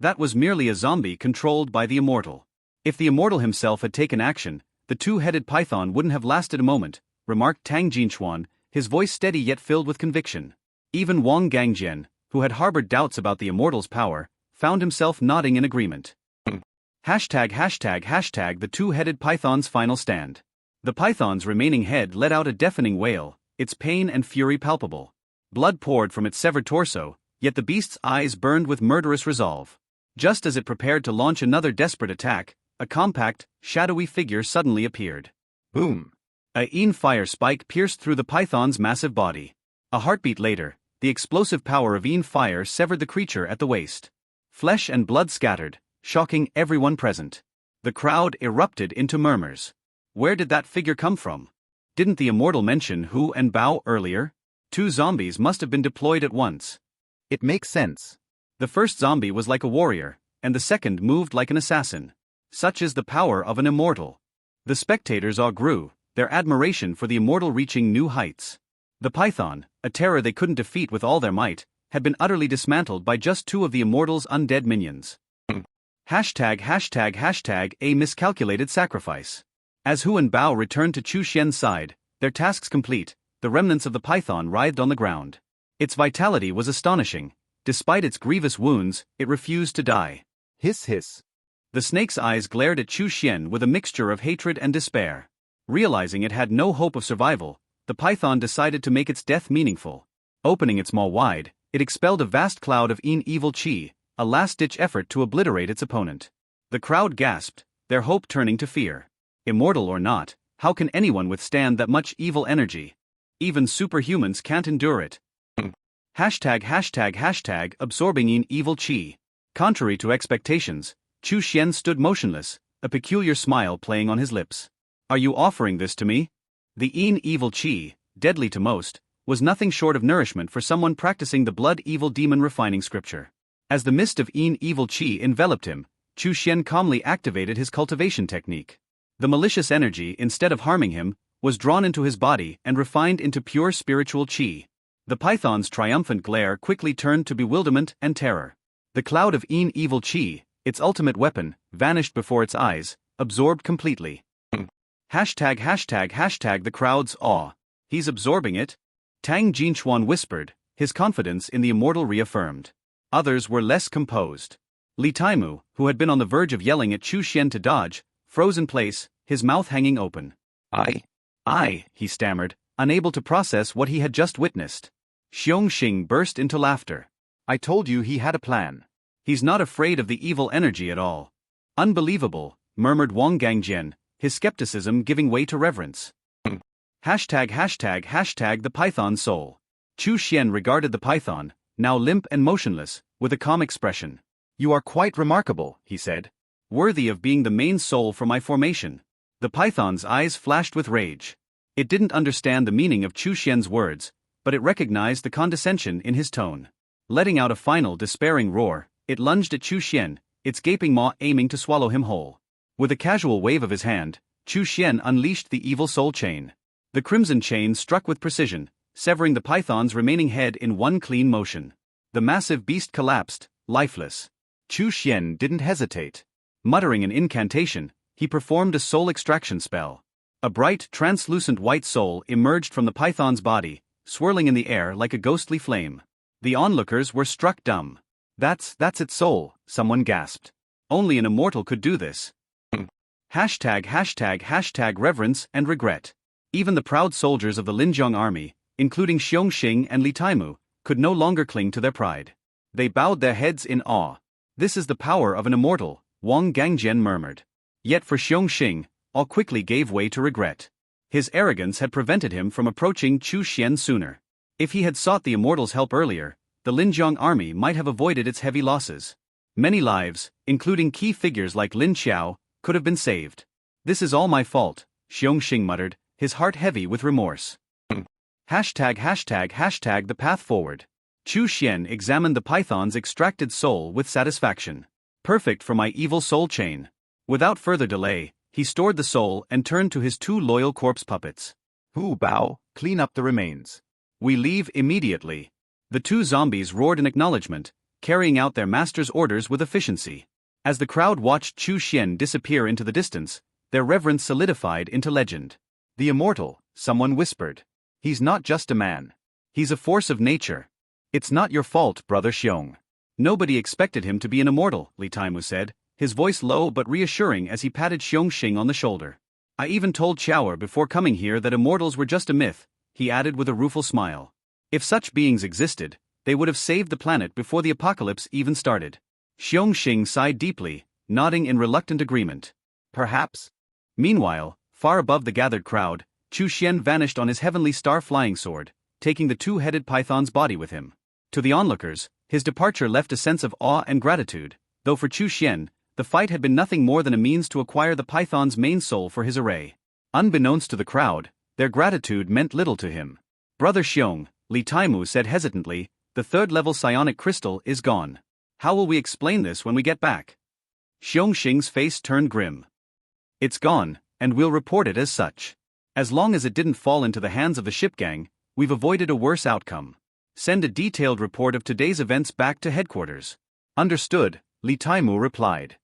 That was merely a zombie controlled by the immortal. If the immortal himself had taken action, the two-headed python wouldn't have lasted a moment, remarked Tang Jinchuan, his voice steady yet filled with conviction. Even Wang Gangjian, who had harbored doubts about the immortal's power, found himself nodding in agreement. The two-headed python's final stand. The python's remaining head let out a deafening wail, its pain and fury palpable. Blood poured from its severed torso, yet the beast's eyes burned with murderous resolve. Just as it prepared to launch another desperate attack, a compact, shadowy figure suddenly appeared. Boom! A fire spike pierced through the python's massive body. A heartbeat later, the explosive power of fire severed the creature at the waist. Flesh and blood scattered, shocking everyone present. The crowd erupted into murmurs. Where did that figure come from? Didn't the immortal mention Hu and Bao earlier? Two zombies must have been deployed at once. It makes sense. The first zombie was like a warrior, and the second moved like an assassin. Such is the power of an immortal. The spectators all grew, their admiration for the immortal reaching new heights. The python, a terror they couldn't defeat with all their might, had been utterly dismantled by just two of the immortal's undead minions. A miscalculated sacrifice. As Hu and Bao returned to Chu Xuan's side, their tasks complete, the remnants of the python writhed on the ground. Its vitality was astonishing. Despite its grievous wounds, it refused to die. Hiss hiss. The snake's eyes glared at Chu Xuan with a mixture of hatred and despair. Realizing it had no hope of survival, the python decided to make its death meaningful. Opening its maw wide, it expelled a vast cloud of evil chi, a last-ditch effort to obliterate its opponent. The crowd gasped, their hope turning to fear. Immortal or not, how can anyone withstand that much evil energy? Even superhumans can't endure it. Absorbing evil chi. Contrary to expectations, Chu Xuan stood motionless, a peculiar smile playing on his lips. Are you offering this to me? The evil chi, deadly to most, was nothing short of nourishment for someone practicing the blood evil demon refining scripture. As the mist of evil chi enveloped him, Chu Xuan calmly activated his cultivation technique. The malicious energy, instead of harming him, was drawn into his body and refined into pure spiritual chi. The python's triumphant glare quickly turned to bewilderment and terror. The cloud of evil chi, its ultimate weapon, vanished before its eyes, absorbed completely. The crowd's awe. He's absorbing it? Tang Jinchuan whispered, his confidence in the immortal reaffirmed. Others were less composed. Li Taimu, who had been on the verge of yelling at Chu Xuan to dodge, froze in place, his mouth hanging open. I, he stammered, unable to process what he had just witnessed. Xiongxing burst into laughter. I told you he had a plan. He's not afraid of the evil energy at all. Unbelievable, murmured Wang Gangjian, his skepticism giving way to reverence. The python's soul. Chu Xuan regarded the python, now limp and motionless, with a calm expression. You are quite remarkable, he said. Worthy of being the main soul for my formation. The python's eyes flashed with rage. It didn't understand the meaning of Chu Xuan's words, but it recognized the condescension in his tone. Letting out a final despairing roar, it lunged at Chu Xuan, its gaping maw aiming to swallow him whole. With a casual wave of his hand, Chu Xuan unleashed the evil soul chain. The crimson chain struck with precision, severing the python's remaining head in one clean motion. The massive beast collapsed, lifeless. Chu Xuan didn't hesitate. Muttering an incantation, he performed a soul extraction spell. A bright, translucent white soul emerged from the python's body, swirling in the air like a ghostly flame. The onlookers were struck dumb. That's its soul, someone gasped. Only an immortal could do this. Reverence and regret. Even the proud soldiers of the Linjiang army, including Xiongxing and Li Taimu, could no longer cling to their pride. They bowed their heads in awe. This is the power of an immortal, Wang Gangjian murmured. Yet for Xiongxing, all quickly gave way to regret. His arrogance had prevented him from approaching Chu Xuan sooner. If he had sought the immortal's help earlier, the Linjiang army might have avoided its heavy losses. Many lives, including key figures like Lin Xiao, could have been saved. This is all my fault, Xiongxing muttered, his heart heavy with remorse. The path forward. Chu Xuan examined the python's extracted soul with satisfaction. Perfect for my evil soul chain. Without further delay, he stored the soul and turned to his two loyal corpse puppets. Hu Bao, clean up the remains. We leave immediately. The two zombies roared in acknowledgement, carrying out their master's orders with efficiency. As the crowd watched Chu Xuan disappear into the distance, their reverence solidified into legend. The immortal, someone whispered. He's not just a man. He's a force of nature. It's not your fault, Brother Xiong. Nobody expected him to be an immortal, Li Taimu said, his voice low but reassuring as he patted Xiong Xing on the shoulder. I even told Xiaoer before coming here that immortals were just a myth, he added with a rueful smile. If such beings existed, they would have saved the planet before the apocalypse even started. Xiong Xing sighed deeply, nodding in reluctant agreement. Perhaps. Meanwhile, far above the gathered crowd, Chu Xuan vanished on his heavenly star flying sword, taking the two-headed python's body with him. To the onlookers, his departure left a sense of awe and gratitude, though for Chu Xuan, the fight had been nothing more than a means to acquire the python's main soul for his array. Unbeknownst to the crowd, their gratitude meant little to him. Brother Xiong, Li Taimu said hesitantly, the third-level psionic crystal is gone. How will we explain this when we get back? Xiong Xing's face turned grim. It's gone, and we'll report it as such. As long as it didn't fall into the hands of the ship gang, we've avoided a worse outcome. Send a detailed report of today's events back to headquarters. Understood, Li Taimu replied.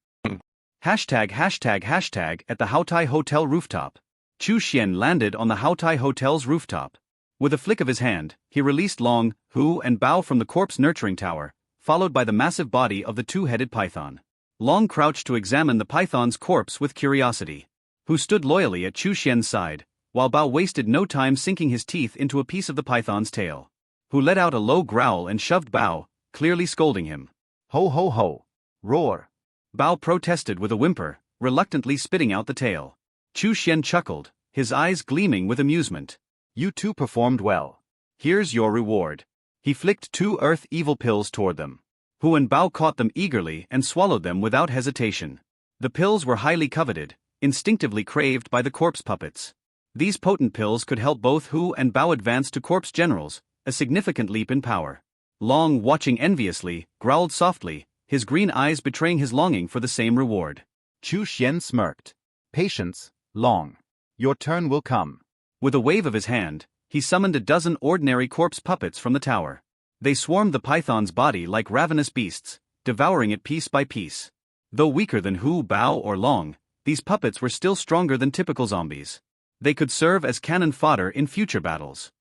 Hashtag at the Haotai Hotel rooftop. Chu Xuan landed on the Haotai Hotel's rooftop. With a flick of his hand, he released Long, Hu and Bao from the corpse nurturing tower, followed by the massive body of the two-headed python. Long crouched to examine the python's corpse with curiosity. Hu stood loyally at Chu Xuan's side, while Bao wasted no time sinking his teeth into a piece of the python's tail. Hu let out a low growl and shoved Bao, clearly scolding him. Ho ho ho. Roar. Bao protested with a whimper, reluctantly spitting out the tail. Chu Xuan chuckled, his eyes gleaming with amusement. You two performed well. Here's your reward. He flicked 2 earth evil pills toward them. Hu and Bao caught them eagerly and swallowed them without hesitation. The pills were highly coveted, instinctively craved by the corpse puppets. These potent pills could help both Hu and Bao advance to corpse generals, a significant leap in power. Long, watching enviously, growled softly, his green eyes betraying his longing for the same reward. Chu Xuan smirked. Patience, Long. Your turn will come. With a wave of his hand, he summoned a dozen ordinary corpse puppets from the tower. They swarmed the python's body like ravenous beasts, devouring it piece by piece. Though weaker than Hu, Bao, or Long, these puppets were still stronger than typical zombies. They could serve as cannon fodder in future battles.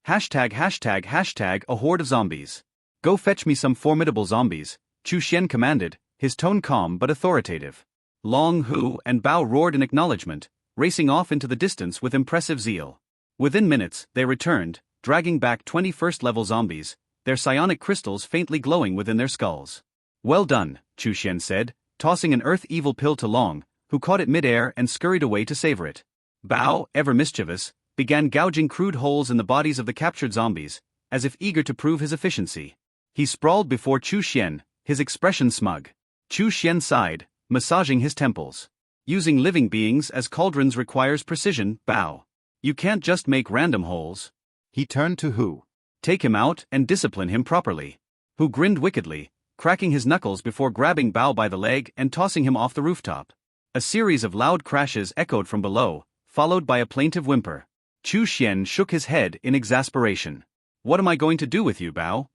Hashtag a horde of zombies. Go fetch me some formidable zombies, Chu Xuan commanded, his tone calm but authoritative. Long, Hu, and Bao roared in acknowledgement, racing off into the distance with impressive zeal. Within minutes, they returned, dragging back 21st-level zombies, their psionic crystals faintly glowing within their skulls. Well done, Chu Xuan said, tossing an earth evil pill to Long, who caught it mid-air and scurried away to savor it. Bao, ever mischievous, began gouging crude holes in the bodies of the captured zombies, as if eager to prove his efficiency. He sprawled before Chu Xuan, his expression smug. Chu Xuan sighed, massaging his temples. Using living beings as cauldrons requires precision, Bao. You can't just make random holes. He turned to Hu. Take him out and discipline him properly. Hu grinned wickedly, cracking his knuckles before grabbing Bao by the leg and tossing him off the rooftop. A series of loud crashes echoed from below, followed by a plaintive whimper. Chu Xuan shook his head in exasperation. What am I going to do with you, Bao?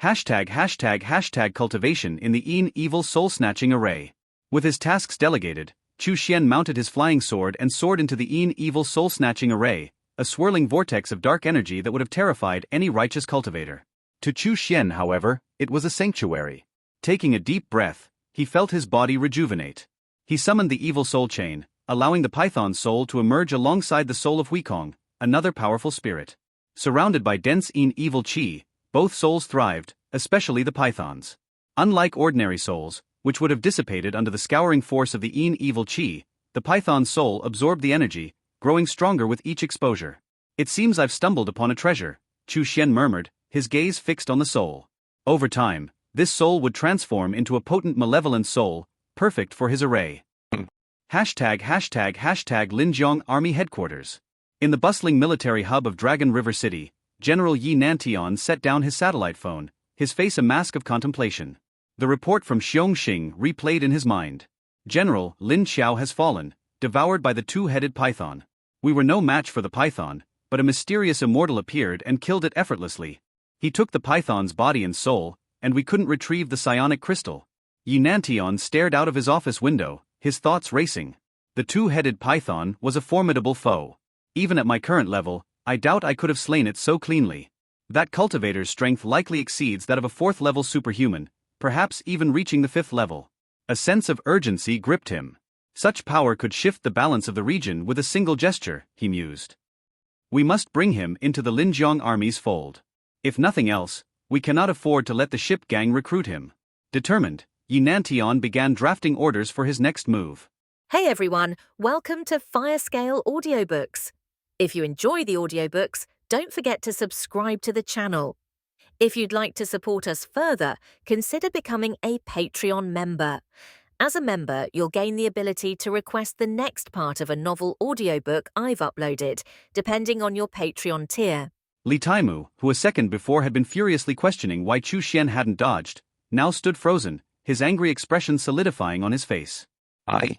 Hashtag cultivation in the evil soul-snatching array. With his tasks delegated, Chu Xuan mounted his flying sword and soared into the evil soul-snatching array, a swirling vortex of dark energy that would have terrified any righteous cultivator. To Chu Xuan, however, it was a sanctuary. Taking a deep breath, he felt his body rejuvenate. He summoned the evil soul chain, allowing the python's soul to emerge alongside the soul of Wukong, another powerful spirit. Surrounded by dense evil chi, both souls thrived, especially the python's. Unlike ordinary souls, which would have dissipated under the scouring force of the evil chi, the python's soul absorbed the energy, growing stronger with each exposure. It seems I've stumbled upon a treasure, Chu Xuan murmured, his gaze fixed on the soul. Over time, this soul would transform into a potent malevolent soul, perfect for his array. Hashtag Linjiang Army Headquarters. In the bustling military hub of Dragon River City, General Yi Nantian set down his satellite phone, his face a mask of contemplation. The report from Xiong Xing replayed in his mind. General, Lin Xiao has fallen, devoured by the two-headed python. We were no match for the python, but a mysterious immortal appeared and killed it effortlessly. He took the python's body and soul, and we couldn't retrieve the psionic crystal. Yinantion stared out of his office window, his thoughts racing. The two-headed python was a formidable foe. Even at my current level, I doubt I could have slain it so cleanly. That cultivator's strength likely exceeds that of a fourth-level superhuman, perhaps even reaching the fifth level. A sense of urgency gripped him. Such power could shift the balance of the region with a single gesture, he mused. We must bring him into the Linjiang army's fold. If nothing else, we cannot afford to let the ship gang recruit him. Determined, Yinantion began drafting orders for his next move. Hey everyone, welcome to Firescale Audiobooks. If you enjoy the audiobooks, don't forget to subscribe to the channel. If you'd like to support us further, consider becoming a Patreon member. As a member, you'll gain the ability to request the next part of a novel audiobook I've uploaded, depending on your Patreon tier. Li Taimu, who a second before had been furiously questioning why Chu Xuan hadn't dodged, now stood frozen, his angry expression solidifying on his face. I.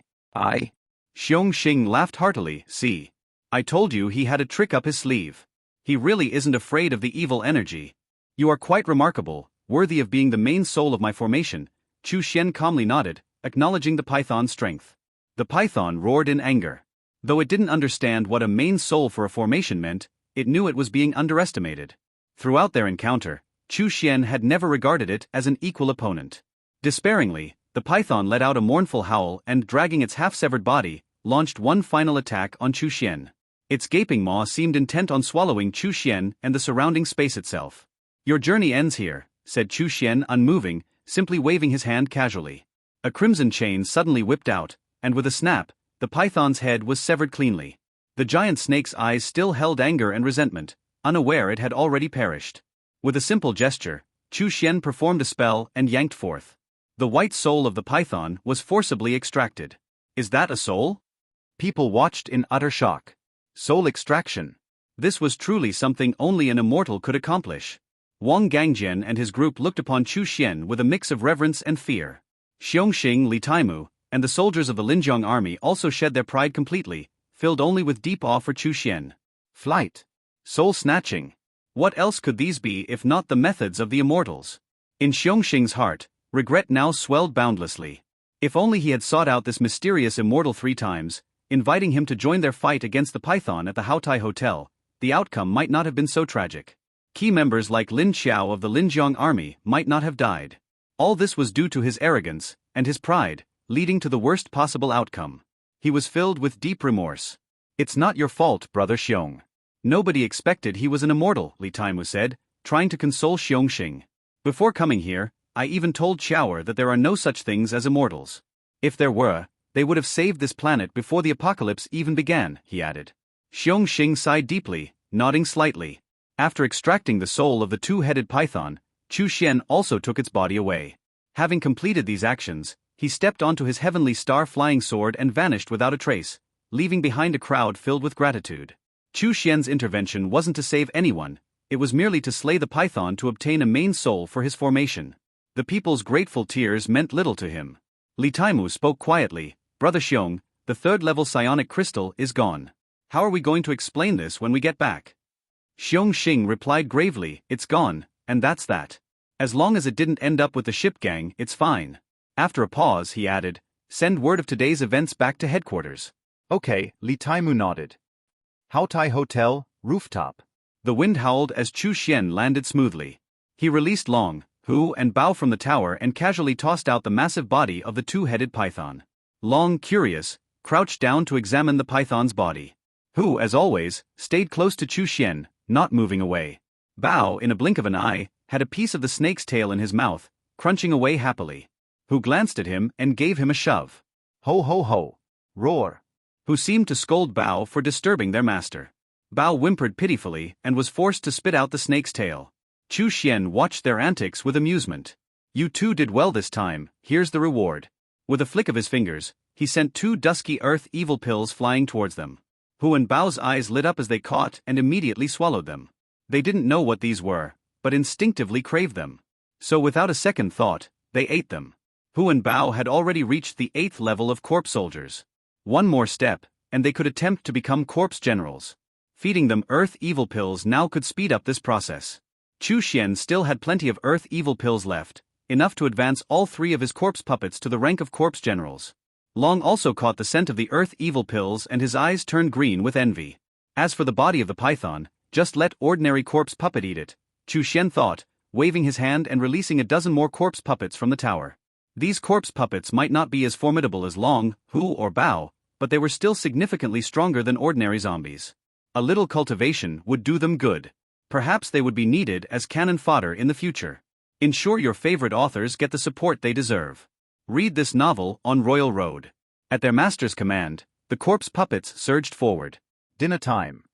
Xiong Xing laughed heartily. See. I told you he had a trick up his sleeve. He really isn't afraid of the evil energy. You are quite remarkable, worthy of being the main soul of my formation. Chu Xuan calmly nodded, acknowledging the python's strength. The python roared in anger. Though it didn't understand what a main soul for a formation meant, it knew it was being underestimated. Throughout their encounter, Chu Xuan had never regarded it as an equal opponent. Despairingly, the python let out a mournful howl and, dragging its half-severed body, launched one final attack on Chu Xuan. Its gaping maw seemed intent on swallowing Chu Xuan and the surrounding space itself. Your journey ends here, said Chu Xuan unmoving, simply waving his hand casually. A crimson chain suddenly whipped out, and with a snap, the python's head was severed cleanly. The giant snake's eyes still held anger and resentment, unaware it had already perished. With a simple gesture, Chu Xuan performed a spell and yanked forth. The white soul of the python was forcibly extracted. Is that a soul? People watched in utter shock. Soul extraction. This was truly something only an immortal could accomplish. Wang Gangjian and his group looked upon Chu Xuan with a mix of reverence and fear. Xiongxing Li Taimu, and the soldiers of the Linjiang army also shed their pride completely, filled only with deep awe for Chu Xuan. Flight. Soul snatching. What else could these be if not the methods of the immortals? In Xiongxing's heart, regret now swelled boundlessly. If only he had sought out this mysterious immortal 3 times, inviting him to join their fight against the python at the Haotai Hotel, the outcome might not have been so tragic. Key members like Lin Xiao of the Linjiang army might not have died. All this was due to his arrogance and his pride, leading to the worst possible outcome. He was filled with deep remorse. It's not your fault, brother Xiong. Nobody expected he was an immortal, Li Taimu said, trying to console Xiongxing. Before coming here, I even told Xiaoer that there are no such things as immortals. If there were, they would have saved this planet before the apocalypse even began, he added. Xiongxing sighed deeply, nodding slightly. After extracting the soul of the two-headed python, Chu Xuan also took its body away. Having completed these actions, he stepped onto his heavenly star-flying sword and vanished without a trace, leaving behind a crowd filled with gratitude. Chu Xuan's intervention wasn't to save anyone, it was merely to slay the python to obtain a main soul for his formation. The people's grateful tears meant little to him. Li Taimu spoke quietly, Brother Xiong, the third-level psionic crystal is gone. How are we going to explain this when we get back? Xiongxing replied gravely, it's gone, and that's that. As long as it didn't end up with the ship gang, it's fine. After a pause, he added, send word of today's events back to headquarters. Okay, Li Taimu nodded. Haotai Hotel, rooftop. The wind howled as Chu Xuan landed smoothly. He released Long, Hu and Bao from the tower and casually tossed out the massive body of the two-headed python. Long, curious, crouched down to examine the python's body. Hu, as always, stayed close to Chu Xuan, not moving away. Bao, in a blink of an eye, had a piece of the snake's tail in his mouth, crunching away happily. Hu glanced at him and gave him a shove. Ho ho ho. Roar. Hu seemed to scold Bao for disturbing their master. Bao whimpered pitifully and was forced to spit out the snake's tail. Chu Xuan watched their antics with amusement. You two did well this time, here's the reward. With a flick of his fingers, he sent 2 dusky earth evil pills flying towards them. Hu and Bao's eyes lit up as they caught and immediately swallowed them. They didn't know what these were, but instinctively craved them. So without a second thought, they ate them. Hu and Bao had already reached the 8th level of corpse soldiers. One more step, and they could attempt to become corpse generals. Feeding them earth evil pills now could speed up this process. Chu Xuan still had plenty of earth evil pills left, enough to advance all 3 of his corpse puppets to the rank of corpse generals. Long also caught the scent of the earth evil pills and his eyes turned green with envy. As for the body of the python, just let ordinary corpse puppet eat it, Chu Xuan thought, waving his hand and releasing a dozen more corpse puppets from the tower. These corpse puppets might not be as formidable as Long, Hu or Bao, but they were still significantly stronger than ordinary zombies. A little cultivation would do them good. Perhaps they would be needed as cannon fodder in the future. Ensure your favorite authors get the support they deserve. Read this novel on Royal Road. At their master's command, the corpse puppets surged forward. Dinner time.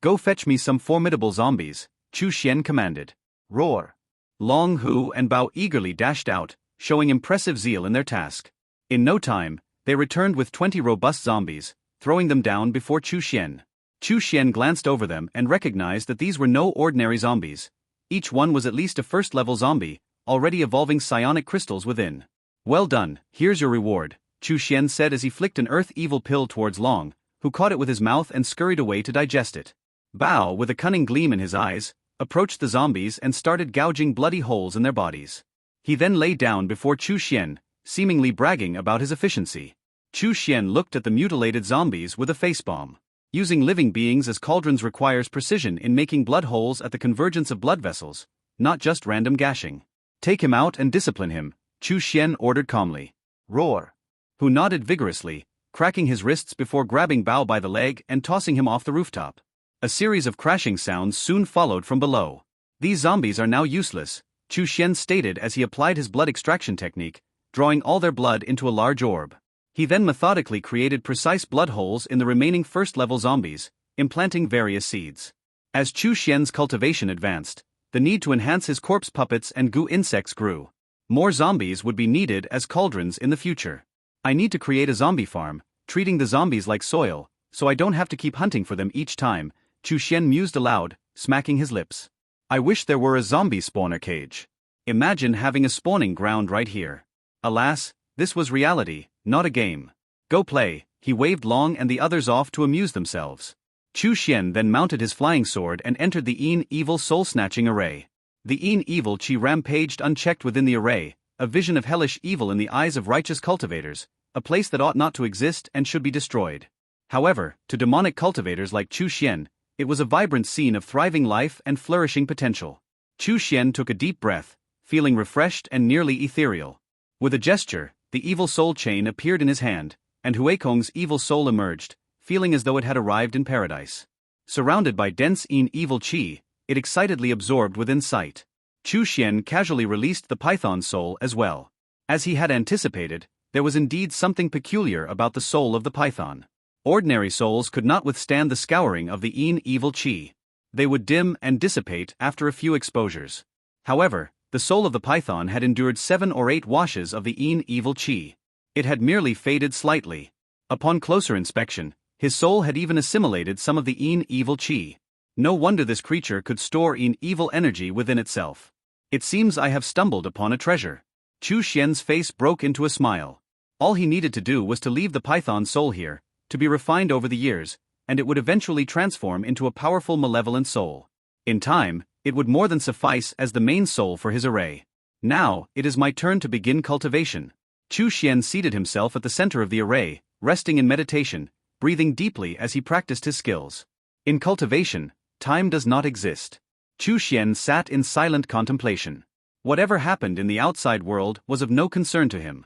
Go fetch me some formidable zombies, Chu Xuan commanded. Roar. Long Hu and Bao eagerly dashed out, showing impressive zeal in their task. In no time, they returned with 20 robust zombies, throwing them down before Chu Xuan. Chu Xuan glanced over them and recognized that these were no ordinary zombies. Each one was at least a first-level zombie, already evolving psionic crystals within. Well done, here's your reward, Chu Xuan said as he flicked an earth evil pill towards Long, who caught it with his mouth and scurried away to digest it. Bao, with a cunning gleam in his eyes, approached the zombies and started gouging bloody holes in their bodies. He then lay down before Chu Xuan, seemingly bragging about his efficiency. Chu Xuan looked at the mutilated zombies with a facepalm. Using living beings as cauldrons requires precision in making blood holes at the convergence of blood vessels, not just random gashing. Take him out and discipline him, Chu Xuan ordered calmly. Roar. Hu nodded vigorously, cracking his wrists before grabbing Bao by the leg and tossing him off the rooftop. A series of crashing sounds soon followed from below. These zombies are now useless, Chu Xuan stated as he applied his blood extraction technique, drawing all their blood into a large orb. He then methodically created precise blood holes in the remaining first-level zombies, implanting various seeds. As Chu Xuan's cultivation advanced, the need to enhance his corpse puppets and goo insects grew. More zombies would be needed as cauldrons in the future. I need to create a zombie farm, treating the zombies like soil, so I don't have to keep hunting for them each time, Chu Xuan mused aloud, smacking his lips. I wish there were a zombie spawner cage. Imagine having a spawning ground right here. Alas, this was reality, not a game. Go play, he waved Long and the others off to amuse themselves. Chu Xuan then mounted his flying sword and entered the Yin Evil soul-snatching array. The Yin Evil Chi rampaged unchecked within the array, a vision of hellish evil in the eyes of righteous cultivators, a place that ought not to exist and should be destroyed. However, to demonic cultivators like Chu Xuan, it was a vibrant scene of thriving life and flourishing potential. Chu Xuan took a deep breath, feeling refreshed and nearly ethereal. With a gesture, the evil soul chain appeared in his hand, and Huekong's evil soul emerged, feeling as though it had arrived in paradise. Surrounded by dense Yin evil chi, it excitedly absorbed within sight. Chu Xuan casually released the python soul as well. As he had anticipated, there was indeed something peculiar about the soul of the python. Ordinary souls could not withstand the scouring of the Yin evil chi. They would dim and dissipate after a few exposures. However, the soul of the python had endured 7 or 8 washes of the Yin evil chi. It had merely faded slightly. Upon closer inspection, his soul had even assimilated some of the Yin evil chi. No wonder this creature could store Yin evil energy within itself. It seems I have stumbled upon a treasure. Chu Xuan's face broke into a smile. All he needed to do was to leave the python's soul here, to be refined over the years, and it would eventually transform into a powerful malevolent soul. In time, it would more than suffice as the main soul for his array. Now, it is my turn to begin cultivation. Chu Xuan seated himself at the center of the array, resting in meditation, breathing deeply as he practiced his skills. In cultivation, time does not exist. Chu Xuan sat in silent contemplation. Whatever happened in the outside world was of no concern to him.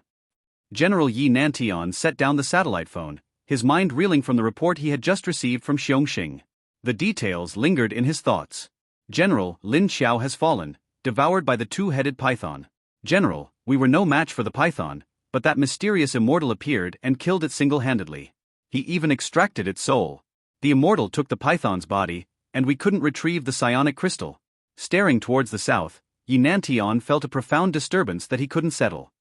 General Yi Nantian set down the satellite phone, his mind reeling from the report he had just received from Xiongxing. The details lingered in his thoughts. General, Lin Xiao has fallen, devoured by the 2-headed python. General, we were no match for the python, but that mysterious immortal appeared and killed it single-handedly. He even extracted its soul. The immortal took the python's body, and we couldn't retrieve the psionic crystal. Staring towards the south, Yi Nantian felt a profound disturbance that he couldn't settle.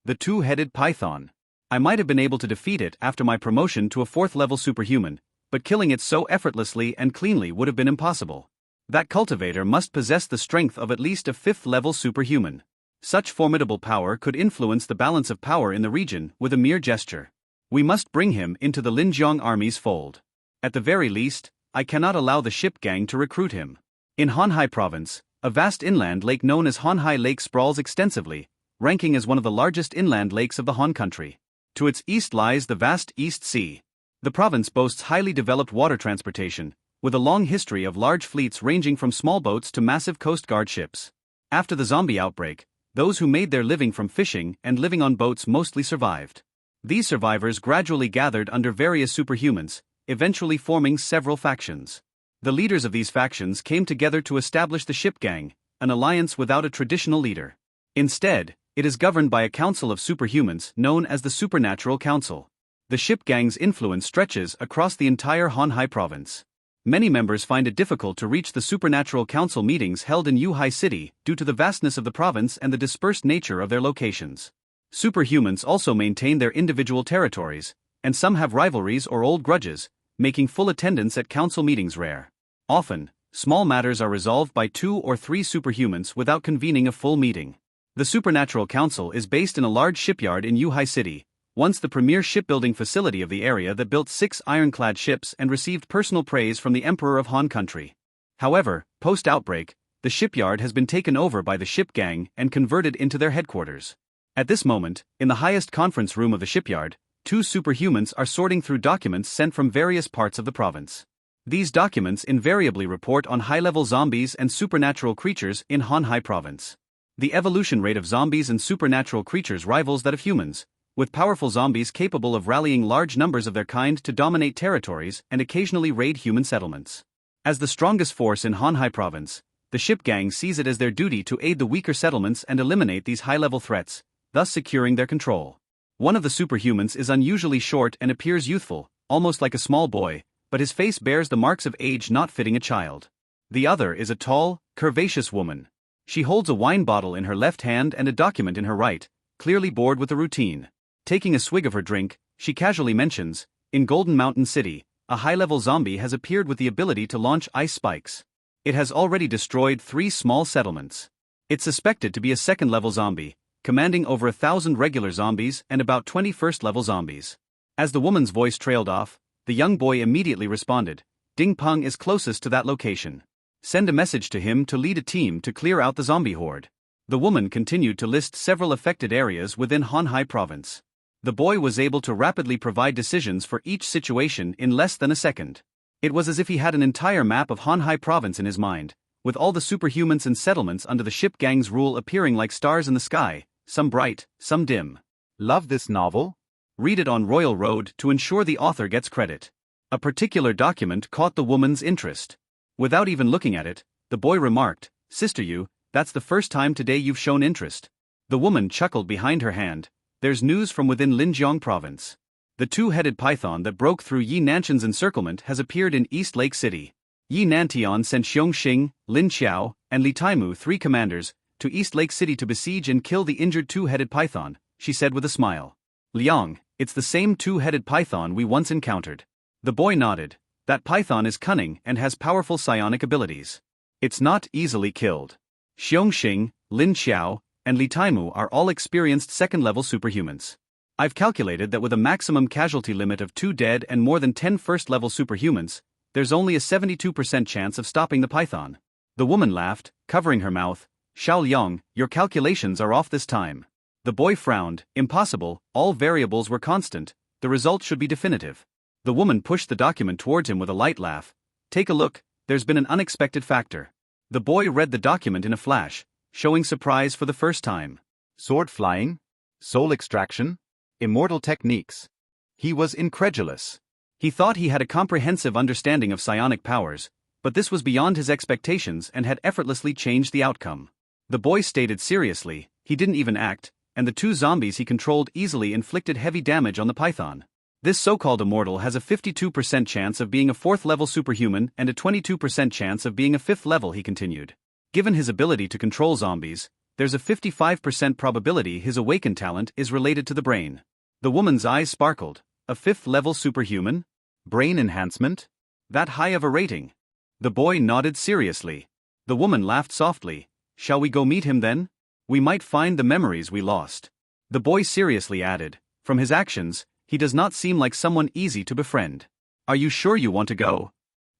The 2-headed python. I might have been able to defeat it after my promotion to a 4th-level superhuman, but killing it so effortlessly and cleanly would have been impossible. That cultivator must possess the strength of at least a 5th-level superhuman. Such formidable power could influence the balance of power in the region with a mere gesture. We must bring him into the Linjiang army's fold. At the very least, I cannot allow the ship gang to recruit him. In Honhai Province, a vast inland lake known as Honhai Lake sprawls extensively, ranking as one of the largest inland lakes of the Han country. To its east lies the vast East Sea. The province boasts highly developed water transportation, with a long history of large fleets ranging from small boats to massive Coast Guard ships. After the zombie outbreak, those who made their living from fishing and living on boats mostly survived. These survivors gradually gathered under various superhumans, eventually forming several factions. The leaders of these factions came together to establish the Ship Gang, an alliance without a traditional leader. Instead, it is governed by a council of superhumans known as the Supernatural Council. The Ship Gang's influence stretches across the entire Honhai province. Many members find it difficult to reach the Supernatural Council meetings held in Yuhai City due to the vastness of the province and the dispersed nature of their locations. Superhumans also maintain their individual territories, and some have rivalries or old grudges, making full attendance at council meetings rare. Often, small matters are resolved by 2 or 3 superhumans without convening a full meeting. The Supernatural Council is based in a large shipyard in Yuhai City, once the premier shipbuilding facility of the area that built 6 ironclad ships and received personal praise from the Emperor of Han country. However, post-outbreak, the shipyard has been taken over by the Ship Gang and converted into their headquarters. At this moment, in the highest conference room of the shipyard, 2 superhumans are sorting through documents sent from various parts of the province. These documents invariably report on high-level zombies and supernatural creatures in Honhai province. The evolution rate of zombies and supernatural creatures rivals that of humans, with powerful zombies capable of rallying large numbers of their kind to dominate territories and occasionally raid human settlements. As the strongest force in Honhai province, the Ship Gang sees it as their duty to aid the weaker settlements and eliminate these high-level threats, thus securing their control. One of the superhumans is unusually short and appears youthful, almost like a small boy, but his face bears the marks of age not fitting a child. The other is a tall, curvaceous woman. She holds a wine bottle in her left hand and a document in her right, clearly bored with the routine. Taking a swig of her drink, she casually mentions, in Golden Mountain City, a high-level zombie has appeared with the ability to launch ice spikes. It has already destroyed 3 small settlements. It's suspected to be a second-level zombie, commanding over 1,000 regular zombies and about 20 first-level zombies. As the woman's voice trailed off, the young boy immediately responded, Ding Peng is closest to that location. Send a message to him to lead a team to clear out the zombie horde. The woman continued to list several affected areas within Honhai province. The boy was able to rapidly provide decisions for each situation in less than a second. It was as if he had an entire map of Honhai province in his mind, with all the superhumans and settlements under the Ship Gang's rule appearing like stars in the sky, some bright, some dim. Love this novel? Read it on Royal Road to ensure the author gets credit. A particular document caught the woman's interest. Without even looking at it, the boy remarked, Sister Yu, that's the first time today you've shown interest. The woman chuckled behind her hand. There's news from within Linjiang province. The 2-headed python that broke through Yi Nanshan's encirclement has appeared in East Lake City. Yi Nantian sent Xiong Xing, Lin Xiao, and Li Taimu, 3 commanders, to East Lake City to besiege and kill the injured 2-headed python, she said with a smile. Liang, it's the same 2-headed python we once encountered. The boy nodded. That python is cunning and has powerful psionic abilities. It's not easily killed. Xiong Xing, Lin Xiao, and Li Taimu are all experienced second-level superhumans. I've calculated that with a maximum casualty limit of 2 dead and more than 10 first-level superhumans, there's only a 72% chance of stopping the python. The woman laughed, covering her mouth. Xiao Liang, your calculations are off this time. The boy frowned. Impossible, all variables were constant, the result should be definitive. The woman pushed the document towards him with a light laugh. Take a look, there's been an unexpected factor. The boy read the document in a flash, showing surprise for the first time. Sword flying? Soul extraction? Immortal techniques? He was incredulous. He thought he had a comprehensive understanding of psionic powers, but this was beyond his expectations and had effortlessly changed the outcome. The boy stated seriously, he didn't even act, and the 2 zombies he controlled easily inflicted heavy damage on the python. This so-called immortal has a 52% chance of being a 4th-level superhuman and a 22% chance of being a 5th level, he continued. Given his ability to control zombies, there's a 55% probability his awakened talent is related to the brain. The woman's eyes sparkled. A 5th-level superhuman? Brain enhancement? That high of a rating? The boy nodded seriously. The woman laughed softly. Shall we go meet him then? We might find the memories we lost. The boy seriously added, from his actions, he does not seem like someone easy to befriend. Are you sure you want to go?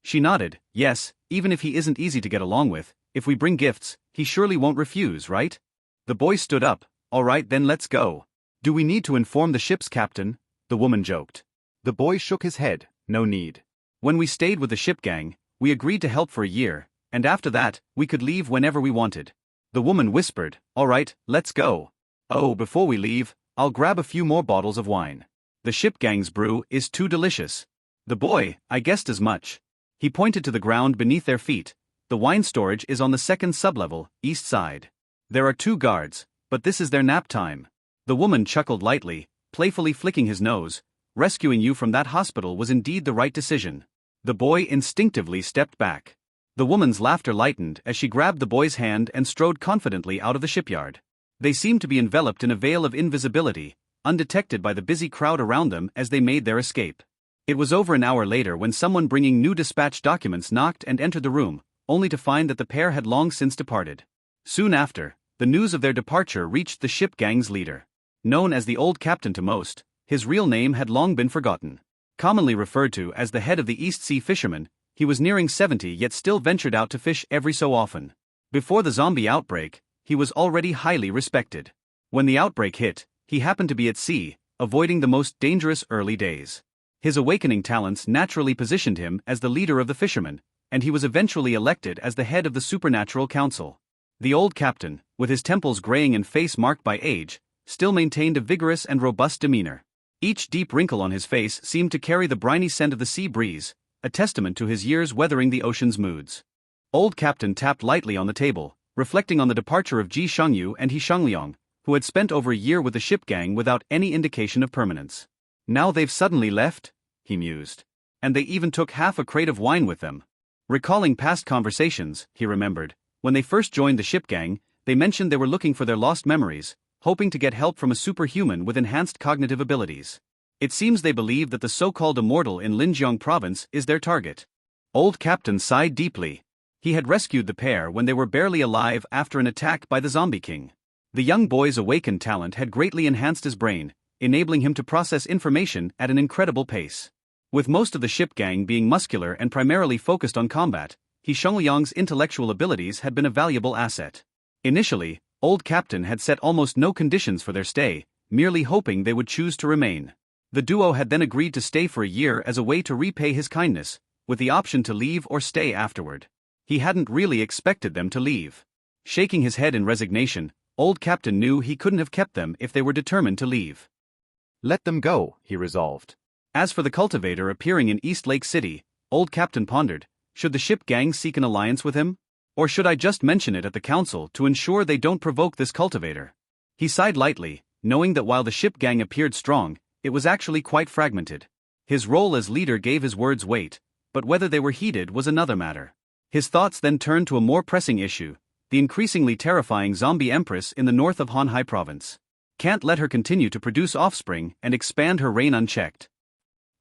She nodded. Yes, even if he isn't easy to get along with, if we bring gifts, he surely won't refuse, right? The boy stood up. All right, then let's go. Do we need to inform the ship's captain? The woman joked. The boy shook his head. No need. When we stayed with the ship gang, we agreed to help for a year, and after that, we could leave whenever we wanted. The woman whispered. All right, let's go. Oh, before we leave, I'll grab a few more bottles of wine. The ship gang's brew is too delicious. The boy, I guessed as much. He pointed to the ground beneath their feet. The wine storage is on the second sublevel, east side. There are 2 guards, but this is their nap time. The woman chuckled lightly, playfully flicking his nose. Rescuing you from that hospital was indeed the right decision. The boy instinctively stepped back. The woman's laughter lightened as she grabbed the boy's hand and strode confidently out of the shipyard. They seemed to be enveloped in a veil of invisibility, undetected by the busy crowd around them as they made their escape. It was over an hour later when someone bringing new dispatch documents knocked and entered the room, only to find that the pair had long since departed. Soon after, the news of their departure reached the ship gang's leader. Known as the old captain to most, his real name had long been forgotten. Commonly referred to as the head of the East Sea fishermen, he was nearing 70 yet still ventured out to fish every so often. Before the zombie outbreak, he was already highly respected. When the outbreak hit, he happened to be at sea, avoiding the most dangerous early days. His awakening talents naturally positioned him as the leader of the fishermen, and he was eventually elected as the head of the Supernatural Council. The old captain, with his temples graying and face marked by age, still maintained a vigorous and robust demeanor. Each deep wrinkle on his face seemed to carry the briny scent of the sea breeze, a testament to his years weathering the ocean's moods. Old Captain tapped lightly on the table, reflecting on the departure of Ji Shengyu and He Shengliang, who had spent over a year with the ship gang without any indication of permanence. Now they've suddenly left, he mused. And they even took half a crate of wine with them. Recalling past conversations, he remembered, when they first joined the ship gang, they mentioned they were looking for their lost memories, hoping to get help from a superhuman with enhanced cognitive abilities. It seems they believe that the so-called immortal in Linjiang province is their target. Old Captain sighed deeply. He had rescued the pair when they were barely alive after an attack by the Zombie King. The young boy's awakened talent had greatly enhanced his brain, enabling him to process information at an incredible pace. With most of the ship gang being muscular and primarily focused on combat, He Shengliang's intellectual abilities had been a valuable asset. Initially, Old Captain had set almost no conditions for their stay, merely hoping they would choose to remain. The duo had then agreed to stay for a year as a way to repay his kindness, with the option to leave or stay afterward. He hadn't really expected them to leave. Shaking his head in resignation, Old Captain knew he couldn't have kept them if they were determined to leave. Let them go, he resolved. As for the cultivator appearing in East Lake City, Old Captain pondered, should the ship gang seek an alliance with him? Or should I just mention it at the council to ensure they don't provoke this cultivator? He sighed lightly, knowing that while the ship gang appeared strong, it was actually quite fragmented. His role as leader gave his words weight, but whether they were heeded was another matter. His thoughts then turned to a more pressing issue, the increasingly terrifying zombie empress in the north of Hanhai province. Can't let her continue to produce offspring and expand her reign unchecked.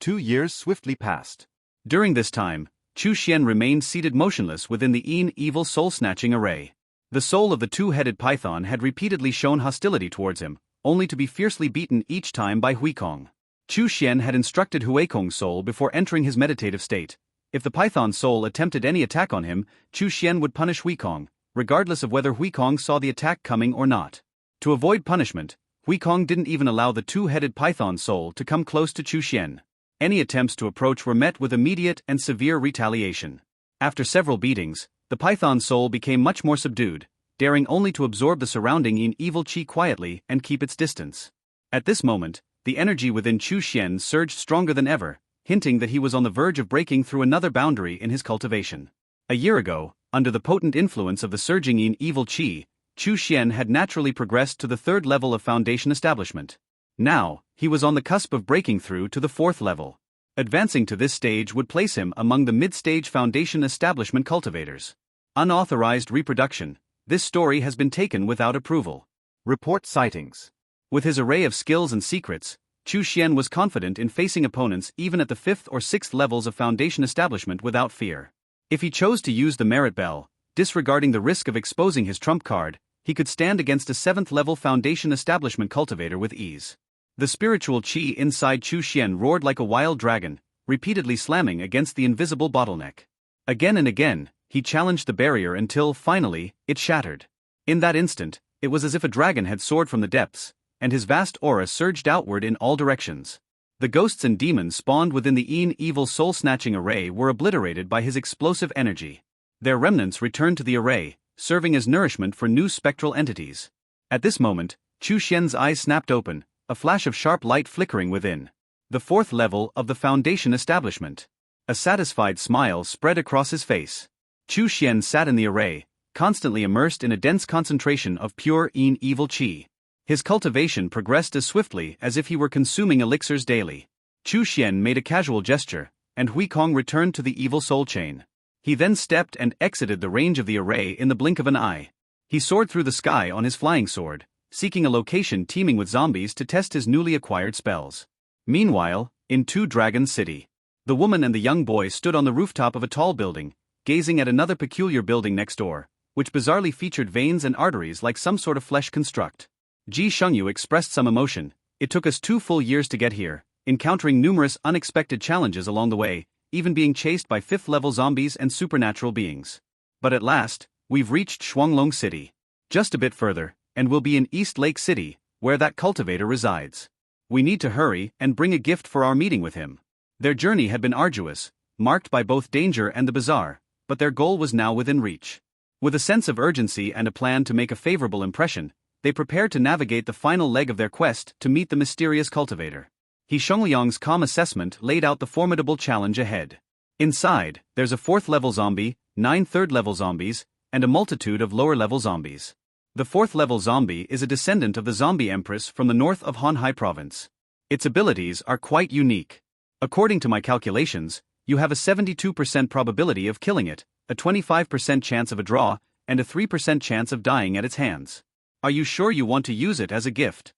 2 years swiftly passed. During this time, Chu Xuan remained seated motionless within the evil soul-snatching array. The soul of the two-headed python had repeatedly shown hostility towards him, only to be fiercely beaten each time by Huikong. Chu Xuan had instructed Huikong's soul before entering his meditative state. If the python soul attempted any attack on him, Chu Xuan would punish Huikong, regardless of whether Huikong saw the attack coming or not. To avoid punishment, Huikong didn't even allow the two-headed python soul to come close to Chu Xuan. Any attempts to approach were met with immediate and severe retaliation. After several beatings, the python soul became much more subdued, daring only to absorb the surrounding evil chi quietly and keep its distance. At this moment, the energy within Chu Xuan surged stronger than ever, hinting that he was on the verge of breaking through another boundary in his cultivation. A year ago, under the potent influence of the surging evil chi, Chu Xuan had naturally progressed to the 3rd level of foundation establishment. Now, he was on the cusp of breaking through to the 4th level. Advancing to this stage would place him among the mid-stage foundation establishment cultivators. Unauthorized reproduction. This story has been taken without approval. Report sightings. With his array of skills and secrets, Chu Xuan was confident in facing opponents even at the 5th or 6th levels of foundation establishment without fear. If he chose to use the merit bell, disregarding the risk of exposing his trump card, he could stand against a 7th level foundation establishment cultivator with ease. The spiritual chi inside Chu Xuan roared like a wild dragon, repeatedly slamming against the invisible bottleneck. Again and again, he challenged the barrier until, finally, it shattered. In that instant, it was as if a dragon had soared from the depths, and his vast aura surged outward in all directions. The ghosts and demons spawned within the evil soul-snatching array were obliterated by his explosive energy. Their remnants returned to the array, serving as nourishment for new spectral entities. At this moment, Chu Xuan's eyes snapped open, a flash of sharp light flickering within. The fourth level of the Foundation establishment. A satisfied smile spread across his face. Chu Xuan sat in the array, constantly immersed in a dense concentration of pure evil qi. His cultivation progressed as swiftly as if he were consuming elixirs daily. Chu Xuan made a casual gesture, and Hui Kong returned to the evil soul chain. He then stepped and exited the range of the array in the blink of an eye. He soared through the sky on his flying sword, seeking a location teeming with zombies to test his newly acquired spells. Meanwhile, in Two Dragons City, the woman and the young boy stood on the rooftop of a tall building, gazing at another peculiar building next door, which bizarrely featured veins and arteries like some sort of flesh construct. Ji Shengyu expressed some emotion. It took us 2 full years to get here, encountering numerous unexpected challenges along the way, even being chased by 5th-level zombies and supernatural beings. But at last, we've reached Shuanglong City. Just a bit further, and we'll be in East Lake City, where that cultivator resides. We need to hurry and bring a gift for our meeting with him. Their journey had been arduous, marked by both danger and the bizarre, but their goal was now within reach. With a sense of urgency and a plan to make a favorable impression, they prepared to navigate the final leg of their quest to meet the mysterious cultivator. He Shengliang's calm assessment laid out the formidable challenge ahead. Inside, there's a 4th-level zombie, 9 3rd-level zombies, and a multitude of lower-level zombies. The 4th-level zombie is a descendant of the zombie empress from the north of Hanhai province. Its abilities are quite unique. According to my calculations, you have a 72% probability of killing it, a 25% chance of a draw, and a 3% chance of dying at its hands. Are you sure you want to use it as a gift?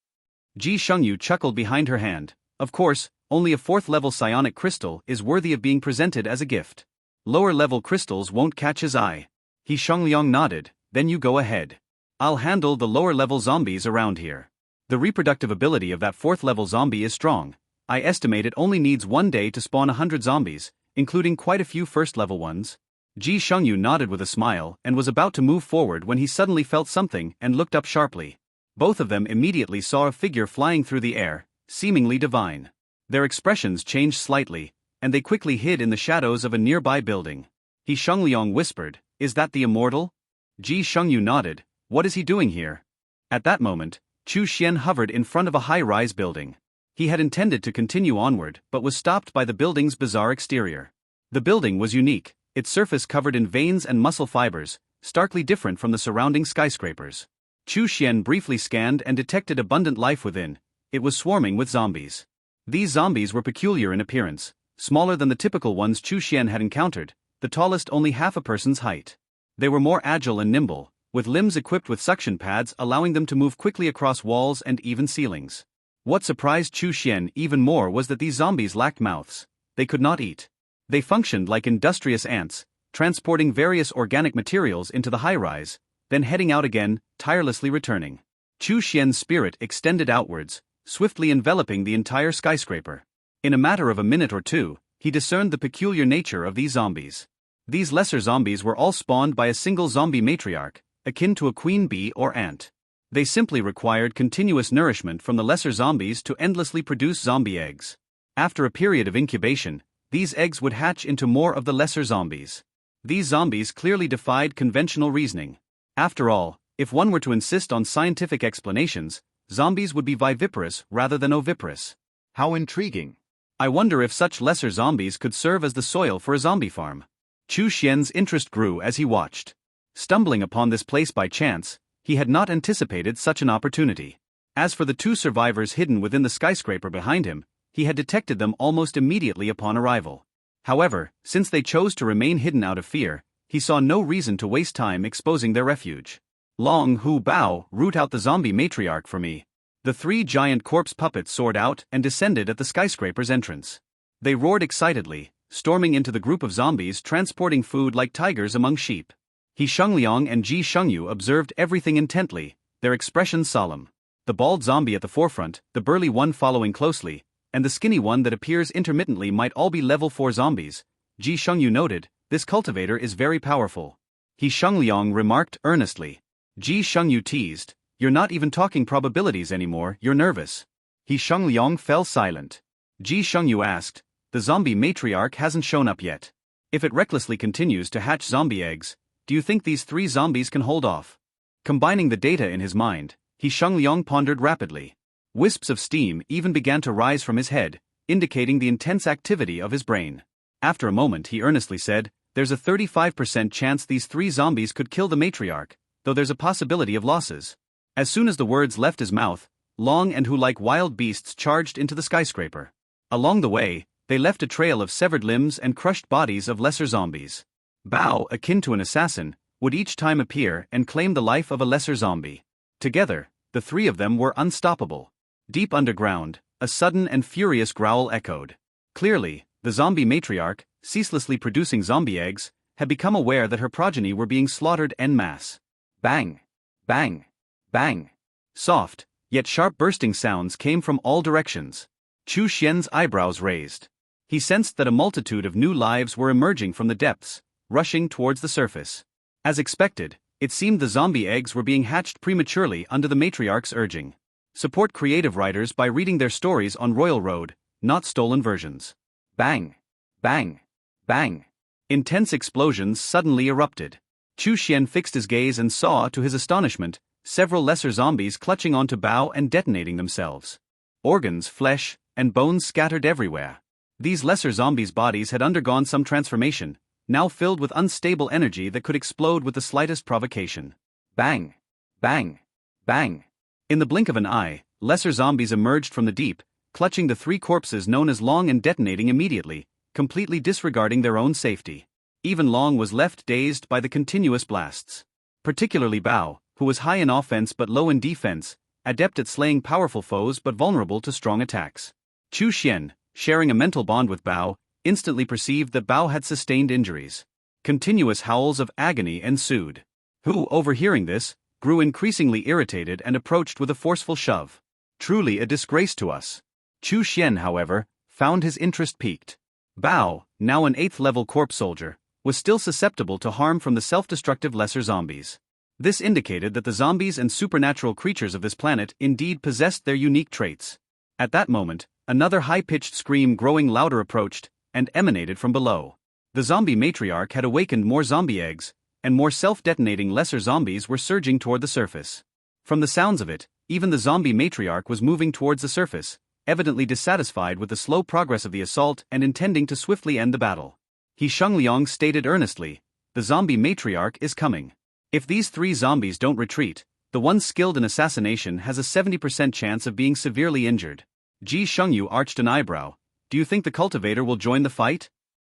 Ji Shengyu chuckled behind her hand. Of course, only a 4th-level psionic crystal is worthy of being presented as a gift. Lower-level crystals won't catch his eye. He Shengliang nodded. Then you go ahead. I'll handle the lower-level zombies around here. The reproductive ability of that 4th-level zombie is strong. I estimate it only needs 1 day to spawn 100 zombies, including quite a few 1st-level ones. Ji Shengyu nodded with a smile and was about to move forward when he suddenly felt something and looked up sharply. Both of them immediately saw a figure flying through the air, seemingly divine. Their expressions changed slightly, and they quickly hid in the shadows of a nearby building. He Shengliang whispered, "Is that the immortal?" Ji Shengyu nodded. "What is he doing here?" At that moment, Chu Xuan hovered in front of a high-rise building. He had intended to continue onward but was stopped by the building's bizarre exterior. The building was unique, its surface covered in veins and muscle fibers, starkly different from the surrounding skyscrapers. Chu Xuan briefly scanned and detected abundant life within. It was swarming with zombies. These zombies were peculiar in appearance, smaller than the typical ones Chu Xuan had encountered, the tallest only half a person's height. They were more agile and nimble, with limbs equipped with suction pads allowing them to move quickly across walls and even ceilings. What surprised Chu Xuan even more was that these zombies lacked mouths. They could not eat. They functioned like industrious ants, transporting various organic materials into the high-rise, then heading out again, tirelessly returning. Chu Xuan's spirit extended outwards, swiftly enveloping the entire skyscraper. In a matter of a minute or two, he discerned the peculiar nature of these zombies. These lesser zombies were all spawned by a single zombie matriarch, akin to a queen bee or ant. They simply required continuous nourishment from the lesser zombies to endlessly produce zombie eggs. After a period of incubation, these eggs would hatch into more of the lesser zombies. These zombies clearly defied conventional reasoning. After all, if one were to insist on scientific explanations, zombies would be viviparous rather than oviparous. How intriguing. I wonder if such lesser zombies could serve as the soil for a zombie farm. Chu Xuan's interest grew as he watched. Stumbling upon this place by chance, he had not anticipated such an opportunity. As for the 2 survivors hidden within the skyscraper behind him, he had detected them almost immediately upon arrival. However, since they chose to remain hidden out of fear, he saw no reason to waste time exposing their refuge. Long Hu Bao, root out the zombie matriarch for me. The 3 giant corpse puppets soared out and descended at the skyscraper's entrance. They roared excitedly, storming into the group of zombies transporting food like tigers among sheep. He Shengliang and Ji Shengyu observed everything intently, their expressions solemn. The bald zombie at the forefront, the burly one following closely, and the skinny one that appears intermittently might all be level 4 zombies, Ji Shengyu noted. This cultivator is very powerful. He Shengliang remarked earnestly. Ji Shengyu teased, you're not even talking probabilities anymore, you're nervous. He Shengliang fell silent. Ji Shengyu asked, the zombie matriarch hasn't shown up yet. If it recklessly continues to hatch zombie eggs, do you think these 3 zombies can hold off? Combining the data in his mind, He Shengliang pondered rapidly. Wisps of steam even began to rise from his head, indicating the intense activity of his brain. After a moment he earnestly said, there's a 35% chance these 3 zombies could kill the matriarch, though there's a possibility of losses. As soon as the words left his mouth, Long and Hu like wild beasts charged into the skyscraper. Along the way, they left a trail of severed limbs and crushed bodies of lesser zombies. Bao, akin to an assassin, would each time appear and claim the life of a lesser zombie. Together, the 3 of them were unstoppable. Deep underground, a sudden and furious growl echoed. Clearly, the zombie matriarch, ceaselessly producing zombie eggs, had become aware that her progeny were being slaughtered en masse. Bang! Bang! Bang! Soft, yet sharp bursting sounds came from all directions. Chu Xuan's eyebrows raised. He sensed that a multitude of new lives were emerging from the depths, rushing towards the surface. As expected, it seemed the zombie eggs were being hatched prematurely under the matriarch's urging. Support creative writers by reading their stories on Royal Road, not stolen versions. Bang! Bang! Bang! Intense explosions suddenly erupted. Chu Xuan fixed his gaze and saw, to his astonishment, several lesser zombies clutching onto Bao and detonating themselves. Organs, flesh, and bones scattered everywhere. These lesser zombies' bodies had undergone some transformation, now filled with unstable energy that could explode with the slightest provocation. Bang! Bang! Bang! In the blink of an eye, lesser zombies emerged from the deep, clutching the 3 corpses known as Long and detonating immediately, completely disregarding their own safety. Even Long was left dazed by the continuous blasts. Particularly Bao, who was high in offense but low in defense, adept at slaying powerful foes but vulnerable to strong attacks. Chu Xuan, sharing a mental bond with Bao, instantly perceived that Bao had sustained injuries. Continuous howls of agony ensued. Hu, overhearing this, grew increasingly irritated and approached with a forceful shove. Truly a disgrace to us. Chu Xuan, however, found his interest piqued. Bao, now an 8th-level corpse soldier, was still susceptible to harm from the self-destructive lesser zombies. This indicated that the zombies and supernatural creatures of this planet indeed possessed their unique traits. At that moment, another high-pitched scream growing louder approached, and emanated from below. The zombie matriarch had awakened more zombie eggs, and more self-detonating lesser zombies were surging toward the surface. From the sounds of it, even the zombie matriarch was moving towards the surface, evidently dissatisfied with the slow progress of the assault and intending to swiftly end the battle. He Shengliang stated earnestly, the zombie matriarch is coming. If these 3 zombies don't retreat, the one skilled in assassination has a 70% chance of being severely injured. Ji Shengyu arched an eyebrow. Do you think the cultivator will join the fight?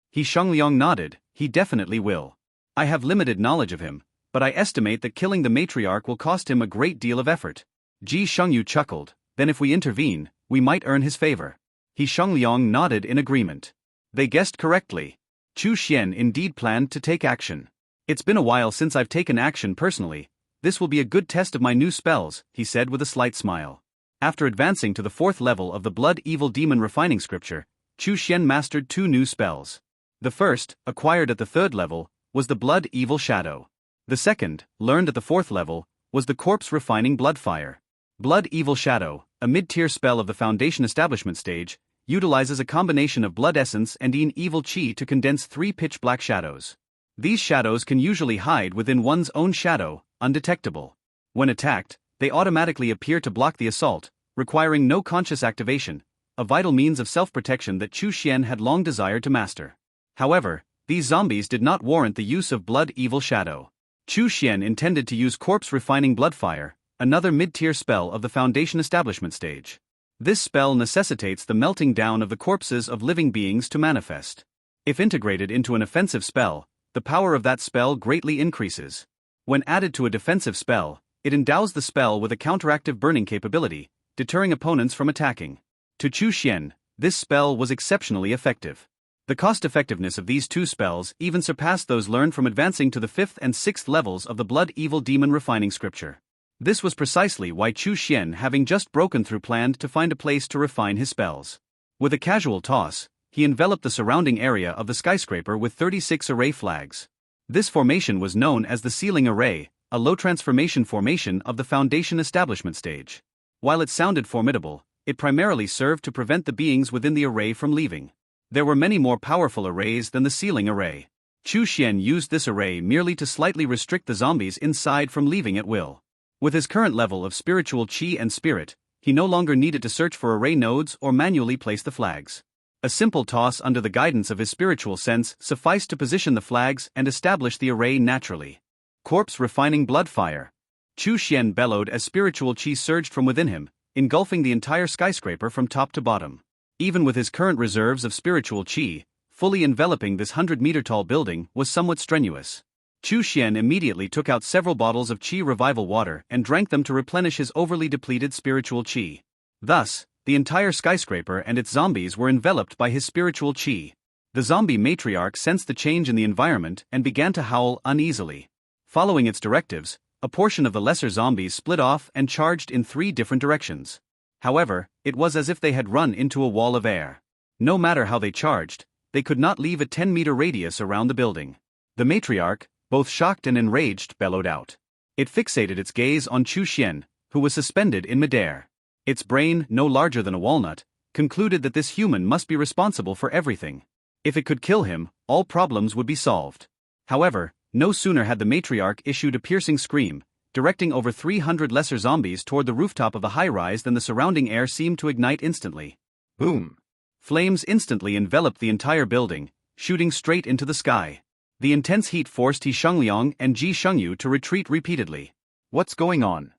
He Shengliang nodded, he definitely will. I have limited knowledge of him, but I estimate that killing the matriarch will cost him a great deal of effort. Ji Shengyu chuckled, then if we intervene, we might earn his favor. He Shengliang nodded in agreement. They guessed correctly. Chu Xuan indeed planned to take action. It's been a while since I've taken action personally. This will be a good test of my new spells, he said with a slight smile. After advancing to the 4th level of the Blood Evil Demon Refining Scripture, Chu Xuan mastered 2 new spells. The first, acquired at the 3rd level, was the Blood Evil Shadow. The second, learned at the 4th level, was the Corpse Refining Blood Fire. Blood Evil Shadow, a mid-tier spell of the Foundation Establishment stage, utilizes a combination of blood essence and evil chi to condense 3 pitch-black shadows. These shadows can usually hide within one's own shadow, undetectable. When attacked, they automatically appear to block the assault, requiring no conscious activation, a vital means of self-protection that Chu Xuan had long desired to master. However, these zombies did not warrant the use of Blood Evil Shadow. Chu Xuan intended to use Corpse Refining Blood Fire, another mid-tier spell of the Foundation Establishment stage. This spell necessitates the melting down of the corpses of living beings to manifest. If integrated into an offensive spell, the power of that spell greatly increases. When added to a defensive spell, it endows the spell with a counteractive burning capability, deterring opponents from attacking. To Chu Xuan, this spell was exceptionally effective. The cost-effectiveness of these 2 spells even surpassed those learned from advancing to the 5th and 6th levels of the Blood Evil Demon Refining Scripture. This was precisely why Chu Xuan, having just broken through, planned to find a place to refine his spells. With a casual toss, he enveloped the surrounding area of the skyscraper with 36 array flags. This formation was known as the ceiling array, a low transformation formation of the foundation establishment stage. While it sounded formidable, it primarily served to prevent the beings within the array from leaving. There were many more powerful arrays than the ceiling array. Chu Xuan used this array merely to slightly restrict the zombies inside from leaving at will. With his current level of spiritual chi and spirit, he no longer needed to search for array nodes or manually place the flags. A simple toss under the guidance of his spiritual sense sufficed to position the flags and establish the array naturally. Corpse refining blood fire. Chu Xuan bellowed as spiritual chi surged from within him, engulfing the entire skyscraper from top to bottom. Even with his current reserves of spiritual chi, fully enveloping this 100-meter-tall building was somewhat strenuous. Chu Xuan immediately took out several bottles of chi revival water and drank them to replenish his overly depleted spiritual chi. Thus, the entire skyscraper and its zombies were enveloped by his spiritual chi. The zombie matriarch sensed the change in the environment and began to howl uneasily. Following its directives, a portion of the lesser zombies split off and charged in 3 different directions. However, it was as if they had run into a wall of air. No matter how they charged, they could not leave a 10-meter radius around the building. The matriarch, both shocked and enraged, bellowed out. It fixated its gaze on Chu Xuan, who was suspended in midair. Its brain, no larger than a walnut, concluded that this human must be responsible for everything. If it could kill him, all problems would be solved. However, no sooner had the matriarch issued a piercing scream, directing over 300 lesser zombies toward the rooftop of the high-rise than the surrounding air seemed to ignite instantly. Boom! Flames instantly enveloped the entire building, shooting straight into the sky. The intense heat forced He Shengliang and Ji Shengyu to retreat repeatedly. What's going on?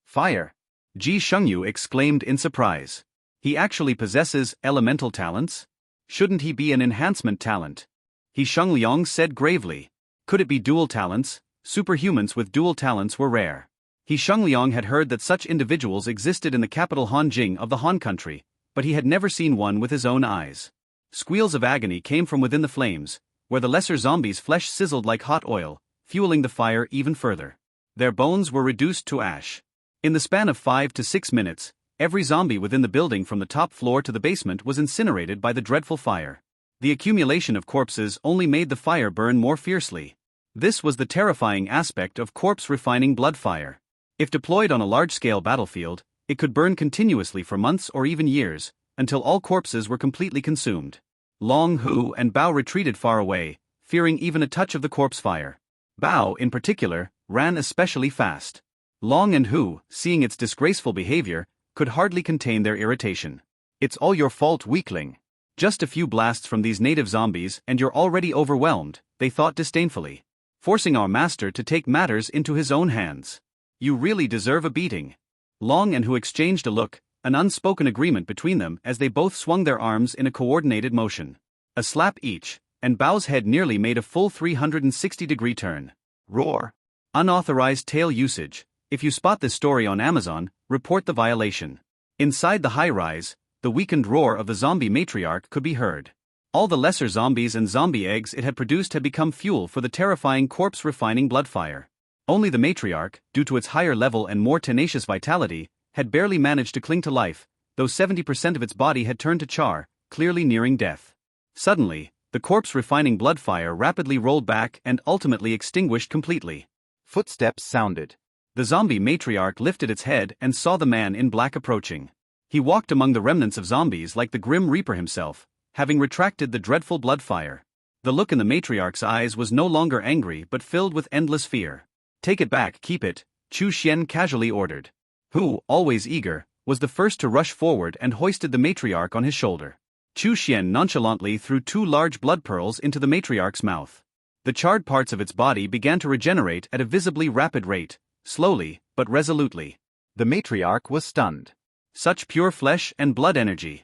Fire! Ji Shengyu exclaimed in surprise. He actually possesses elemental talents? Shouldn't he be an enhancement talent? He Shengliang said gravely. Could it be dual talents? Superhumans with dual talents were rare. He Shengliang had heard that such individuals existed in the capital Hanjing of the Han country, but he had never seen one with his own eyes. Squeals of agony came from within the flames, where the lesser zombies' flesh sizzled like hot oil, fueling the fire even further. Their bones were reduced to ash. In the span of 5 to 6 minutes, every zombie within the building from the top floor to the basement was incinerated by the dreadful fire. The accumulation of corpses only made the fire burn more fiercely. This was the terrifying aspect of corpse-refining blood fire. If deployed on a large-scale battlefield, it could burn continuously for months or even years, until all corpses were completely consumed. Long Hu and Bao retreated far away, fearing even a touch of the corpse fire. Bao, in particular, ran especially fast. Long and Hu, seeing its disgraceful behavior, could hardly contain their irritation. It's all your fault, weakling. Just a few blasts from these native zombies and you're already overwhelmed, they thought disdainfully. Forcing our master to take matters into his own hands. You really deserve a beating. Long and Hu exchanged a look, an unspoken agreement between them as they both swung their arms in a coordinated motion. A slap each, and Bao's head nearly made a full 360-degree turn. Roar. Unauthorized tail usage. If you spot this story on Amazon, report the violation. Inside the high-rise, the weakened roar of the zombie matriarch could be heard. All the lesser zombies and zombie eggs it had produced had become fuel for the terrifying corpse-refining blood fire. Only the matriarch, due to its higher level and more tenacious vitality, had barely managed to cling to life, though 70% of its body had turned to char, clearly nearing death. Suddenly, the corpse-refining blood fire rapidly rolled back and ultimately extinguished completely. Footsteps sounded. The zombie matriarch lifted its head and saw the man in black approaching. He walked among the remnants of zombies like the Grim Reaper himself, having retracted the dreadful blood fire. The look in the matriarch's eyes was no longer angry but filled with endless fear. Take it back, keep it, Chu Xuan casually ordered. Who, always eager, was the first to rush forward and hoisted the matriarch on his shoulder. Chu Xuan nonchalantly threw 2 large blood pearls into the matriarch's mouth. The charred parts of its body began to regenerate at a visibly rapid rate, slowly, but resolutely. The matriarch was stunned. Such pure flesh and blood energy.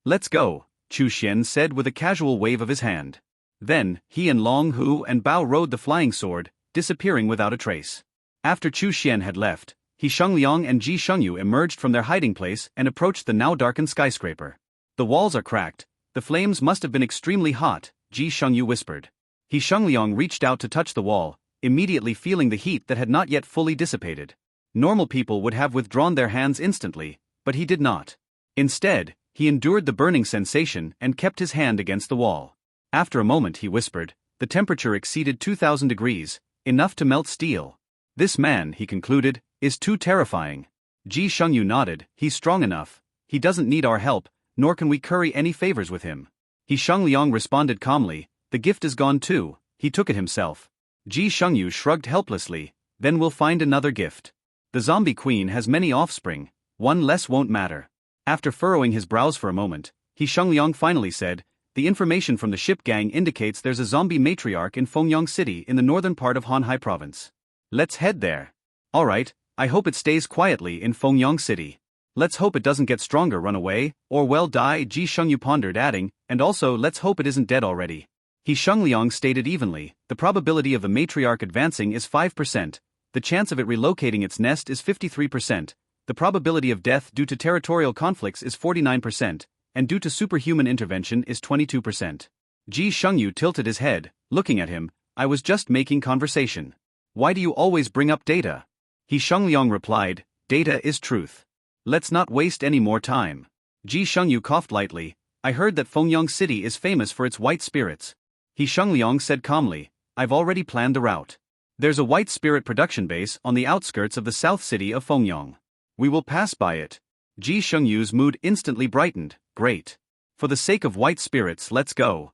Let's go, Chu Xuan said with a casual wave of his hand. Then, he and Long Hu and Bao rode the flying sword, disappearing without a trace. After Chu Xuan had left, He Shengliang and Ji Shengyu emerged from their hiding place and approached the now darkened skyscraper. The walls are cracked, the flames must have been extremely hot, Ji Shengyu whispered. He Shengliang reached out to touch the wall, immediately feeling the heat that had not yet fully dissipated. Normal people would have withdrawn their hands instantly, but he did not. Instead, He endured the burning sensation and kept his hand against the wall. After a moment he whispered, "The temperature exceeded 2000 degrees, enough to melt steel. This man," he concluded, "is too terrifying." Ji Shengyu nodded, "He's strong enough. He doesn't need our help, nor can we curry any favors with him." He Shengliang responded calmly, "The gift is gone too, he took it himself." Ji Shengyu shrugged helplessly, "Then we'll find another gift. The zombie queen has many offspring, one less won't matter." After furrowing his brows for a moment, He Shengliang finally said, "The information from the ship gang indicates there's a zombie matriarch in Fengyang City in the northern part of Hanhai province. Let's head there." "Alright, I hope it stays quietly in Fengyang City. Let's hope it doesn't get stronger, run away, or well die," Ji Shengyu pondered, adding, "And also let's hope it isn't dead already." He Shengliang stated evenly, "The probability of the matriarch advancing is 5%, the chance of it relocating its nest is 53%, the probability of death due to territorial conflicts is 49%, and due to superhuman intervention is 22%. Ji Shengyu tilted his head, looking at him, "I was just making conversation. Why do you always bring up data?" He Shengliang replied, "Data is truth. Let's not waste any more time." Ji Shengyu coughed lightly, "I heard that Fengyang City is famous for its white spirits." He Shengliang said calmly, "I've already planned the route. There's a white spirit production base on the outskirts of the south city of Fengyang. We will pass by it." Ji Shengyu's mood instantly brightened, "Great. For the sake of white spirits, let's go."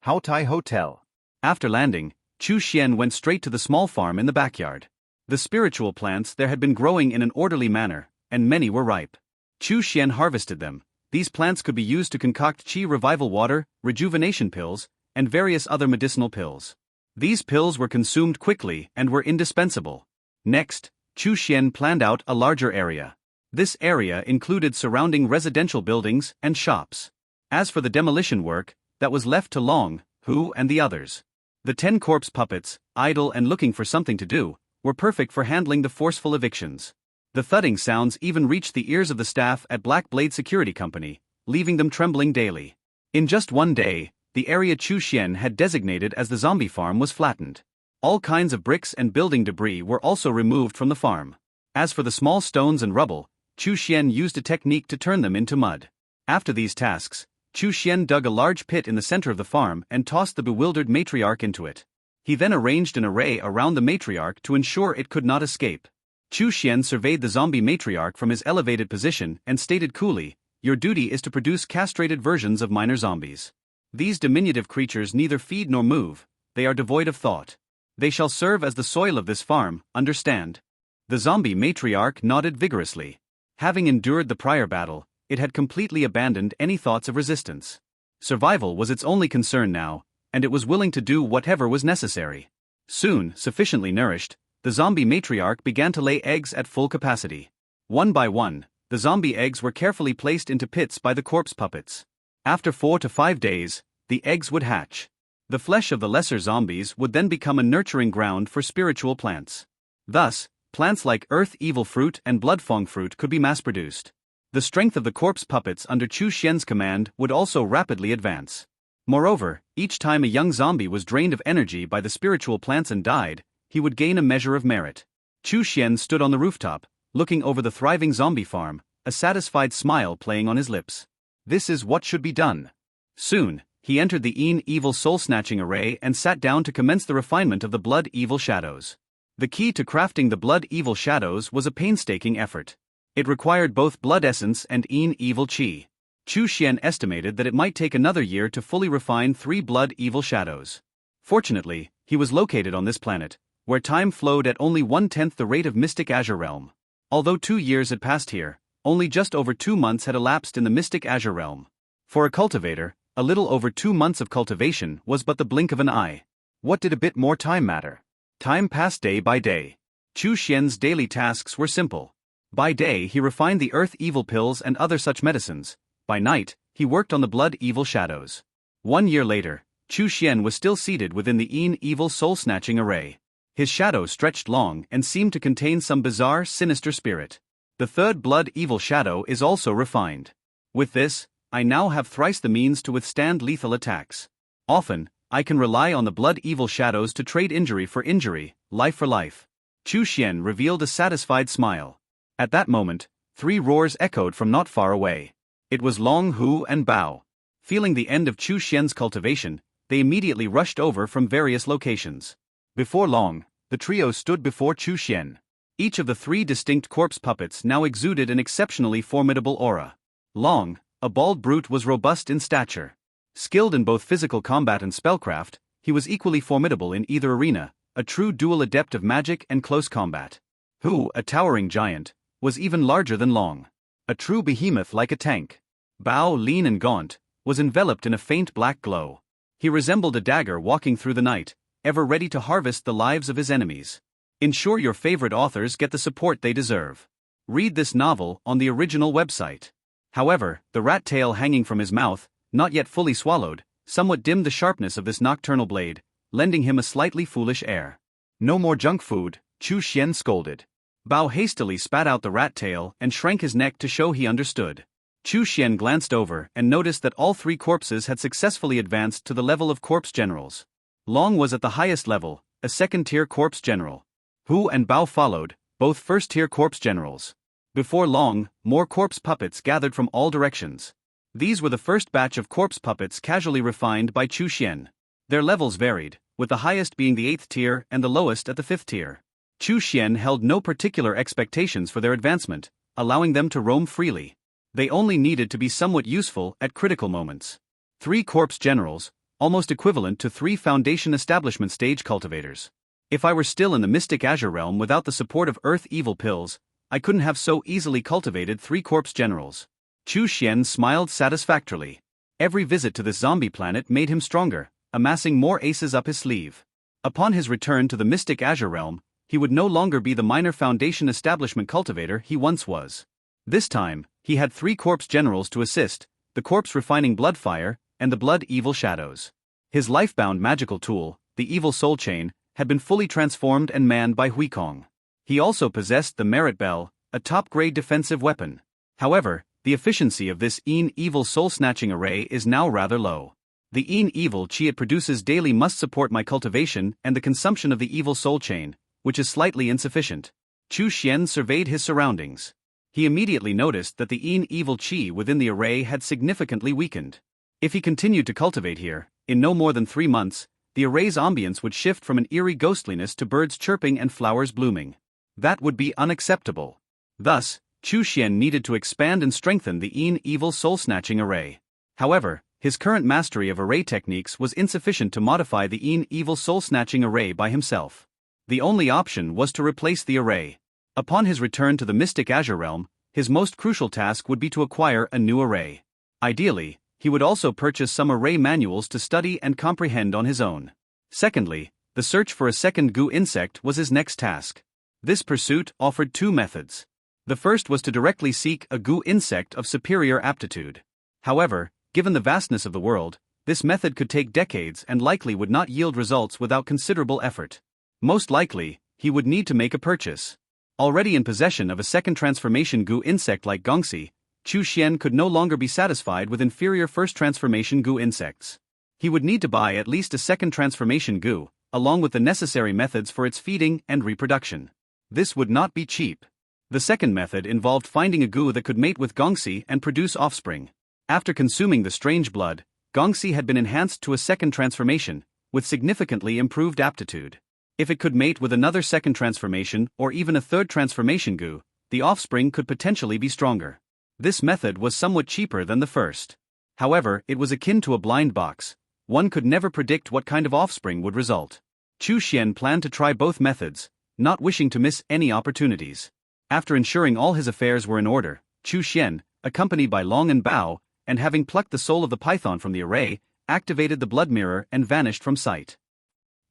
Haotai Hotel. After landing, Chu Xuan went straight to the small farm in the backyard. The spiritual plants there had been growing in an orderly manner, and many were ripe. Chu Xuan harvested them. These plants could be used to concoct qi revival water, rejuvenation pills, and various other medicinal pills. These pills were consumed quickly and were indispensable. Next, Chu Xuan planned out a larger area. This area included surrounding residential buildings and shops. As for the demolition work, that was left to Long, Hu and the others. The 10 corpse puppets, idle and looking for something to do, were perfect for handling the forceful evictions. The thudding sounds even reached the ears of the staff at Black Blade Security Company, leaving them trembling daily. In just one day, the area Chu Xuan had designated as the zombie farm was flattened. All kinds of bricks and building debris were also removed from the farm. As for the small stones and rubble, Chu Xuan used a technique to turn them into mud. After these tasks, Chu Xuan dug a large pit in the center of the farm and tossed the bewildered matriarch into it. He then arranged an array around the matriarch to ensure it could not escape. Chu Xuan surveyed the zombie matriarch from his elevated position and stated coolly, "Your duty is to produce castrated versions of minor zombies. These diminutive creatures neither feed nor move, they are devoid of thought. They shall serve as the soil of this farm, understand?" The zombie matriarch nodded vigorously. Having endured the prior battle, it had completely abandoned any thoughts of resistance. Survival was its only concern now, and it was willing to do whatever was necessary. Soon, sufficiently nourished, the zombie matriarch began to lay eggs at full capacity. One by one, the zombie eggs were carefully placed into pits by the corpse puppets. After 4 to 5 days, the eggs would hatch. The flesh of the lesser zombies would then become a nurturing ground for spiritual plants. Thus, plants like earth evil fruit and blood fong fruit could be mass-produced. The strength of the corpse puppets under Chu Xuan's command would also rapidly advance. Moreover, each time a young zombie was drained of energy by the spiritual plants and died, he would gain a measure of merit. Chu Xuan stood on the rooftop, looking over the thriving zombie farm, a satisfied smile playing on his lips. This is what should be done. Soon, he entered the evil soul-snatching array and sat down to commence the refinement of the blood evil shadows. The key to crafting the blood evil shadows was a painstaking effort. It required both blood essence and evil qi. Chu Xuan estimated that it might take another year to fully refine 3 blood evil shadows. Fortunately, he was located on this planet, where time flowed at only 1/10 the rate of Mystic Azure Realm. Although 2 years had passed here, only just over 2 months had elapsed in the Mystic Azure Realm. For a cultivator, a little over 2 months of cultivation was but the blink of an eye. What did a bit more time matter? Time passed day by day. Chu Xuan's daily tasks were simple. By day he refined the earth evil pills and other such medicines. By night, he worked on the blood evil shadows. 1 year later, Chu Xuan was still seated within the evil soul-snatching array. His shadow stretched long and seemed to contain some bizarre, sinister spirit. The third blood evil shadow is also refined. With this, I now have thrice the means to withstand lethal attacks. Often, I can rely on the blood evil shadows to trade injury for injury, life for life. Chu Xuan revealed a satisfied smile. At that moment, 3 roars echoed from not far away. It was Long, Hu, and Bao. Feeling the end of Chu Xuan's cultivation, they immediately rushed over from various locations. Before long, the trio stood before Chu Xuan. Each of the three distinct corpse puppets now exuded an exceptionally formidable aura. Long, a bald brute, was robust in stature. Skilled in both physical combat and spellcraft, he was equally formidable in either arena, a true dual adept of magic and close combat. Hu, a towering giant, was even larger than Long. A true behemoth like a tank. Bao, lean and gaunt, was enveloped in a faint black glow. He resembled a dagger walking through the night, ever ready to harvest the lives of his enemies. Ensure your favorite authors get the support they deserve. Read this novel on the original website. However, the rat tail hanging from his mouth, not yet fully swallowed, somewhat dimmed the sharpness of this nocturnal blade, lending him a slightly foolish air. No more junk food, Chu Xuan scolded. Bao hastily spat out the rat tail and shrank his neck to show he understood. Chu Xuan glanced over and noticed that all three corpses had successfully advanced to the level of corpse generals. Long was at the highest level, a second-tier corpse general. Hu and Bao followed, both first-tier corpse generals. Before long, more corpse puppets gathered from all directions. These were the first batch of corpse puppets casually refined by Chu Xuan. Their levels varied, with the highest being the 8th tier and the lowest at the 5th tier. Chu Xuan held no particular expectations for their advancement, allowing them to roam freely. They only needed to be somewhat useful at critical moments. 3 corpse generals, almost equivalent to 3 foundation establishment stage cultivators. If I were still in the Mystic Azure Realm without the support of Earth Evil Pills, I couldn't have so easily cultivated 3 corpse generals. Chu Xuan smiled satisfactorily. Every visit to this zombie planet made him stronger, amassing more aces up his sleeve. Upon his return to the Mystic Azure Realm, he would no longer be the minor foundation establishment cultivator he once was. This time, he had 3 corpse generals to assist, the corpse refining Bloodfire, and the Blood Evil Shadows. His lifebound magical tool, the Evil Soul Chain, had been fully transformed and manned by Huikong. He also possessed the Merit Bell, a top-grade defensive weapon. However, the efficiency of this Evil Soul-snatching array is now rather low. The Evil Chi it produces daily must support my cultivation and the consumption of the Evil Soul Chain, which is slightly insufficient. Chu Xuan surveyed his surroundings. He immediately noticed that the Evil Chi within the array had significantly weakened. If he continued to cultivate here, in no more than 3 months, the array's ambience would shift from an eerie ghostliness to birds chirping and flowers blooming. That would be unacceptable. Thus, Chu Xuan needed to expand and strengthen the Evil Soul-snatching array. However, his current mastery of array techniques was insufficient to modify the Evil Soul-snatching array by himself. The only option was to replace the array. Upon his return to the Mystic Azure Realm, his most crucial task would be to acquire a new array. Ideally, he would also purchase some array manuals to study and comprehend on his own. Secondly, the search for a second goo insect was his next task. This pursuit offered 2 methods. The first was to directly seek a goo insect of superior aptitude. However, given the vastness of the world, this method could take decades and likely would not yield results without considerable effort. Most likely, he would need to make a purchase. Already in possession of a second transformation goo insect like Gongxi, Chu Xuan could no longer be satisfied with inferior first transformation goo insects. He would need to buy at least a second transformation goo, along with the necessary methods for its feeding and reproduction. This would not be cheap. The second method involved finding a goo that could mate with Gongxi and produce offspring. After consuming the strange blood, Gongxi had been enhanced to a second transformation, with significantly improved aptitude. If it could mate with another second transformation or even a third transformation goo, the offspring could potentially be stronger. This method was somewhat cheaper than the first. However, it was akin to a blind box. One could never predict what kind of offspring would result. Chu Xuan planned to try both methods, not wishing to miss any opportunities. After ensuring all his affairs were in order, Chu Xuan, accompanied by Long and Bao, and having plucked the soul of the python from the array, activated the blood mirror and vanished from sight.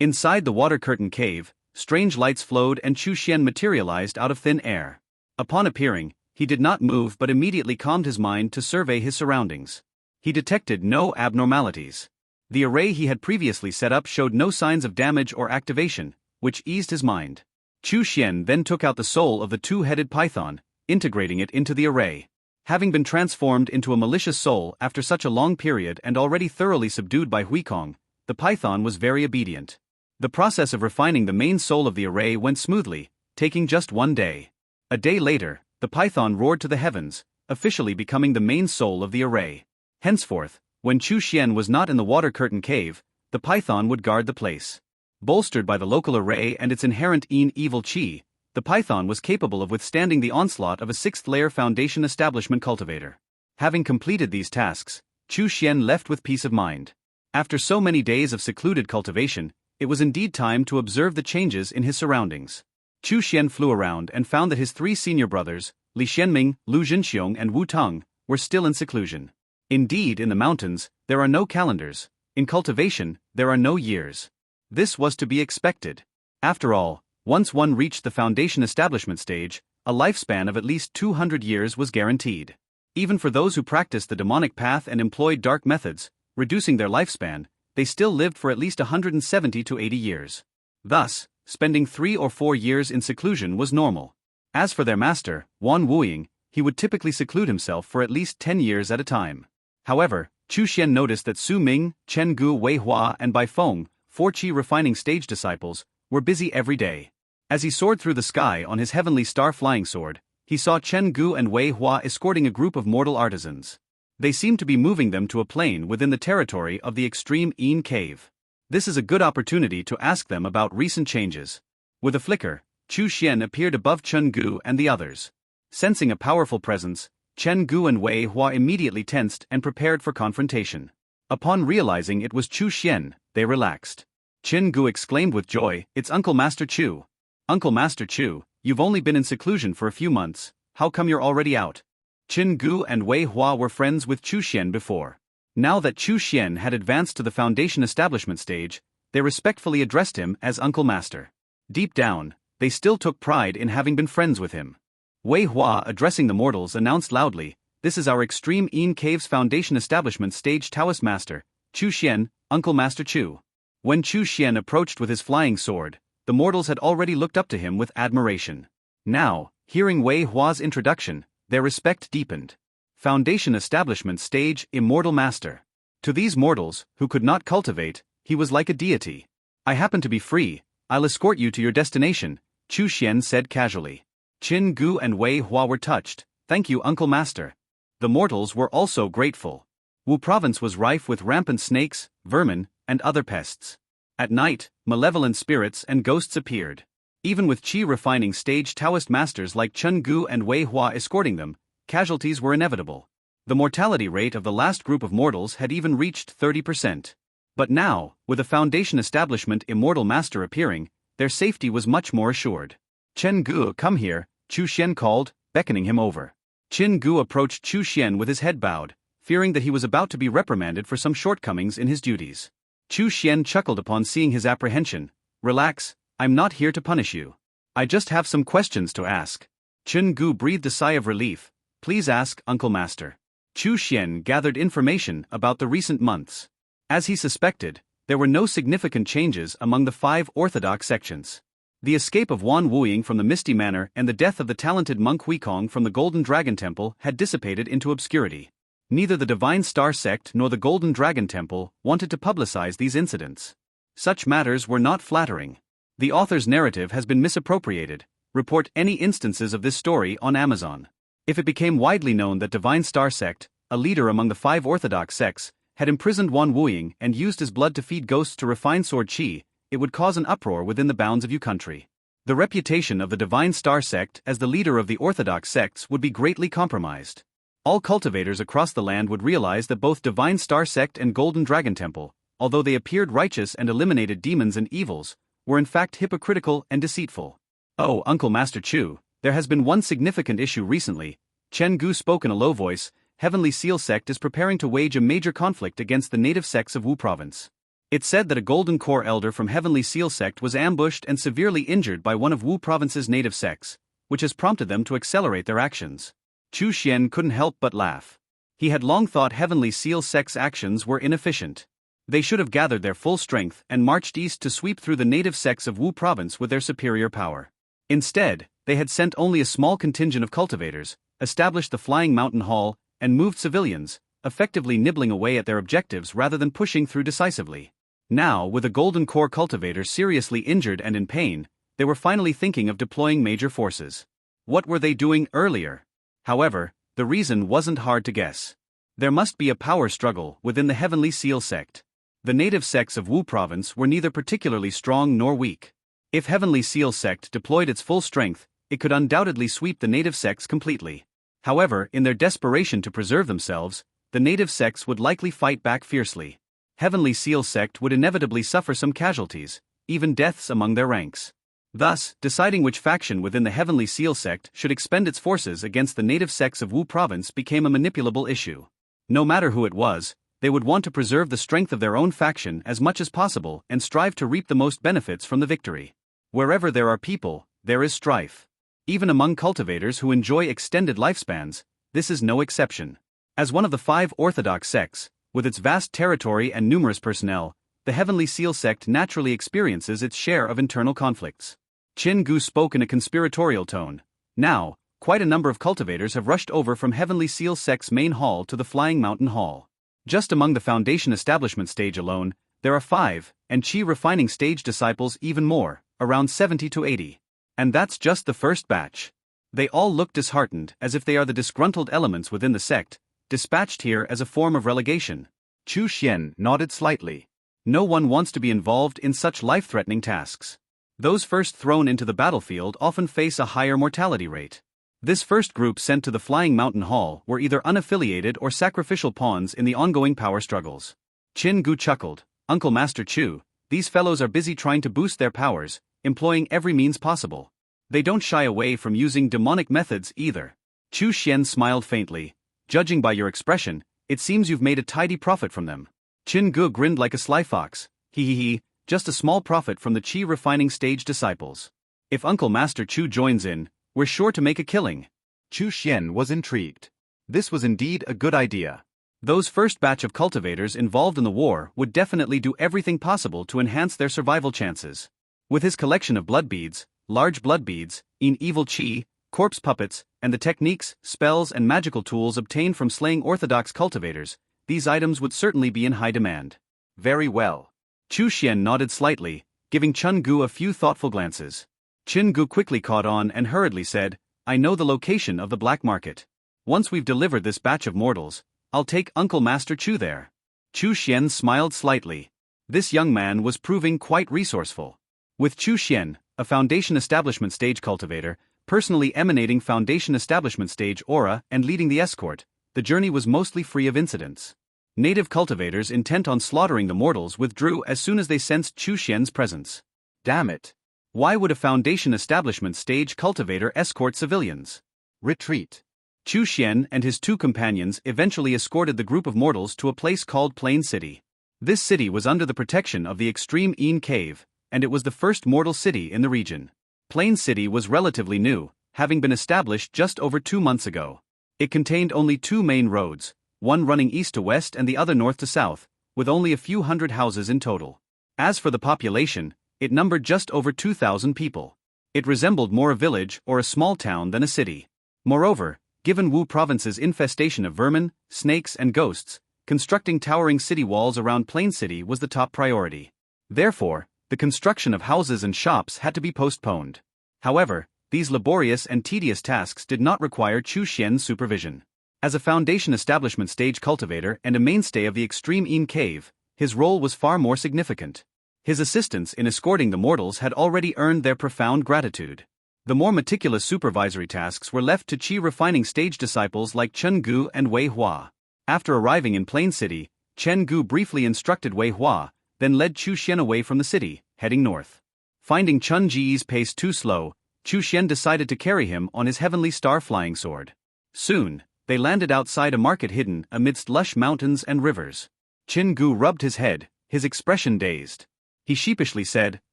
Inside the water curtain cave, strange lights flowed and Chu Xuan materialized out of thin air. Upon appearing, he did not move but immediately calmed his mind to survey his surroundings. He detected no abnormalities. The array he had previously set up showed no signs of damage or activation, which eased his mind. Chu Xuan then took out the soul of the 2-headed python, integrating it into the array. Having been transformed into a malicious soul after such a long period and already thoroughly subdued by Huikong, the python was very obedient. The process of refining the main soul of the array went smoothly, taking just 1 day. A day later, the python roared to the heavens, officially becoming the main soul of the array. Henceforth, when Chu Xuan was not in the water curtain cave, the python would guard the place. Bolstered by the local array and its inherent evil chi, the python was capable of withstanding the onslaught of a sixth-layer foundation establishment cultivator. Having completed these tasks, Chu Xuan left with peace of mind. After so many days of secluded cultivation, it was indeed time to observe the changes in his surroundings. Chu Xuan flew around and found that his three senior brothers, Li Xianming, Lu Zhenxiong and Wu Tong, were still in seclusion. Indeed, in the mountains, there are no calendars. In cultivation, there are no years. This was to be expected. After all, once one reached the foundation establishment stage, a lifespan of at least 200 years was guaranteed. Even for those who practiced the demonic path and employed dark methods, reducing their lifespan, they still lived for at least 170 to 80 years. Thus, spending 3 or 4 years in seclusion was normal. As for their master, Wan Wuying, he would typically seclude himself for at least 10 years at a time. However, Chu Xuan noticed that Su Ming, Chen Gu, Wei Hua and Bai Feng, 4 Qi refining stage disciples, were busy every day. As he soared through the sky on his heavenly star flying sword, he saw Chen Gu and Wei Hua escorting a group of mortal artisans. They seemed to be moving them to a plane within the territory of the extreme Yin cave. This is a good opportunity to ask them about recent changes. With a flicker, Chu Xuan appeared above Chen Gu and the others. Sensing a powerful presence, Chen Gu and Wei Hua immediately tensed and prepared for confrontation. Upon realizing it was Chu Xuan, they relaxed. Chen Gu exclaimed with joy, "It's Uncle Master Chu. Uncle Master Chu, you've only been in seclusion for a few months, how come you're already out?" Chen Gu and Wei Hua were friends with Chu Xuan before. Now that Chu Xuan had advanced to the foundation establishment stage, they respectfully addressed him as Uncle Master. Deep down, they still took pride in having been friends with him. Wei Hua, addressing the mortals, announced loudly, "This is our Extreme Yin Cave's foundation establishment stage Taoist Master, Chu Xuan, Uncle Master Chu." When Chu Xuan approached with his flying sword, the mortals had already looked up to him with admiration. Now, hearing Wei Hua's introduction, their respect deepened. Foundation establishment stage Immortal Master. To these mortals, who could not cultivate, he was like a deity. "I happen to be free, I'll escort you to your destination," Chu Xuan said casually. Chen Gu and Wei Hua were touched. "Thank you, Uncle Master." The mortals were also grateful. Wu province was rife with rampant snakes, vermin, and other pests. At night, malevolent spirits and ghosts appeared. Even with Qi refining stage Taoist masters like Chen Gu and Wei Hua escorting them, casualties were inevitable. The mortality rate of the last group of mortals had even reached 30%. But now, with a foundation establishment Immortal Master appearing, their safety was much more assured. "Chen Gu, come here," Chu Xuan called, beckoning him over. Chen Gu approached Chu Xuan with his head bowed, fearing that he was about to be reprimanded for some shortcomings in his duties. Chu Xuan chuckled upon seeing his apprehension. "Relax, I'm not here to punish you. I just have some questions to ask." Chen Gu breathed a sigh of relief. "Please ask, Uncle Master." Chu Xuan gathered information about the recent months. As he suspected, there were no significant changes among the 5 orthodox sections. The escape of Wan Wuying from the Misty Manor and the death of the talented monk Huikong from the Golden Dragon Temple had dissipated into obscurity. Neither the Divine Star Sect nor the Golden Dragon Temple wanted to publicize these incidents. Such matters were not flattering. The author's narrative has been misappropriated. Report any instances of this story on Amazon. If it became widely known that Divine Star Sect, a leader among the 5 orthodox sects, had imprisoned Wan Wuying and used his blood to feed ghosts to refine sword chi, it would cause an uproar within the bounds of Yu country. The reputation of the Divine Star Sect as the leader of the orthodox sects would be greatly compromised. All cultivators across the land would realize that both Divine Star Sect and Golden Dragon Temple, although they appeared righteous and eliminated demons and evils, were in fact hypocritical and deceitful. "Oh, Uncle Master Chu, there has been one significant issue recently." Chen Gu spoke in a low voice. "Heavenly Seal Sect is preparing to wage a major conflict against the native sects of Wu Province. It's said that a Golden Core elder from Heavenly Seal Sect was ambushed and severely injured by one of Wu Province's native sects, which has prompted them to accelerate their actions." Chu Xuan couldn't help but laugh. He had long thought Heavenly Seal Sect's actions were inefficient. They should have gathered their full strength and marched east to sweep through the native sects of Wu Province with their superior power. Instead, they had sent only a small contingent of cultivators, established the Flying Mountain Hall, and moved civilians, effectively nibbling away at their objectives rather than pushing through decisively. Now, with a Golden Core cultivator seriously injured and in pain, they were finally thinking of deploying major forces. What were they doing earlier? However, The reason wasn't hard to guess. There must be a power struggle within the Heavenly Seal sect. The native sects of Wu province were neither particularly strong nor weak. If Heavenly Seal sect deployed its full strength, it could undoubtedly sweep the native sects completely. However, in their desperation to preserve themselves, the native sects would likely fight back fiercely. Heavenly Seal sect would inevitably suffer some casualties, even deaths among their ranks. Thus, deciding which faction within the Heavenly Seal sect should expend its forces against the native sects of Wu province became a manipulable issue. No matter who it was, they would want to preserve the strength of their own faction as much as possible and strive to reap the most benefits from the victory. Wherever there are people, there is strife. Even among cultivators who enjoy extended lifespans, this is no exception. As one of the 5 orthodox sects, with its vast territory and numerous personnel, the Heavenly Seal sect naturally experiences its share of internal conflicts. Chen Gu spoke in a conspiratorial tone. Now, quite a number of cultivators have rushed over from Heavenly Seal sect's main hall to the Flying Mountain Hall. Just among the Foundation establishment stage alone, there are 5, and Qi refining stage disciples even more, around 70 to 80. And that's just the first batch. They all look disheartened, as if they are the disgruntled elements within the sect, dispatched here as a form of relegation. Chu Xuan nodded slightly. No one wants to be involved in such life-threatening tasks. Those first thrown into the battlefield often face a higher mortality rate. This first group sent to the Flying Mountain Hall were either unaffiliated or sacrificial pawns in the ongoing power struggles. Qin Gu chuckled. Uncle Master Chu, these fellows are busy trying to boost their powers, employing every means possible. They don't shy away from using demonic methods either. Chu Xian smiled faintly. Judging by your expression, it seems you've made a tidy profit from them. Qin Gu grinned like a sly fox. He, just a small profit from the Qi refining stage disciples. If Uncle Master Chu joins in, we're sure to make a killing. Chu Xian was intrigued. This was indeed a good idea. Those first batch of cultivators involved in the war would definitely do everything possible to enhance their survival chances. With his collection of blood beads, large blood beads, evil Qi, corpse puppets, and the techniques, spells and magical tools obtained from slaying orthodox cultivators, these items would certainly be in high demand. Very well. Chu Xian nodded slightly, giving Chen Gu a few thoughtful glances. Chen Gu quickly caught on and hurriedly said, I know the location of the black market. Once we've delivered this batch of mortals, I'll take Uncle Master Chu there. Chu Xian smiled slightly. This young man was proving quite resourceful. With Chu Xian, a Foundation Establishment Stage cultivator, personally emanating Foundation Establishment Stage aura and leading the escort, the journey was mostly free of incidents. Native cultivators intent on slaughtering the mortals withdrew as soon as they sensed Chu Xian's presence. Damn it. Why would a Foundation Establishment Stage cultivator escort civilians? Retreat. Chu Xian and his 2 companions eventually escorted the group of mortals to a place called Plain City. This city was under the protection of the extreme Yin Cave, and it was the first mortal city in the region. Plain City was relatively new, having been established just over 2 months ago. It contained only 2 main roads, one running east to west and the other north to south, with only a few hundred houses in total. As for the population, it numbered just over 2,000 people. It resembled more a village or a small town than a city. Moreover, given Wu province's infestation of vermin, snakes and ghosts, constructing towering city walls around Plain City was the top priority. Therefore, the construction of houses and shops had to be postponed. However, these laborious and tedious tasks did not require Chu Xian's supervision. As a Foundation Establishment Stage cultivator and a mainstay of the extreme Yin Cave, his role was far more significant. His assistance in escorting the mortals had already earned their profound gratitude. The more meticulous supervisory tasks were left to Qi refining stage disciples like Chen Gu and Wei Hua. After arriving in Plain City, Chen Gu briefly instructed Wei Hua, then led Chu Xian away from the city, heading north. Finding Chen Ji's pace too slow, Chu Xian decided to carry him on his heavenly star flying sword. Soon, they landed outside a market hidden amidst lush mountains and rivers. Chen Gu rubbed his head, his expression dazed. He sheepishly said,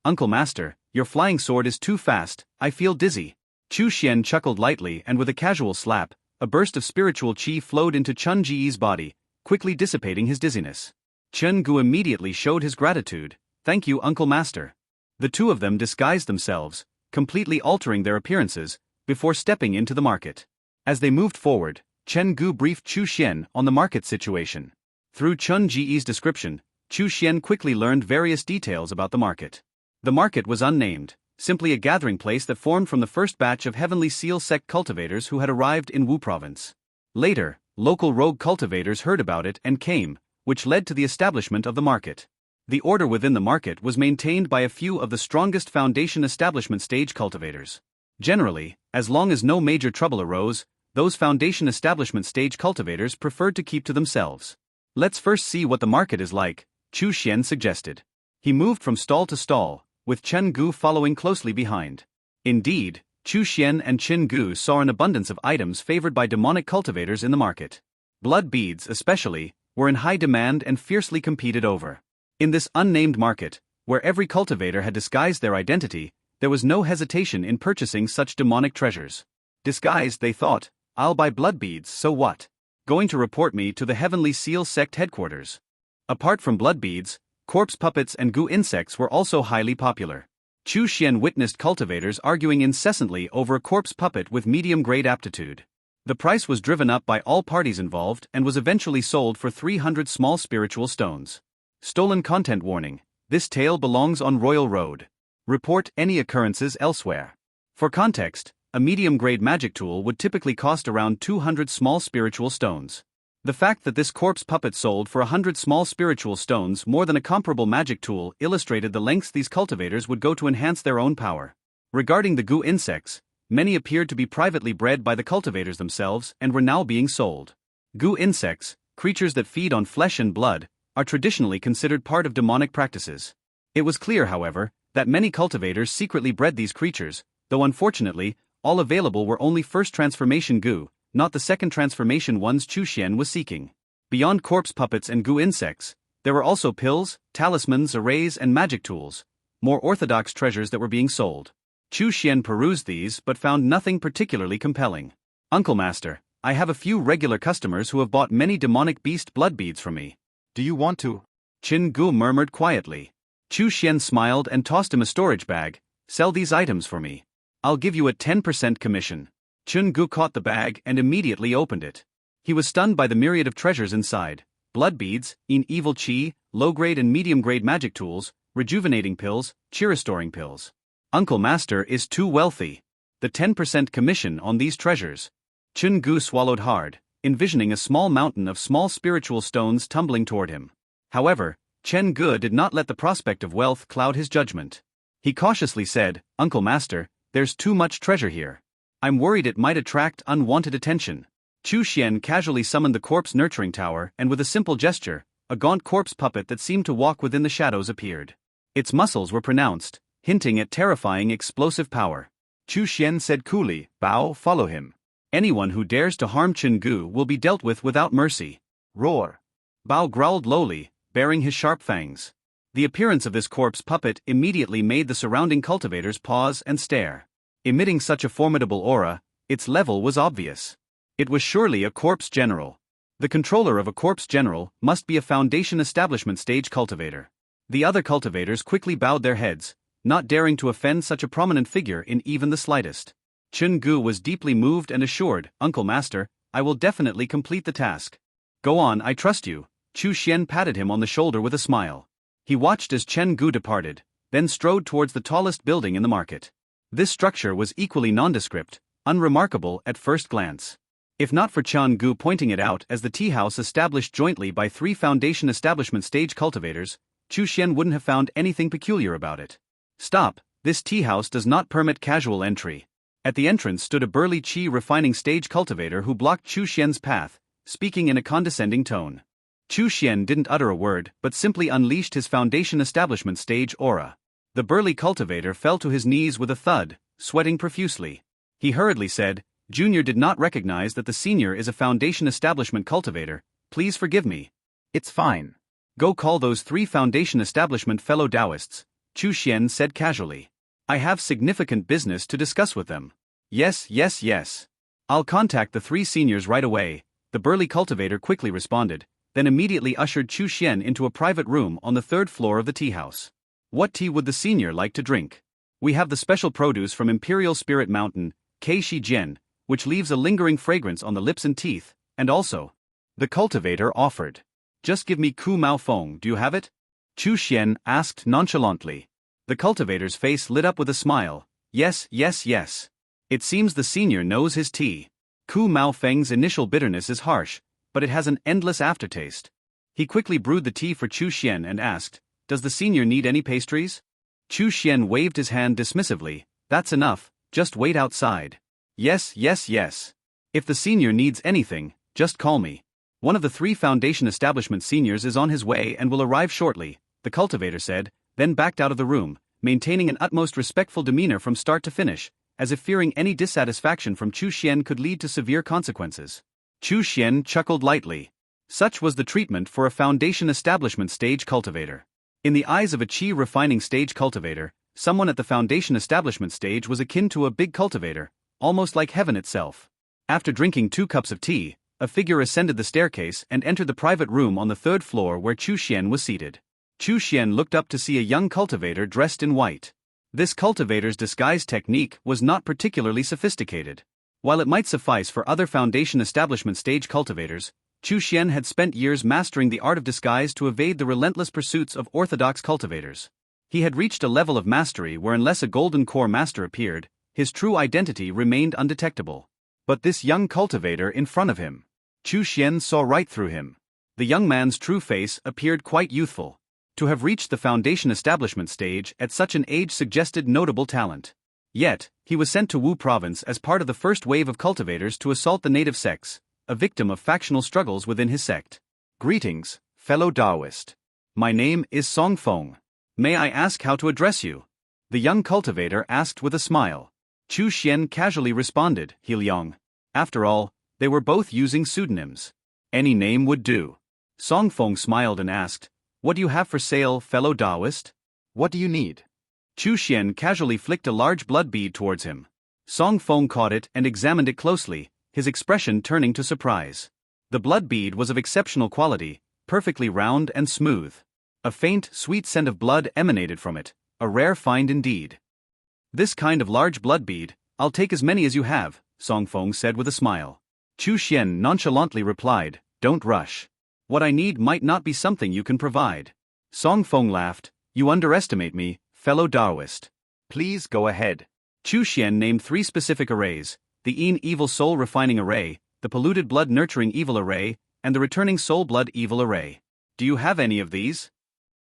Uncle Master, your flying sword is too fast, I feel dizzy. Chu Xian chuckled lightly and with a casual slap, a burst of spiritual qi flowed into Chen Ji's body, quickly dissipating his dizziness. Chen Gu immediately showed his gratitude. Thank you, Uncle Master. The 2 of them disguised themselves, completely altering their appearances, before stepping into the market. As they moved forward, Chen Gu briefed Chu Xian on the market situation. Through Chen Ji's description, Chu Xian quickly learned various details about the market. The market was unnamed, simply a gathering place that formed from the first batch of Heavenly Seal sect cultivators who had arrived in Wu province. Later, local rogue cultivators heard about it and came, which led to the establishment of the market. The order within the market was maintained by a few of the strongest foundation establishment stage cultivators. Generally, as long as no major trouble arose, those foundation establishment stage cultivators preferred to keep to themselves. Let's first see what the market is like, Chu Xuan suggested. He moved from stall to stall, with Chen Gu following closely behind. Indeed, Chu Xuan and Chen Gu saw an abundance of items favored by demonic cultivators in the market. Blood beads, especially, were in high demand and fiercely competed over. In this unnamed market, where every cultivator had disguised their identity, there was no hesitation in purchasing such demonic treasures. Disguised, they thought, I'll buy blood beads, so what? Going to report me to the Heavenly Seal Sect headquarters. Apart from blood beads, corpse puppets and goo insects were also highly popular. Chu Xuan witnessed cultivators arguing incessantly over a corpse puppet with medium-grade aptitude. The price was driven up by all parties involved and was eventually sold for 300 small spiritual stones. Stolen content warning. This tale belongs on Royal Road. Report any occurrences elsewhere. For context, a medium-grade magic tool would typically cost around 200 small spiritual stones. The fact that this corpse puppet sold for 100 small spiritual stones more than a comparable magic tool illustrated the lengths these cultivators would go to enhance their own power. Regarding the goo insects, many appeared to be privately bred by the cultivators themselves and were now being sold. Goo insects, creatures that feed on flesh and blood, are traditionally considered part of demonic practices. It was clear, however, that many cultivators secretly bred these creatures, though unfortunately, all available were only first transformation goo, not the second transformation ones Chu Xuan was seeking. Beyond corpse puppets and goo insects, there were also pills, talismans, arrays, and magic tools, more orthodox treasures that were being sold. Chu Xuan perused these but found nothing particularly compelling. Uncle Master, I have a few regular customers who have bought many demonic beast blood beads from me. Do you want to? Chen Gu murmured quietly. Chu Xuan smiled and tossed him a storage bag. Sell these items for me. I'll give you a 10% commission. Chen Gu caught the bag and immediately opened it. He was stunned by the myriad of treasures inside. Blood beads, evil chi, low-grade and medium-grade magic tools, rejuvenating pills, chi-restoring pills. Uncle Master is too wealthy. The 10% commission on these treasures. Chen Gu swallowed hard, envisioning a small mountain of small spiritual stones tumbling toward him. However, Chen Gu did not let the prospect of wealth cloud his judgment. He cautiously said, Uncle Master, there's too much treasure here. I'm worried it might attract unwanted attention. Chu Xuan casually summoned the corpse nurturing tower and with a simple gesture, a gaunt corpse puppet that seemed to walk within the shadows appeared. Its muscles were pronounced, hinting at terrifying explosive power. Chu Xuan said coolly, Bao, follow him. Anyone who dares to harm Chen Gu will be dealt with without mercy. Roar. Bao growled lowly, baring his sharp fangs. The appearance of this corpse puppet immediately made the surrounding cultivators pause and stare. Emitting such a formidable aura, its level was obvious. It was surely a corpse general. The controller of a corpse general must be a foundation establishment stage cultivator. The other cultivators quickly bowed their heads, not daring to offend such a prominent figure in even the slightest. Chen Gu was deeply moved and assured, Uncle Master, I will definitely complete the task. Go on, I trust you. Chu Xuan patted him on the shoulder with a smile. He watched as Chen Gu departed, then strode towards the tallest building in the market. This structure was equally nondescript, unremarkable at first glance. If not for Chen Gu pointing it out as the tea house established jointly by 3 foundation establishment stage cultivators, Chu Xuan wouldn't have found anything peculiar about it. Stop, this tea house does not permit casual entry. At the entrance stood a burly chi refining stage cultivator who blocked Chu Xuan's path, speaking in a condescending tone. Chu Xuan didn't utter a word but simply unleashed his foundation establishment stage aura. The burly cultivator fell to his knees with a thud, sweating profusely. He hurriedly said, Junior did not recognize that the senior is a foundation establishment cultivator, please forgive me. It's fine. Go call those 3 foundation establishment fellow Taoists, Chu Xuan said casually. I have significant business to discuss with them. Yes. I'll contact the 3 seniors right away, the burly cultivator quickly responded, then immediately ushered Chu Xuan into a private room on the 3rd floor of the tea house. What tea would the senior like to drink? We have the special produce from Imperial Spirit Mountain, Kei Shi Jian, which leaves a lingering fragrance on the lips and teeth, and also. The cultivator offered. Just give me Ku Mao Fong, do you have it? Chu Xuan asked nonchalantly. The cultivator's face lit up with a smile. Yes. It seems the senior knows his tea. Ku Mao Feng's initial bitterness is harsh, but it has an endless aftertaste. He quickly brewed the tea for Chu Xuan and asked, "Does the senior need any pastries?" Chu Xuan waved his hand dismissively, "That's enough, just wait outside." "Yes, yes, yes. If the senior needs anything, just call me. One of the 3 Foundation establishment seniors is on his way and will arrive shortly," the cultivator said, then backed out of the room, maintaining an utmost respectful demeanor from start to finish, as if fearing any dissatisfaction from Chu Xuan could lead to severe consequences. Chu Xuan chuckled lightly. Such was the treatment for a Foundation establishment stage cultivator. In the eyes of a chi refining stage cultivator, someone at the Foundation establishment stage was akin to a big cultivator, almost like heaven itself. After drinking 2 cups of tea, a figure ascended the staircase and entered the private room on the 3rd floor where Chu Xuan was seated. Chu Xuan looked up to see a young cultivator dressed in white. This cultivator's disguise technique was not particularly sophisticated. While it might suffice for other Foundation establishment stage cultivators, Chu Xuan had spent years mastering the art of disguise to evade the relentless pursuits of orthodox cultivators. He had reached a level of mastery where unless a golden core master appeared, his true identity remained undetectable. But this young cultivator in front of him, Chu Xuan saw right through him. The young man's true face appeared quite youthful. To have reached the Foundation establishment stage at such an age suggested notable talent. Yet, he was sent to Wu province as part of the first wave of cultivators to assault the native sects, a victim of factional struggles within his sect. "Greetings, fellow Taoist. My name is Song Feng. May I ask how to address you?" the young cultivator asked with a smile. Chu Xuan casually responded, "Heliong." After all, they were both using pseudonyms. Any name would do. Song Feng smiled and asked, "What do you have for sale, fellow Taoist? What do you need?" Chu Xuan casually flicked a large blood bead towards him. Song Feng caught it and examined it closely, his expression turning to surprise. The blood bead was of exceptional quality, perfectly round and smooth. A faint, sweet scent of blood emanated from it, a rare find indeed. "This kind of large blood bead, I'll take as many as you have," Song Feng said with a smile. Chu Xuan nonchalantly replied, "Don't rush. What I need might not be something you can provide." Song Feng laughed, "You underestimate me, fellow Taoist. Please go ahead." Chu Xuan named 3 specific arrays: the Yin Evil Soul Refining Array, the Polluted Blood Nurturing Evil Array, and the Returning Soul Blood Evil Array. "Do you have any of these?"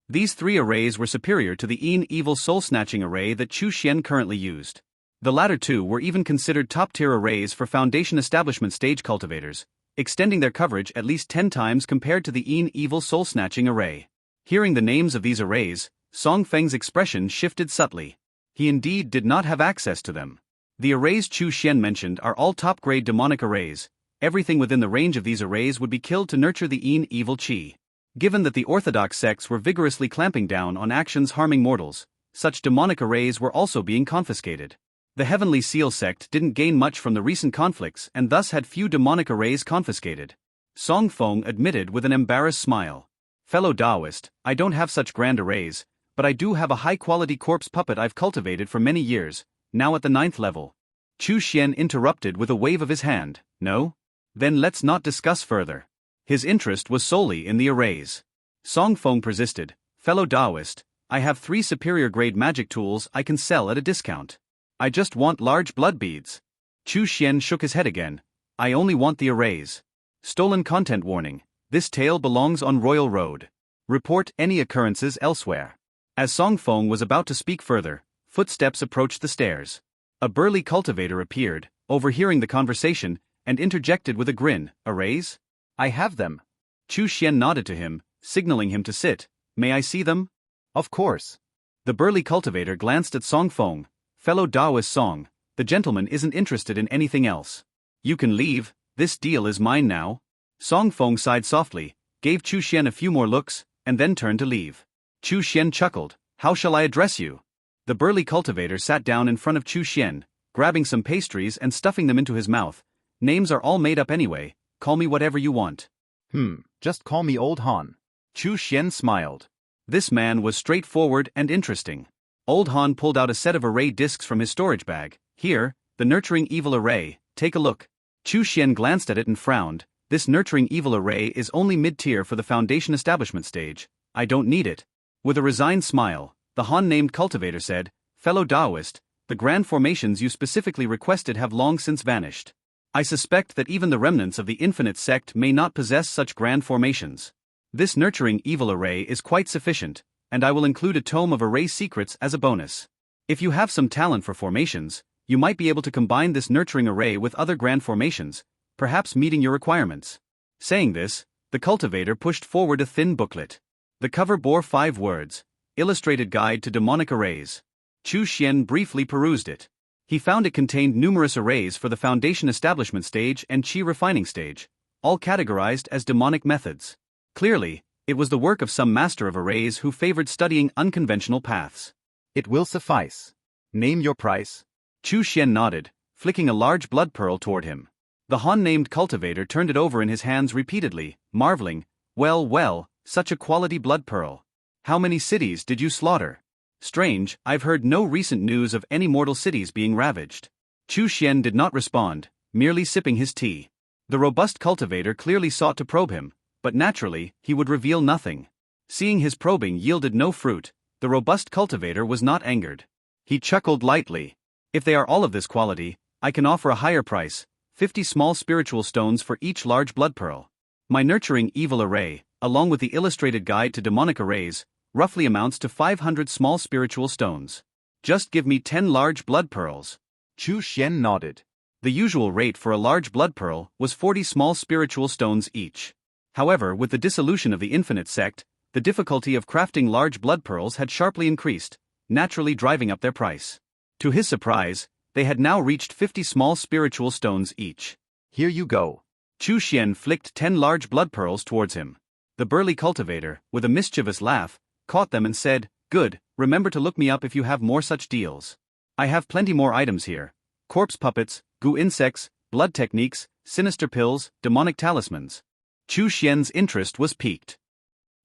These 3 arrays were superior to the Yin Evil Soul Snatching Array that Chu Xuan currently used. The latter 2 were even considered top-tier arrays for Foundation establishment stage cultivators, extending their coverage at least 10 times compared to the Yin Evil Soul Snatching Array. Hearing the names of these arrays, Song Feng's expression shifted subtly. He indeed did not have access to them. The arrays Chu Xuan mentioned are all top-grade demonic arrays. Everything within the range of these arrays would be killed to nurture the Yin Evil Qi. Given that the orthodox sects were vigorously clamping down on actions harming mortals, such demonic arrays were also being confiscated. The Heavenly Seal sect didn't gain much from the recent conflicts and thus had few demonic arrays confiscated. Song Feng admitted with an embarrassed smile. "Fellow Taoist, I don't have such grand arrays, but I do have a high-quality corpse puppet I've cultivated for many years, now at the 9th level." Chu Xuan interrupted with a wave of his hand. "No? Then let's not discuss further." His interest was solely in the arrays. Song Feng persisted, "Fellow Taoist, I have 3 superior-grade magic tools I can sell at a discount. I just want large blood beads." Chu Xuan shook his head again. "I only want the arrays. Stolen content warning. This tale belongs on Royal Road. Report any occurrences elsewhere." As Song Feng was about to speak further, footsteps approached the stairs. A burly cultivator appeared, overhearing the conversation, and interjected with a grin, "Arrays? I have them." Chu Xuan nodded to him, signaling him to sit. "May I see them?" "Of course." The burly cultivator glanced at Song Feng. "Fellow Taoist Song, the gentleman isn't interested in anything else. You can leave, this deal is mine now." Song Feng sighed softly, gave Chu Xuan a few more looks, and then turned to leave. Chu Xuan chuckled, "How shall I address you?" The burly cultivator sat down in front of Chu Xuan, grabbing some pastries and stuffing them into his mouth. "Names are all made up anyway, call me whatever you want." Just call me Old Han." Chu Xuan smiled. This man was straightforward and interesting. Old Han pulled out a set of array discs from his storage bag. "Here, the Nurturing Evil Array, take a look." Chu Xuan glanced at it and frowned. "This Nurturing Evil Array is only mid-tier for the Foundation establishment stage. I don't need it." With a resigned smile, the Han-named cultivator said, "Fellow Taoist, the grand formations you specifically requested have long since vanished. I suspect that even the remnants of the Infinite Sect may not possess such grand formations. This nurturing evil array is quite sufficient, and I will include a tome of array secrets as a bonus. If you have some talent for formations, you might be able to combine this nurturing array with other grand formations, perhaps meeting your requirements. Saying this, the cultivator pushed forward a thin booklet. The cover bore 5 words, Illustrated Guide to Demonic Arrays. Chu Xuan briefly perused it. He found it contained numerous arrays for the foundation establishment stage and chi refining stage, all categorized as demonic methods. Clearly, it was the work of some master of arrays who favored studying unconventional paths. It will suffice. Name your price. Chu Xuan nodded, flicking a large blood pearl toward him. The Han-named cultivator turned it over in his hands repeatedly, marveling, well, such a quality blood pearl. How many cities did you slaughter? Strange, I've heard no recent news of any mortal cities being ravaged. Chu Xuan did not respond, merely sipping his tea. The robust cultivator clearly sought to probe him, but naturally, he would reveal nothing. Seeing his probing yielded no fruit, the robust cultivator was not angered. He chuckled lightly. If they are all of this quality, I can offer a higher price, 50 small spiritual stones for each large blood pearl. My nurturing evil array, along with the illustrated guide to demonic arrays, roughly amounts to 500 small spiritual stones. Just give me 10 large blood pearls. Chu Xuan nodded. The usual rate for a large blood pearl was 40 small spiritual stones each. However, with the dissolution of the Infinite Sect, the difficulty of crafting large blood pearls had sharply increased, naturally driving up their price. To his surprise, they had now reached 50 small spiritual stones each. Here you go. Chu Xuan flicked 10 large blood pearls towards him. The burly cultivator, with a mischievous laugh, caught them and said, Good, remember to look me up if you have more such deals. I have plenty more items here. Corpse puppets, goo insects, blood techniques, sinister pills, demonic talismans. Chu Xuan's interest was piqued.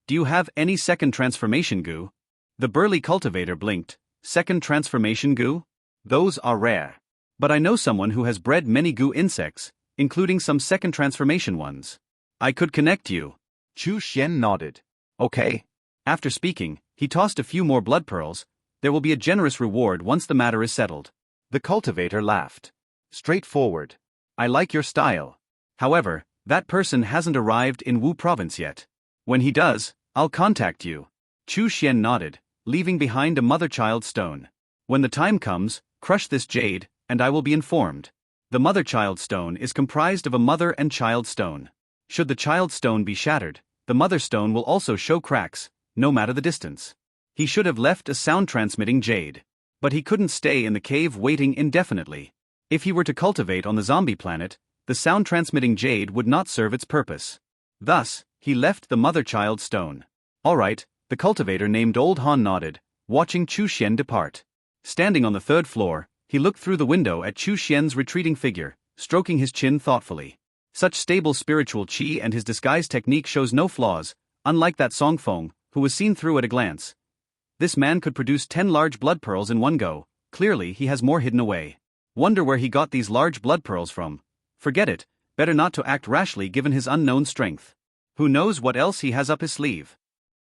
Do you have any second transformation goo? The burly cultivator blinked. Second transformation goo? Those are rare. But I know someone who has bred many goo insects, including some second transformation ones. I could connect you. Chu Xuan nodded. Okay. After speaking, he tossed a few more blood pearls. There will be a generous reward once the matter is settled. The cultivator laughed. Straightforward. I like your style. However, that person hasn't arrived in Wu province yet. When he does, I'll contact you. Chu Xuan nodded, leaving behind a mother-child stone. When the time comes, crush this jade, and I will be informed. The mother-child stone is comprised of a mother and child stone. Should the child stone be shattered, the mother stone will also show cracks, no matter the distance. He should have left a sound-transmitting jade. But he couldn't stay in the cave waiting indefinitely. If he were to cultivate on the zombie planet, the sound-transmitting jade would not serve its purpose. Thus, he left the mother-child stone. All right, the cultivator named Old Han nodded, watching Chu Xuan depart. Standing on the 3rd floor, he looked through the window at Chu Xuan's retreating figure, stroking his chin thoughtfully. Such stable spiritual chi and his disguise technique shows no flaws, unlike that Song Feng, who was seen through at a glance. This man could produce 10 large blood pearls in one go. Clearly he has more hidden away. Wonder where he got these large blood pearls from. Forget it, better not to act rashly given his unknown strength. Who knows what else he has up his sleeve?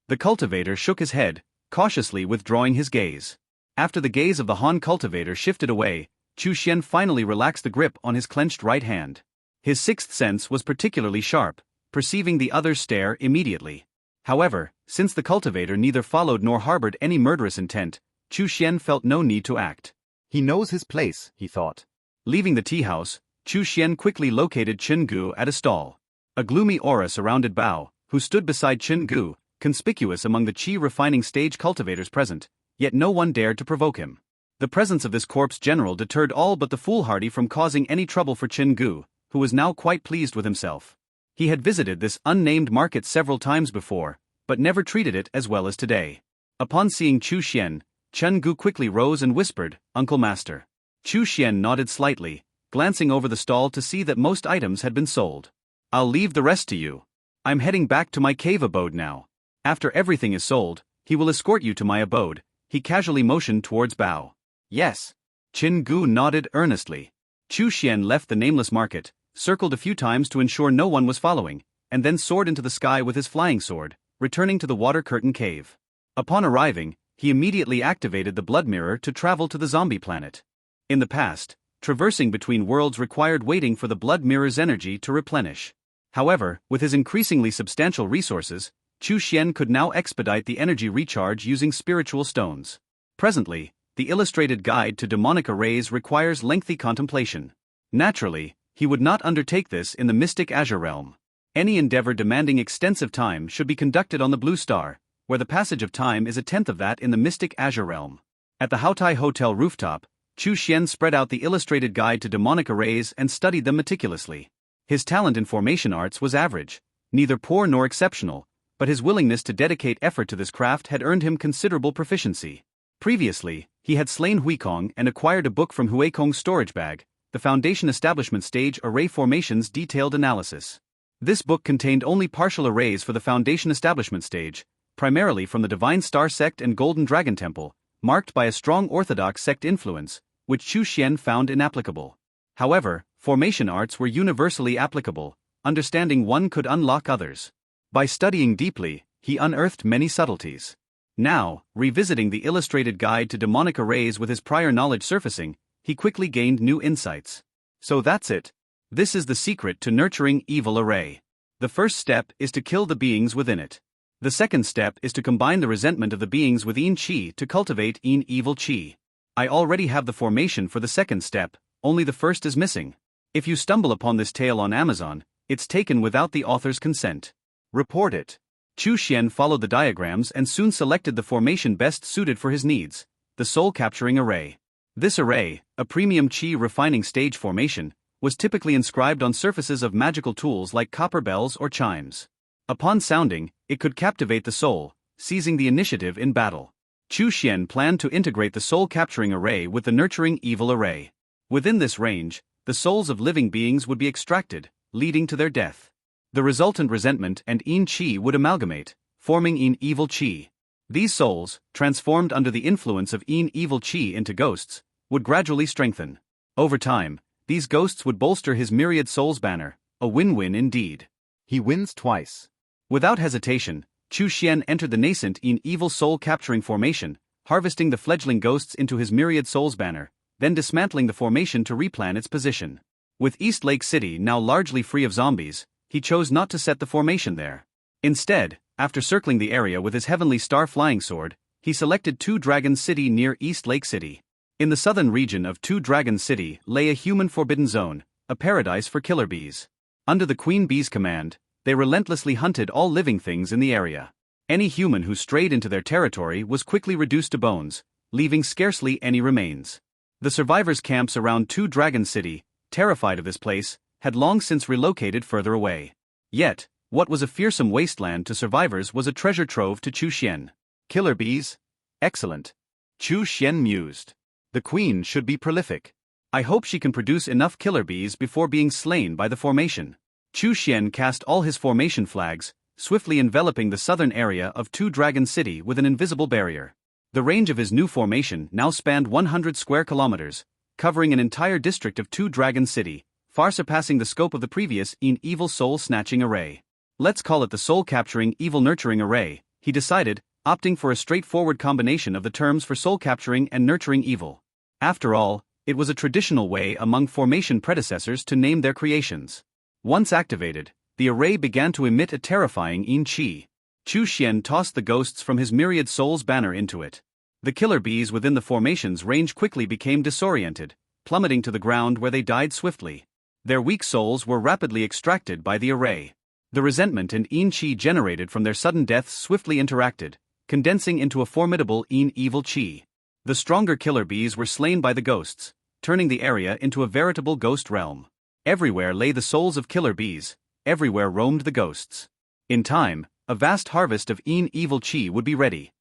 The cultivator shook his head, cautiously withdrawing his gaze. After the gaze of the Han cultivator shifted away, Chu Xuan finally relaxed the grip on his clenched right hand. His 6th sense was particularly sharp, perceiving the other's stare immediately. However, since the cultivator neither followed nor harbored any murderous intent, Chu Xuan felt no need to act. He knows his place, he thought. Leaving the tea house, Chu Xuan quickly located Chen Gu at a stall. A gloomy aura surrounded Bao, who stood beside Chen Gu, conspicuous among the chi refining stage cultivators present, yet no one dared to provoke him. The presence of this corpse general deterred all but the foolhardy from causing any trouble for Chen Gu, who was now quite pleased with himself. He had visited this unnamed market several times before, but never treated it as well as today. Upon seeing Chu Xuan, Chen Gu quickly rose and whispered, Uncle Master. Chu Xuan nodded slightly, glancing over the stall to see that most items had been sold. I'll leave the rest to you. I'm heading back to my cave abode now. After everything is sold, he will escort you to my abode. He casually motioned towards Bao. Yes. Chen Gu nodded earnestly. Chu Xuan left the nameless market, circled a few times to ensure no one was following, and then soared into the sky with his flying sword, returning to the water curtain cave. Upon arriving, he immediately activated the blood mirror to travel to the zombie planet. In the past, traversing between worlds required waiting for the blood mirror's energy to replenish. However, with his increasingly substantial resources, Chu Xuan could now expedite the energy recharge using spiritual stones. Presently, the illustrated guide to demonic arrays requires lengthy contemplation. Naturally, he would not undertake this in the Mystic Azure Realm. Any endeavor demanding extensive time should be conducted on the Blue Star, where the passage of time is a tenth of that in the Mystic Azure Realm. At the Haotai Hotel rooftop, Chu Xuan spread out the illustrated guide to demonic arrays and studied them meticulously. His talent in formation arts was average, neither poor nor exceptional, but his willingness to dedicate effort to this craft had earned him considerable proficiency. Previously, he had slain Huikong and acquired a book from Huikong's storage bag, the Foundation Establishment Stage Array Formations Detailed Analysis. This book contained only partial arrays for the Foundation Establishment Stage, primarily from the Divine Star Sect and Golden Dragon Temple, marked by a strong Orthodox sect influence, which Chu Xuan found inapplicable. However, formation arts were universally applicable, understanding one could unlock others. By studying deeply, he unearthed many subtleties. Now, revisiting the illustrated guide to demonic arrays with his prior knowledge surfacing, he quickly gained new insights. So that's it. This is the secret to nurturing evil array. The first step is to kill the beings within it. The second step is to combine the resentment of the beings within Qi to cultivate in evil Qi. I already have the formation for the second step, only the first is missing. If you stumble upon this tale on Amazon, it's taken without the author's consent. Report it. Chu Xuan followed the diagrams and soon selected the formation best suited for his needs, the soul-capturing array. This array, a premium Qi refining stage formation, was typically inscribed on surfaces of magical tools like copper bells or chimes. Upon sounding, it could captivate the soul, seizing the initiative in battle. Chu Xuan planned to integrate the soul-capturing array with the nurturing evil array. Within this range, the souls of living beings would be extracted, leading to their death. The resultant resentment and in Qi would amalgamate, forming in evil Qi. These souls, transformed under the influence of in evil Qi into ghosts, would gradually strengthen. Over time, these ghosts would bolster his myriad souls banner, a win-win indeed. He wins twice. Without hesitation, Chu Xuan entered the nascent in evil soul-capturing formation, harvesting the fledgling ghosts into his myriad souls banner, then dismantling the formation to replan its position. With East Lake City now largely free of zombies, he chose not to set the formation there. Instead, after circling the area with his Heavenly Star flying sword, he selected Two Dragons City near East Lake City. In the southern region of Two Dragons City lay a human forbidden zone, a paradise for killer bees. Under the Queen Bee's command, they relentlessly hunted all living things in the area. Any human who strayed into their territory was quickly reduced to bones, leaving scarcely any remains. The survivors' camps around Two Dragons City, terrified of this place, had long since relocated further away. Yet, what was a fearsome wasteland to survivors was a treasure trove to Chu Xuan. Killer bees? Excellent. Chu Xuan mused. The queen should be prolific. I hope she can produce enough killer bees before being slain by the formation. Chu Xuan cast all his formation flags, swiftly enveloping the southern area of Two Dragon City with an invisible barrier. The range of his new formation now spanned 100 square kilometers, covering an entire district of Two Dragon City, far surpassing the scope of the previous in evil soul-snatching array. Let's call it the soul-capturing evil-nurturing array, he decided, opting for a straightforward combination of the terms for soul-capturing and nurturing evil. After all, it was a traditional way among formation predecessors to name their creations. Once activated, the array began to emit a terrifying in Qi. Chu Xuan tossed the ghosts from his myriad souls banner into it. The killer bees within the formation's range quickly became disoriented, plummeting to the ground where they died swiftly. Their weak souls were rapidly extracted by the array. The resentment and in Qi generated from their sudden deaths swiftly interacted, condensing into a formidable in evil Qi. The stronger killer bees were slain by the ghosts, turning the area into a veritable ghost realm. Everywhere lay the souls of killer bees, everywhere roamed the ghosts. In time, a vast harvest of in evil Qi would be ready.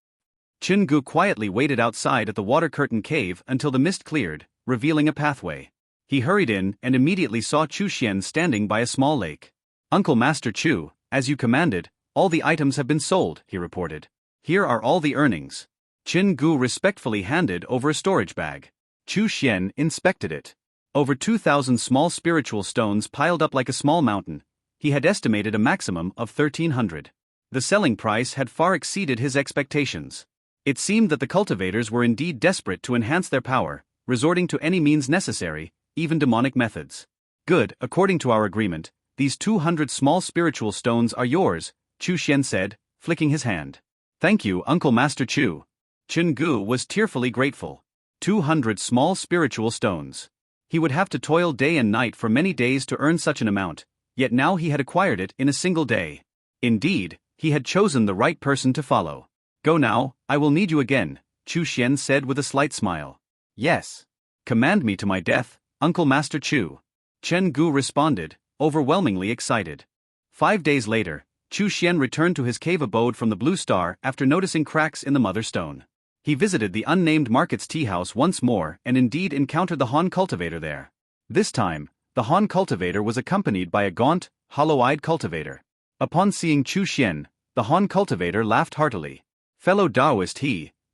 Chen Gu quietly waited outside at the water curtain cave until the mist cleared, revealing a pathway. He hurried in and immediately saw Chu Xuan standing by a small lake. Uncle Master Chu, as you commanded, all the items have been sold, he reported. Here are all the earnings. Chen Gu respectfully handed over a storage bag. Chu Xuan inspected it. Over 2,000 small spiritual stones piled up like a small mountain. He had estimated a maximum of 1,300. The selling price had far exceeded his expectations. It seemed that the cultivators were indeed desperate to enhance their power, resorting to any means necessary, even demonic methods. Good, according to our agreement, these 200 small spiritual stones are yours, Chu Xuan said, flicking his hand. Thank you, Uncle Master Chu. Chen Gu was tearfully grateful. 200 small spiritual stones. He would have to toil day and night for many days to earn such an amount, yet now he had acquired it in a single day. Indeed, he had chosen the right person to follow. Go now, I will need you again, Chu Xuan said with a slight smile. Yes. Command me to my death, Uncle Master Chu. Chen Gu responded, overwhelmingly excited. 5 days later, Chu Xuan returned to his cave abode from the Blue Star after noticing cracks in the mother stone. He visited the unnamed market's tea house once more and indeed encountered the Han cultivator there. This time, the Han cultivator was accompanied by a gaunt, hollow-eyed cultivator. Upon seeing Chu Xuan, the Han cultivator laughed heartily. Fellow Taoist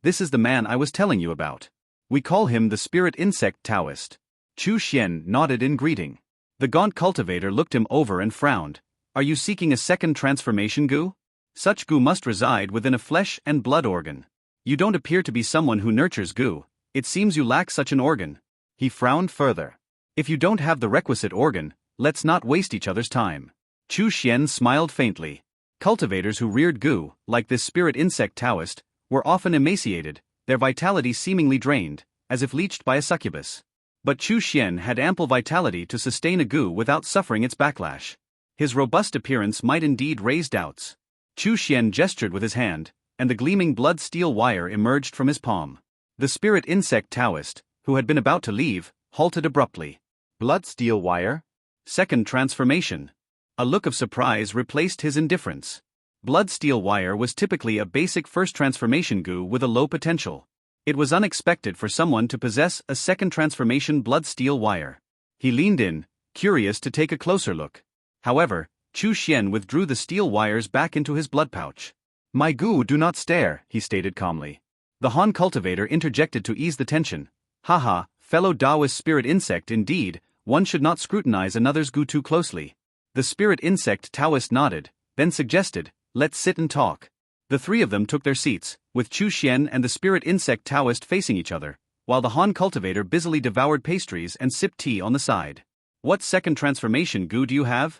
this is the man I was telling you about. We call him the Spirit Insect Taoist. Chu Xuan nodded in greeting. The gaunt cultivator looked him over and frowned. Are you seeking a second transformation Gu? Such Gu must reside within a flesh and blood organ. You don't appear to be someone who nurtures Gu. It seems you lack such an organ. He frowned further. If you don't have the requisite organ, let's not waste each other's time. Chu Xuan smiled faintly. Cultivators who reared Gu, like this Spirit Insect Taoist, were often emaciated, their vitality seemingly drained, as if leached by a succubus. But Chu Xuan had ample vitality to sustain a Gu without suffering its backlash. His robust appearance might indeed raise doubts. Chu Xuan gestured with his hand, and the gleaming blood steel wire emerged from his palm. The Spirit Insect Taoist, who had been about to leave, halted abruptly. Blood steel wire? Second transformation. A look of surprise replaced his indifference. Blood steel wire was typically a basic first transformation Gu with a low potential. It was unexpected for someone to possess a second transformation blood steel wire. He leaned in, curious to take a closer look. However, Chu Xuan withdrew the steel wires back into his blood pouch. My Gu do not stare, he stated calmly. The Han cultivator interjected to ease the tension. Haha, fellow Taoist spirit insect indeed, one should not scrutinize another's Gu too closely. The Spirit Insect Taoist nodded, then suggested, let's sit and talk. The three of them took their seats, with Chu Xuan and the Spirit Insect Taoist facing each other, while the Han cultivator busily devoured pastries and sipped tea on the side. What second transformation Gu do you have?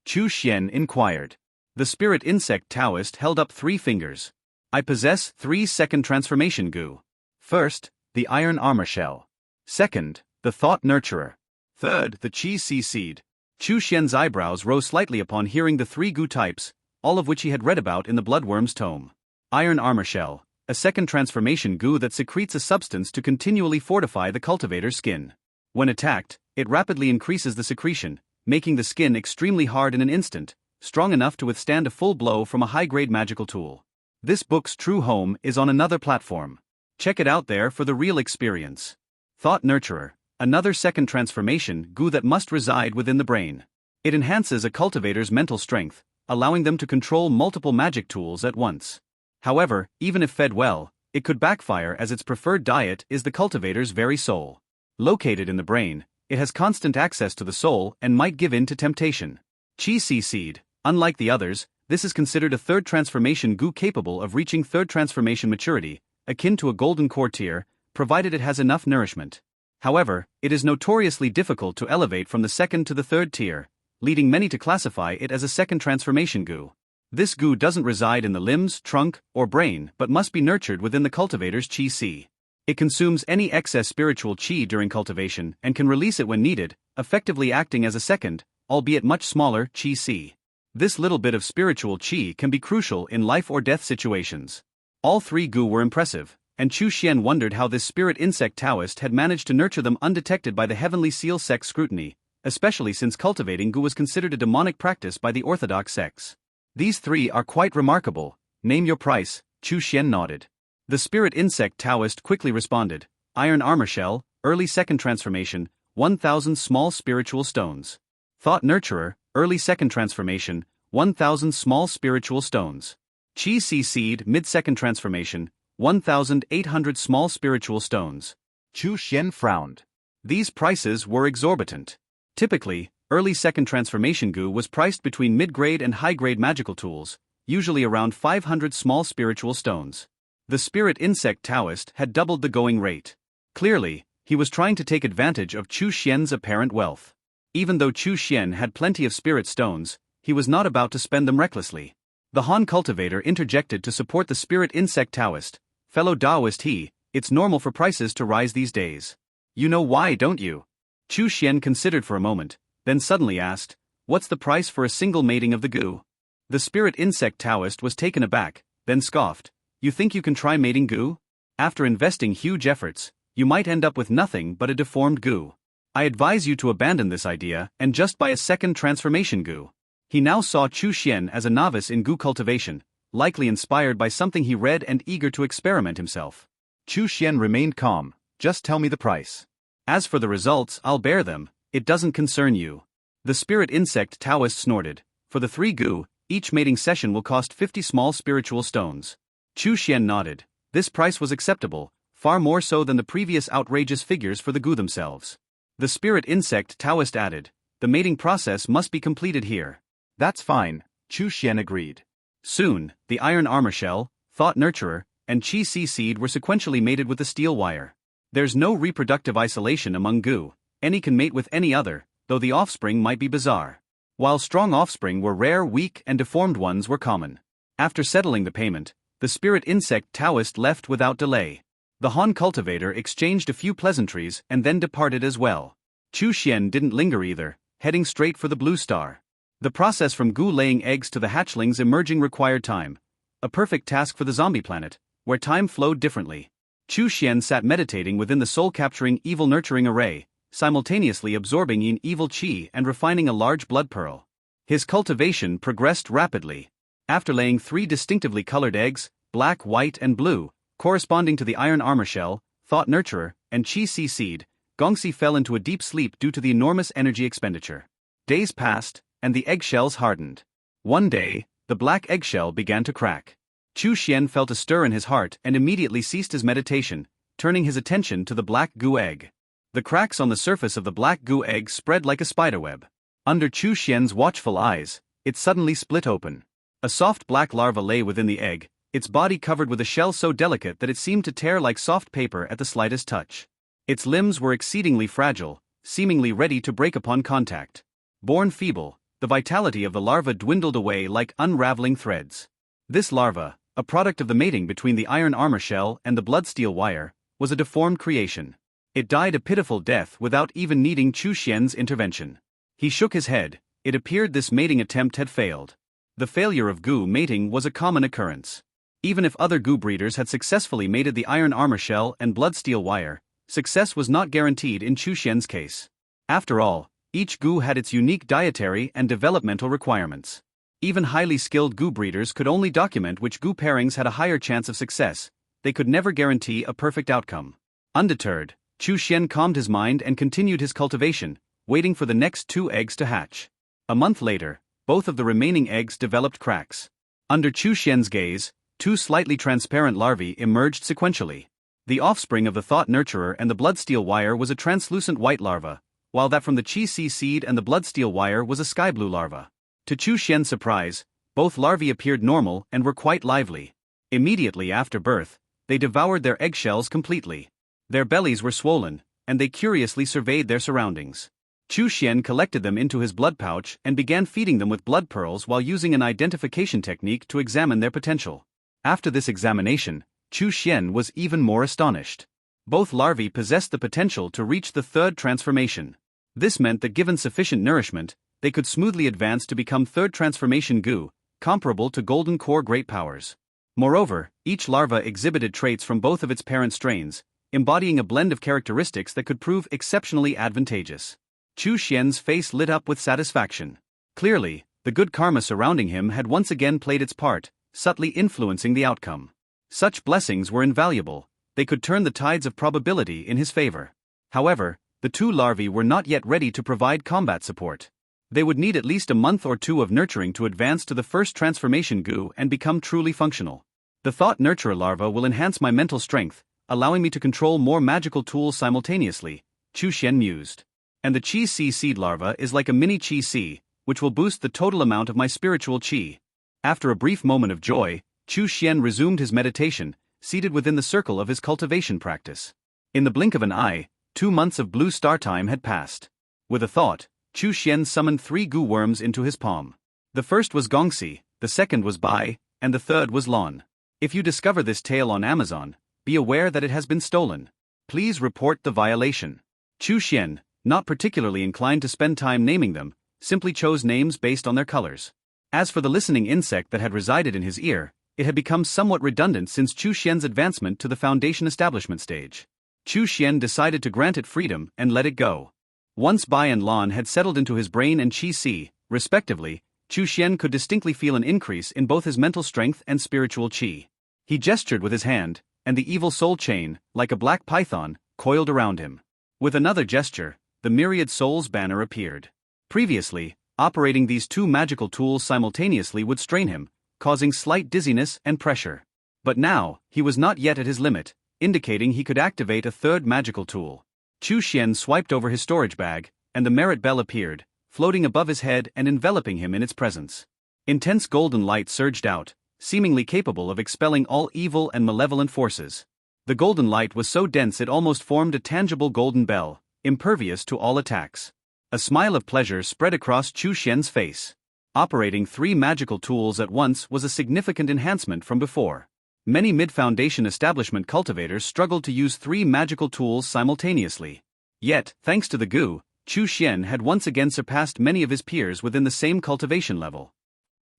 Chu Xuan inquired. The Spirit Insect Taoist held up 3 fingers. I possess 3 second transformation Gu. First, the Iron Armor Shell. Second, the Thought Nurturer. Third, the Chi Si Seed. Chu Xuan's eyebrows rose slightly upon hearing the 3 Gu types, all of which he had read about in the Bloodworm's tome. Iron Armor Shell, a second transformation Gu that secretes a substance to continually fortify the cultivator's skin. When attacked, it rapidly increases the secretion, making the skin extremely hard in an instant, strong enough to withstand a full blow from a high-grade magical tool. This book's true home is on another platform. Check it out there for the real experience. Thought Nurturer, another second transformation Gu that must reside within the brain. It enhances a cultivator's mental strength, allowing them to control multiple magic tools at once. However, even if fed well, it could backfire as its preferred diet is the cultivator's very soul. Located in the brain, it has constant access to the soul and might give in to temptation. Chi Si Seed, unlike the others, this is considered a third transformation Gu capable of reaching third transformation maturity, akin to a golden core tier, provided it has enough nourishment. However, it is notoriously difficult to elevate from the second to the third tier, leading many to classify it as a second transformation Gu. This Gu doesn't reside in the limbs, trunk, or brain but must be nurtured within the cultivator's Chi Si. It consumes any excess spiritual Qi during cultivation and can release it when needed, effectively acting as a second, albeit much smaller, Chi Si. This little bit of spiritual Qi can be crucial in life or death situations. All 3 Gu were impressive, and Chu Xuan wondered how this Spirit Insect Taoist had managed to nurture them undetected by the Heavenly Seal sect scrutiny, especially since cultivating Gu was considered a demonic practice by the orthodox sects. These 3 are quite remarkable. Name your price, Chu Xuan nodded. The Spirit Insect Taoist quickly responded, Iron Armor Shell, Early Second Transformation, 1,000 Small Spiritual Stones. Thought Nurturer, Early Second Transformation, 1,000 Small Spiritual Stones. Chi Si Seed, Mid-Second Transformation, 1,800 Small Spiritual Stones. Chu Xuan frowned. These prices were exorbitant. Typically, Early Second Transformation Gu was priced between mid-grade and high-grade magical tools, usually around 500 small spiritual stones. The Spirit Insect Taoist had doubled the going rate. Clearly, He was trying to take advantage of Chu Xuan's apparent wealth. Even though Chu Xuan had plenty of spirit stones, he was not about to spend them recklessly. The Han cultivator interjected to support the spirit insect Taoist. Fellow Taoist it's normal for prices to rise these days. You know why, don't you? Chu Xuan considered for a moment, then suddenly asked, what's the price for a single mating of the goo? The spirit insect Taoist was taken aback, then scoffed, you think you can try mating goo? After investing huge efforts, you might end up with nothing but a deformed goo. I advise you to abandon this idea and just buy a second transformation goo. He now saw Chu Xuan as a novice in goo cultivation, likely inspired by something he read and eager to experiment himself. Chu Xuan remained calm. Just tell me the price. As for the results, I'll bear them, it doesn't concern you. The spirit insect Taoist snorted, for the 3 goo, each mating session will cost 50 small spiritual stones. Chu Xuan nodded. This price was acceptable, far more so than the previous outrageous figures for the goo themselves. The spirit insect Taoist added, the mating process must be completed here. That's fine, Chu Xuan agreed. Soon, the iron armor shell, thought nurturer, and chi si seed were sequentially mated with the steel wire. There's no reproductive isolation among goo, any can mate with any other, though the offspring might be bizarre. While strong offspring were rare, weak and deformed ones were common. After settling the payment, the spirit insect Taoist left without delay. The Han cultivator exchanged a few pleasantries and then departed as well. Chu Xuan didn't linger either, heading straight for the blue star. The process from goo laying eggs to the hatchlings emerging required time. A perfect task for the zombie planet, where time flowed differently. Chu Xuan sat meditating within the soul-capturing evil nurturing array, simultaneously absorbing in evil chi and refining a large blood pearl. His cultivation progressed rapidly. After laying 3 distinctively colored eggs, black, white and blue, corresponding to the iron armor shell, thought nurturer, and chi si seed, Gongxi fell into a deep sleep due to the enormous energy expenditure. Days passed, and the eggshells hardened. One day, the black eggshell began to crack. Chu Xuan felt a stir in his heart and immediately ceased his meditation, turning his attention to the black goo egg. The cracks on the surface of the black goo egg spread like a spiderweb. Under Chu Xuan's watchful eyes, it suddenly split open. A soft black larva lay within the egg, its body covered with a shell so delicate that it seemed to tear like soft paper at the slightest touch. Its limbs were exceedingly fragile, seemingly ready to break upon contact. Born feeble, the vitality of the larva dwindled away like unraveling threads. This larva, a product of the mating between the iron armor shell and the blood steel wire, was a deformed creation. It died a pitiful death without even needing Chu Xuan's intervention. He shook his head. It appeared this mating attempt had failed. The failure of goo mating was a common occurrence. Even if other goo breeders had successfully mated the iron armor shell and blood steel wire, success was not guaranteed in Chu Xuan's case. After all, each goo had its unique dietary and developmental requirements. Even highly skilled goo breeders could only document which goo pairings had a higher chance of success. They could never guarantee a perfect outcome. Undeterred, Chu Xuan calmed his mind and continued his cultivation, waiting for the next 2 eggs to hatch. A month later, both of the remaining eggs developed cracks. Under Chu Xuan's gaze, 2 slightly transparent larvae emerged sequentially. The offspring of the thought nurturer and the blood steel wire was a translucent white larva, while that from the chi si seed and the blood steel wire was a sky blue larva. To Chu Xuan's surprise, both larvae appeared normal and were quite lively. Immediately after birth, they devoured their eggshells completely. Their bellies were swollen, and they curiously surveyed their surroundings. Chu Xuan collected them into his blood pouch and began feeding them with blood pearls while using an identification technique to examine their potential. After this examination, Chu Xuan was even more astonished. Both larvae possessed the potential to reach the 3rd transformation. This meant that given sufficient nourishment, they could smoothly advance to become 3rd transformation goo, comparable to golden core great powers. Moreover, each larva exhibited traits from both of its parent strains, embodying a blend of characteristics that could prove exceptionally advantageous. Chu Xuan's face lit up with satisfaction. Clearly, the good karma surrounding him had once again played its part, subtly influencing the outcome. Such blessings were invaluable. They could turn the tides of probability in his favor. However, the 2 larvae were not yet ready to provide combat support. They would need at least a month or 2 of nurturing to advance to the 1st transformation goo and become truly functional. The thought nurturer larva will enhance my mental strength, allowing me to control more magical tools simultaneously, Chu Xuan mused. And the chi si seed larva is like a mini chi si, which will boost the total amount of my spiritual chi. After a brief moment of joy, Chu Xuan resumed his meditation, seated within the circle of his cultivation practice. In the blink of an eye, 2 months of blue star time had passed. With a thought, Chu Xuan summoned 3 goo worms into his palm. The first was Gongxi, the second was Bai, and the third was Lon. If you discover this tale on Amazon, be aware that it has been stolen. Please report the violation. Chu Xuan, not particularly inclined to spend time naming them, simply chose names based on their colors. As for the listening insect that had resided in his ear, it had become somewhat redundant since Chu Xuan's advancement to the Foundation establishment stage. Chu Xuan decided to grant it freedom and let it go. Once Bai and Lon had settled into his brain and Qi Si, respectively, Chu Xuan could distinctly feel an increase in both his mental strength and spiritual qi. He gestured with his hand, and the evil soul chain, like a black python, coiled around him. With another gesture, the myriad souls banner appeared. Previously, operating these 2 magical tools simultaneously would strain him, causing slight dizziness and pressure. But now, he was not yet at his limit, indicating he could activate a 3rd magical tool. Chu Xuan swiped over his storage bag, and the merit bell appeared, floating above his head and enveloping him in its presence. Intense golden light surged out, seemingly capable of expelling all evil and malevolent forces. The golden light was so dense it almost formed a tangible golden bell, impervious to all attacks. A smile of pleasure spread across Chu Xuan's face. Operating 3 magical tools at once was a significant enhancement from before. Many mid-foundation establishment cultivators struggled to use 3 magical tools simultaneously. Yet, thanks to the goo, Chu Xuan had once again surpassed many of his peers within the same cultivation level.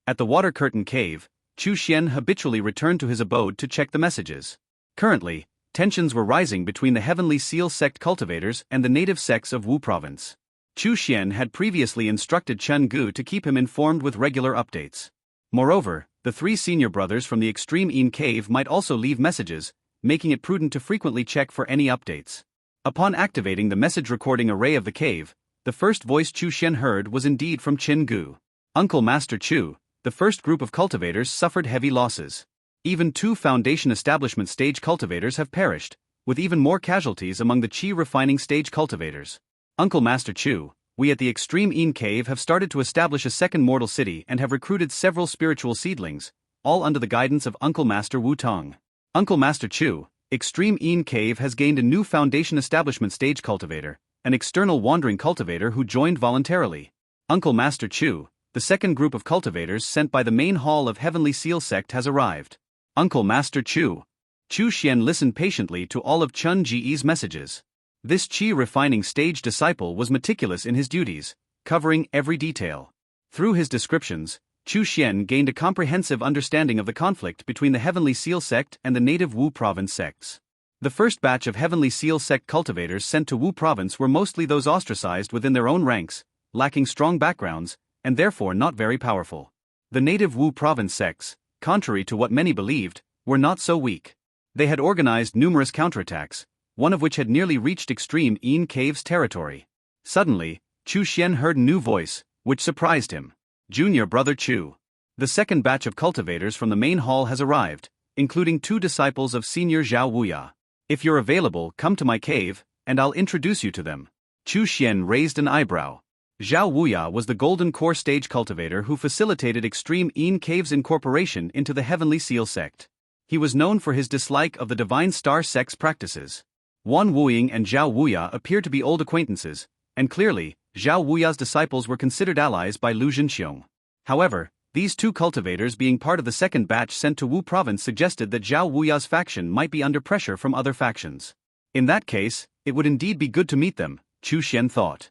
At the Water Curtain Cave, Chu Xuan habitually returned to his abode to check the messages. Currently, tensions were rising between the Heavenly Seal Sect cultivators and the native sects of Wu Province. Chu Xuan had previously instructed Chen Gu to keep him informed with regular updates. Moreover, the 3 senior brothers from the Extreme Een Cave might also leave messages, making it prudent to frequently check for any updates. Upon activating the message recording array of the cave, the first voice Chu Xuan heard was indeed from Chen Gu. Uncle Master Chu, the first group of cultivators suffered heavy losses. Even 2 Foundation establishment stage cultivators have perished, with even more casualties among the Qi refining stage cultivators. Uncle Master Chu, we at the Extreme Een Cave have started to establish a second mortal city and have recruited several spiritual seedlings, all under the guidance of Uncle Master Wu Tong. Uncle Master Chu, Extreme Een Cave has gained a new Foundation establishment stage cultivator, an external wandering cultivator who joined voluntarily. Uncle Master Chu, the second group of cultivators sent by the main hall of Heavenly Seal Sect has arrived. Uncle Master Chu. Chu Xuan listened patiently to all of Chun Ji's messages. This Qi refining stage disciple was meticulous in his duties, covering every detail. Through his descriptions, Chu Xuan gained a comprehensive understanding of the conflict between the Heavenly Seal Sect and the native Wu Province sects. The first batch of Heavenly Seal Sect cultivators sent to Wu Province were mostly those ostracized within their own ranks, lacking strong backgrounds, and therefore not very powerful. The native Wu Province sects, contrary to what many believed, were not so weak. They had organized numerous counterattacks, one of which had nearly reached Extreme Een Cave's territory. Suddenly, Chu Xuan heard a new voice, which surprised him. Junior Brother Chu. The second batch of cultivators from the main hall has arrived, including 2 disciples of Senior Zhao Wuya. If you're available, come to my cave, and I'll introduce you to them. Chu Xuan raised an eyebrow. Zhao Wuya was the Golden Core stage cultivator who facilitated Extreme Een Cave's incorporation into the Heavenly Seal Sect. He was known for his dislike of the Divine Star Sect's practices. Wan Wuying and Zhao Wuya appear to be old acquaintances, and clearly, Zhao Wuya's disciples were considered allies by Lu Zhenxiong. However, these 2 cultivators being part of the second batch sent to Wu Province suggested that Zhao Wuya's faction might be under pressure from other factions. In that case, it would indeed be good to meet them, Chu Xuan thought.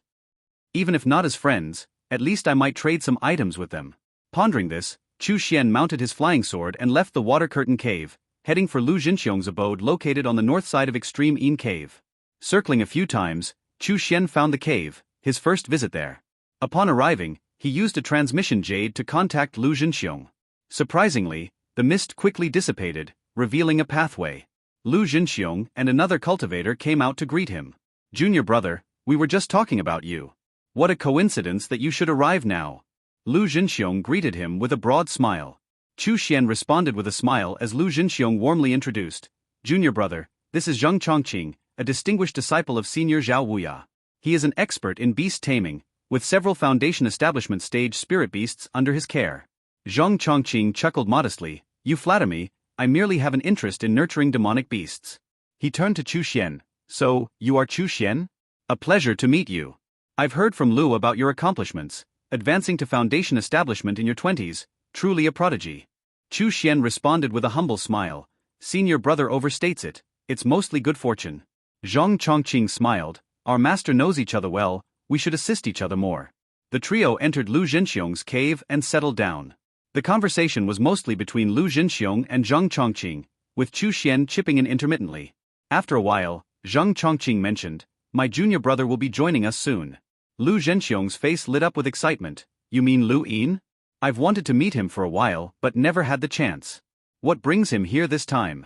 Even if not as friends, at least I might trade some items with them. Pondering this, Chu Xuan mounted his flying sword and left the Water Curtain Cave, heading for Lu Zhenxiong's abode located on the north side of Extreme Een Cave. Circling a few times, Chu Xuan found the cave, his first visit there. Upon arriving, he used a transmission jade to contact Lu Zhenxiong. Surprisingly, the mist quickly dissipated, revealing a pathway. Lu Zhenxiong and another cultivator came out to greet him. Junior brother, we were just talking about you. What a coincidence that you should arrive now. Lu Zhenxiong greeted him with a broad smile. Chu Xuan responded with a smile as Lu Zhenxiong warmly introduced. Junior brother, this is Zheng Chongqing, a distinguished disciple of Senior Zhao Wuya. He is an expert in beast taming, with several Foundation establishment stage spirit beasts under his care. Zheng Chongqing chuckled modestly. You flatter me, I merely have an interest in nurturing demonic beasts. He turned to Chu Xuan. So, you are Chu Xuan? A pleasure to meet you. I've heard from Lu about your accomplishments, advancing to foundation establishment in your 20s, truly a prodigy. Chu Xuan responded with a humble smile. Senior brother overstates it, it's mostly good fortune. Zhang Chongqing smiled. Our master knows each other well, we should assist each other more. The trio entered Lu Zhenxiong's cave and settled down. The conversation was mostly between Lu Zhenxiong and Zhang Chongqing, with Chu Xuan chipping in intermittently. After a while, Zhang Chongqing mentioned, my junior brother will be joining us soon. Lu Zhenxiong's face lit up with excitement. You mean Lu Yin? I've wanted to meet him for a while but never had the chance. What brings him here this time?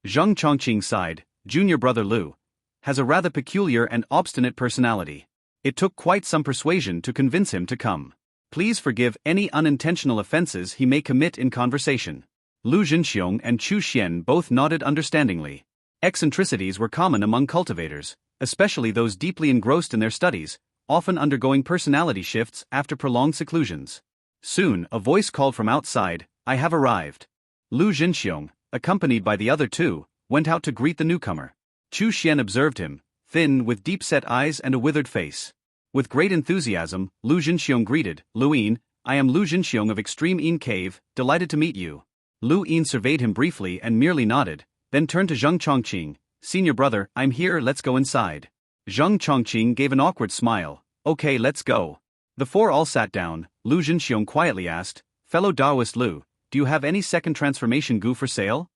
Zhang Chongqing sighed. Junior brother Lu has a rather peculiar and obstinate personality. It took quite some persuasion to convince him to come. Please forgive any unintentional offenses he may commit in conversation. Lu Zhenxiong and Chu Xuan both nodded understandingly. Eccentricities were common among cultivators, especially those deeply engrossed in their studies, often undergoing personality shifts after prolonged seclusions. Soon, a voice called from outside, I have arrived. Lu Zhenxiong, accompanied by the other two, went out to greet the newcomer. Chu Xuan observed him, thin with deep-set eyes and a withered face. With great enthusiasm, Lu Zhenxiong greeted, Lu Yin, I am Lu Zhenxiong of Extreme Yin Cave, delighted to meet you. Lu Yin surveyed him briefly and merely nodded, then turned to Zhang Chongqing, Senior brother, I'm here, let's go inside. Zhang Chongqing gave an awkward smile, okay, let's go. The four all sat down. Lu Zhenxiong quietly asked, fellow Taoist Lu, do you have any second transformation goo for sale?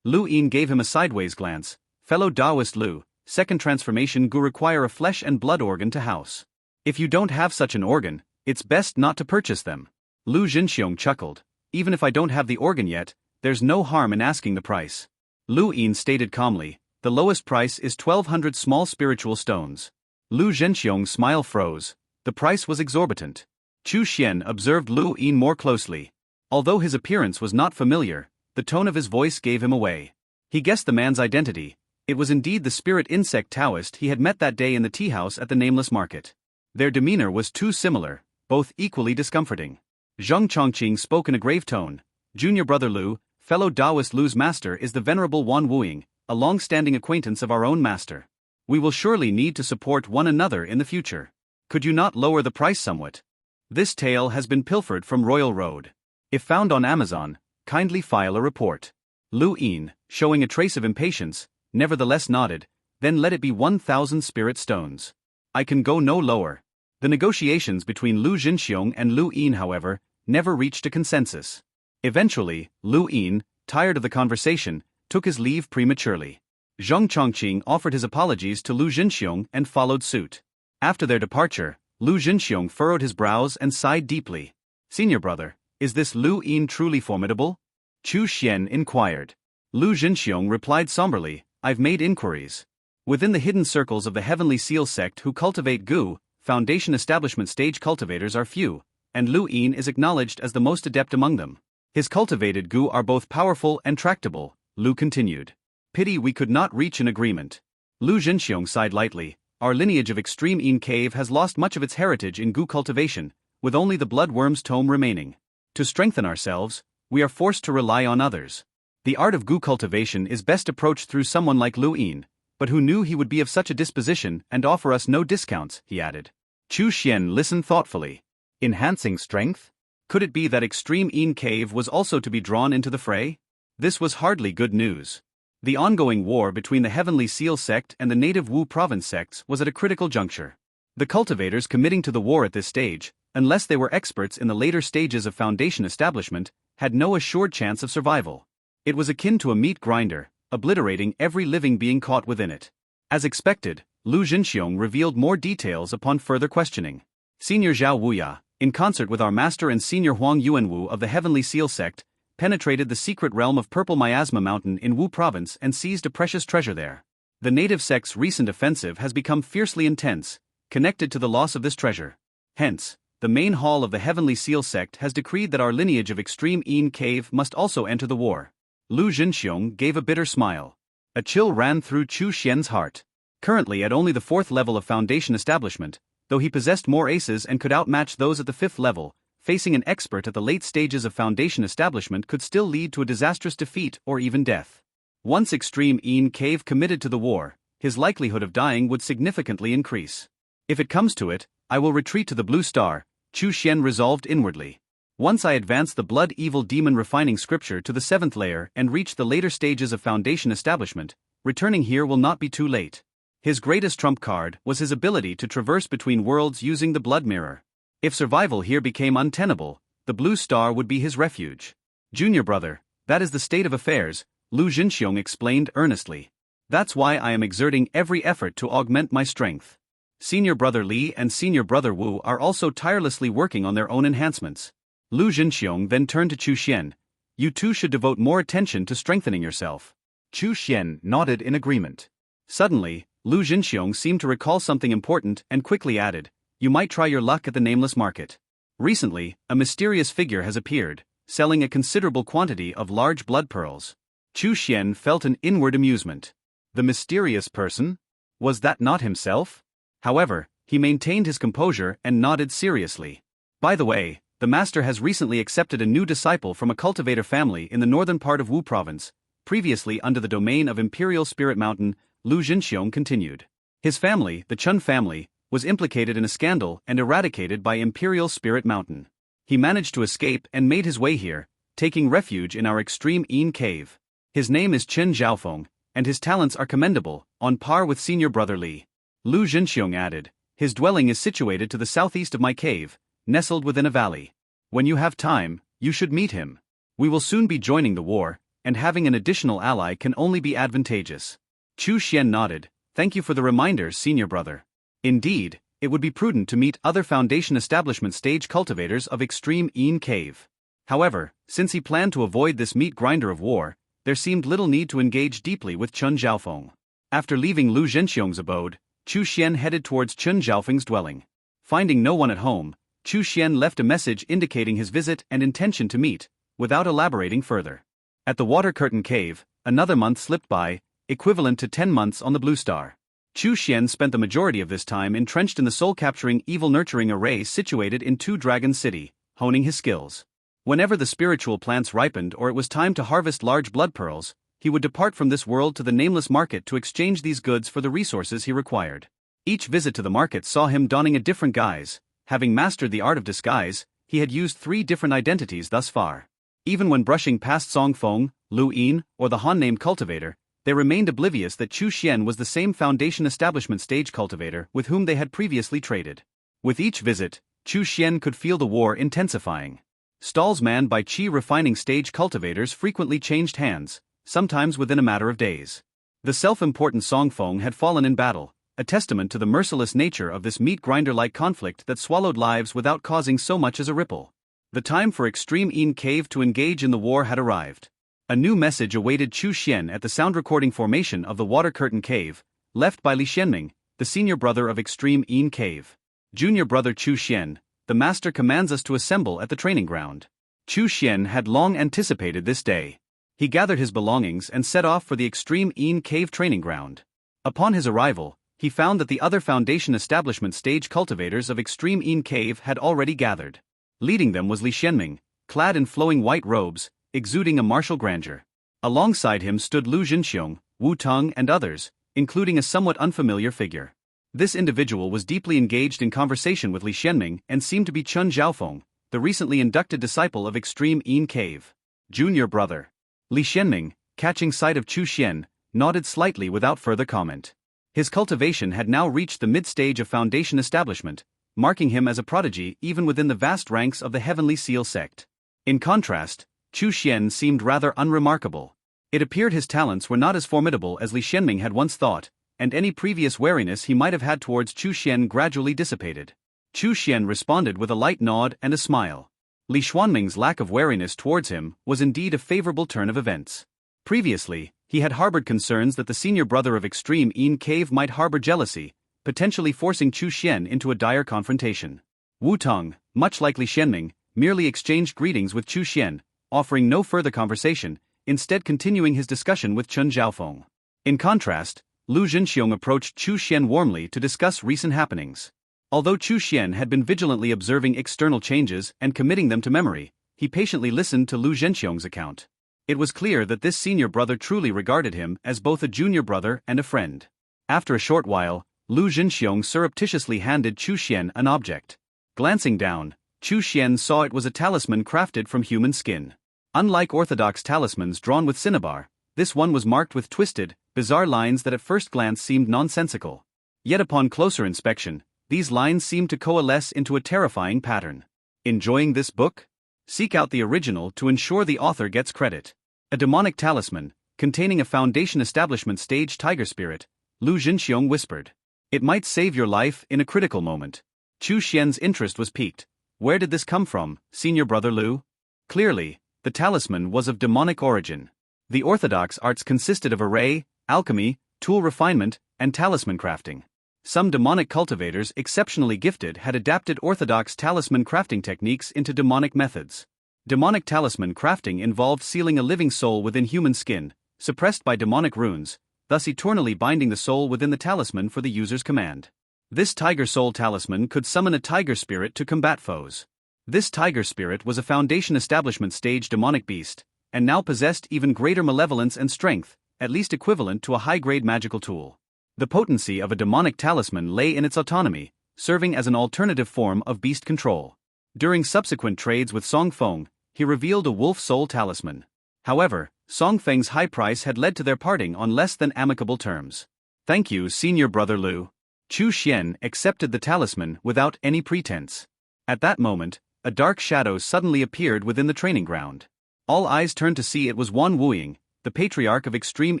Lu Yin gave him a sideways glance. Fellow Taoist Lu, second transformation goo require a flesh and blood organ to house. If you don't have such an organ, it's best not to purchase them. Lu Zhenxiong chuckled. Even if I don't have the organ yet, there's no harm in asking the price. Lu Yin stated calmly, the lowest price is 1,200 small spiritual stones. Lu Zhenxiong's smile froze. The price was exorbitant. Chu Xuan observed Lu Yin more closely. Although his appearance was not familiar, the tone of his voice gave him away. He guessed the man's identity. It was indeed the spirit insect Taoist he had met that day in the tea house at the nameless market. Their demeanor was too similar, both equally discomforting. Zhang Chongqing spoke in a grave tone. Junior brother Lu, fellow Taoist Lu's master is the venerable Wan Wuying, a long-standing acquaintance of our own master. We will surely need to support one another in the future. Could you not lower the price somewhat? This tale has been pilfered from Royal Road. If found on Amazon, kindly file a report. Lu Yin, showing a trace of impatience, nevertheless nodded, then let it be 1,000 spirit stones. I can go no lower. The negotiations between Lu Zhenxiong and Lu Yin, however, never reached a consensus. Eventually, Lu Yin, tired of the conversation, took his leave prematurely. Zhang Chongqing offered his apologies to Lu Zhenxiong and followed suit. After their departure, Lu Zhenxiong furrowed his brows and sighed deeply. Senior brother, is this Lu Yin truly formidable? Chu Xuan inquired. Lu Zhenxiong replied somberly, I've made inquiries. Within the hidden circles of the Heavenly Seal sect who cultivate goo, foundation establishment stage cultivators are few, and Lu Yin is acknowledged as the most adept among them. His cultivated goo are both powerful and tractable, Lu continued. Pity we could not reach an agreement. Lu Zhenxiong sighed lightly. Our lineage of Extreme Yin Cave has lost much of its heritage in goo cultivation, with only the bloodworm's tome remaining. To strengthen ourselves, we are forced to rely on others. The art of goo cultivation is best approached through someone like Lu Yin, but who knew he would be of such a disposition and offer us no discounts, he added. Chu Xuan listened thoughtfully. Enhancing strength? Could it be that Extreme Yin Cave was also to be drawn into the fray? This was hardly good news. The ongoing war between the Heavenly Seal sect and the native Wu province sects was at a critical juncture. The cultivators committing to the war at this stage, unless they were experts in the later stages of foundation establishment, had no assured chance of survival. It was akin to a meat grinder, obliterating every living being caught within it. As expected, Lu Zhenxiong revealed more details upon further questioning. Senior Zhao Wuya, in concert with our master and Senior Huang Yuanwu of the Heavenly Seal sect, penetrated the secret realm of Purple Miasma Mountain in Wu province and seized a precious treasure there. The native sect's recent offensive has become fiercely intense, connected to the loss of this treasure. Hence, the main hall of the Heavenly Seal sect has decreed that our lineage of Extreme Yin Cave must also enter the war. Lu Zhenxiong gave a bitter smile. A chill ran through Chu Xuan's heart. Currently at only the 4th level of foundation establishment, though he possessed more aces and could outmatch those at the 5th level, facing an expert at the late stages of foundation establishment could still lead to a disastrous defeat or even death. Once Extreme Yin Cave committed to the war, his likelihood of dying would significantly increase. If it comes to it, I will retreat to the Blue Star, Chu Xuan resolved inwardly. Once I advance the blood evil demon refining scripture to the 7th layer and reach the later stages of foundation establishment, returning here will not be too late. His greatest trump card was his ability to traverse between worlds using the blood mirror. If survival here became untenable, the Blue Star would be his refuge. Junior brother, that is the state of affairs, Lu Jinxiong explained earnestly. That's why I am exerting every effort to augment my strength. Senior brother Li and senior brother Wu are also tirelessly working on their own enhancements. Lu Jinxiong then turned to Chu Xuan. You two should devote more attention to strengthening yourself. Chu Xuan nodded in agreement. Suddenly, Lu Jinxiong seemed to recall something important and quickly added, you might try your luck at the nameless market. Recently, a mysterious figure has appeared, selling a considerable quantity of large blood pearls. Chu Xuan felt an inward amusement. The mysterious person? Was that not himself? However, he maintained his composure and nodded seriously. By the way, the master has recently accepted a new disciple from a cultivator family in the northern part of Wu province, previously under the domain of Imperial Spirit Mountain, Lu Jinxiong continued. His family, the Chun family, was implicated in a scandal and eradicated by Imperial Spirit Mountain. He managed to escape and made his way here, taking refuge in our extreme Yin cave. His name is Chen Zhaofeng, and his talents are commendable, on par with senior brother Li. Lu Jinxiong added, his dwelling is situated to the southeast of my cave, nestled within a valley. When you have time, you should meet him. We will soon be joining the war, and having an additional ally can only be advantageous. Chu Xuan nodded, thank you for the reminder, senior brother. Indeed, it would be prudent to meet other Foundation establishment stage cultivators of extreme Yin Cave. However, since he planned to avoid this meat grinder of war, there seemed little need to engage deeply with Chen Zhaofeng. After leaving Lu Jinxiong's abode, Chu Xuan headed towards Chen Zhaofeng's dwelling. Finding no one at home, Chu Xuan left a message indicating his visit and intention to meet, without elaborating further. At the Water Curtain Cave, another month slipped by, equivalent to 10 months on the Blue Star. Chu Xuan spent the majority of this time entrenched in the soul-capturing evil-nurturing array situated in Two Dragon City, honing his skills. Whenever the spiritual plants ripened or it was time to harvest large blood pearls, he would depart from this world to the nameless market to exchange these goods for the resources he required. Each visit to the market saw him donning a different guise. Having mastered the art of disguise, he had used 3 different identities thus far. Even when brushing past Song Feng, Lu Yin, or the Han-named cultivator, they remained oblivious that Chu Xuan was the same Foundation establishment stage cultivator with whom they had previously traded. With each visit, Chu Xuan could feel the war intensifying. Stalls manned by Qi refining stage cultivators frequently changed hands, sometimes within a matter of days. The self-important Song Feng had fallen in battle, a testament to the merciless nature of this meat grinder-like conflict that swallowed lives without causing so much as a ripple. The time for Extreme Yin Cave to engage in the war had arrived. A new message awaited Chu Xuan at the sound recording formation of the Water Curtain Cave, left by Li Xianming, the senior brother of Extreme Yin Cave. Junior brother Chu Xuan, the master commands us to assemble at the training ground. Chu Xuan had long anticipated this day. He gathered his belongings and set off for the Extreme Yin Cave training ground. Upon his arrival, he found that the other Foundation establishment stage cultivators of Extreme Yin Cave had already gathered. Leading them was Li Xianming, clad in flowing white robes, exuding a martial grandeur. Alongside him stood Lu Jinxiong, Wu Tong and others, including a somewhat unfamiliar figure. This individual was deeply engaged in conversation with Li Xianming and seemed to be Chen Zhaofeng, the recently inducted disciple of Extreme Yin Cave. Junior brother. Li Xianming, catching sight of Chu Xuan, nodded slightly without further comment. His cultivation had now reached the mid-stage of Foundation establishment, marking him as a prodigy even within the vast ranks of the Heavenly Seal sect. In contrast, Chu Xuan seemed rather unremarkable. It appeared his talents were not as formidable as Li Xianming had once thought, and any previous wariness he might have had towards Chu Xuan gradually dissipated. Chu Xuan responded with a light nod and a smile. Li Xuanming's lack of wariness towards him was indeed a favorable turn of events. Previously, he had harbored concerns that the senior brother of Extreme Yin Cave might harbor jealousy, potentially forcing Chu Xuan into a dire confrontation. Wu Tong, much like Li Xianming, merely exchanged greetings with Chu Xuan, offering no further conversation, instead continuing his discussion with Chen Zhaofeng. In contrast, Lu Jinxiong approached Chu Xuan warmly to discuss recent happenings. Although Chu Xuan had been vigilantly observing external changes and committing them to memory, he patiently listened to Lu Jinxiong's account. It was clear that this senior brother truly regarded him as both a junior brother and a friend. After a short while, Lu Zhenxiong surreptitiously handed Chu Xuan an object. Glancing down, Chu Xuan saw it was a talisman crafted from human skin. Unlike orthodox talismans drawn with cinnabar, this one was marked with twisted, bizarre lines that at first glance seemed nonsensical. Yet upon closer inspection, these lines seemed to coalesce into a terrifying pattern. Enjoying this book? Seek out the original to ensure the author gets credit. A demonic talisman, containing a Foundation Establishment stage tiger spirit, Lu Zhenxiong whispered. It might save your life in a critical moment. Chu Xuan's interest was piqued. Where did this come from, senior brother Lu? Clearly, the talisman was of demonic origin. The orthodox arts consisted of array, alchemy, tool refinement, and talisman crafting. Some demonic cultivators exceptionally gifted had adapted orthodox talisman crafting techniques into demonic methods. Demonic talisman crafting involved sealing a living soul within human skin, suppressed by demonic runes, thus eternally binding the soul within the talisman for the user's command. This tiger soul talisman could summon a tiger spirit to combat foes. This tiger spirit was a Foundation Establishment stage demonic beast, and now possessed even greater malevolence and strength, at least equivalent to a high-grade magical tool. The potency of a demonic talisman lay in its autonomy, serving as an alternative form of beast control. During subsequent trades with Song Feng, he revealed a wolf soul talisman. However, Song Feng's high price had led to their parting on less than amicable terms. Thank you, senior brother Lu. Chu Xuan accepted the talisman without any pretense. At that moment, a dark shadow suddenly appeared within the training ground. All eyes turned to see it was Wan Wuying, the patriarch of Extreme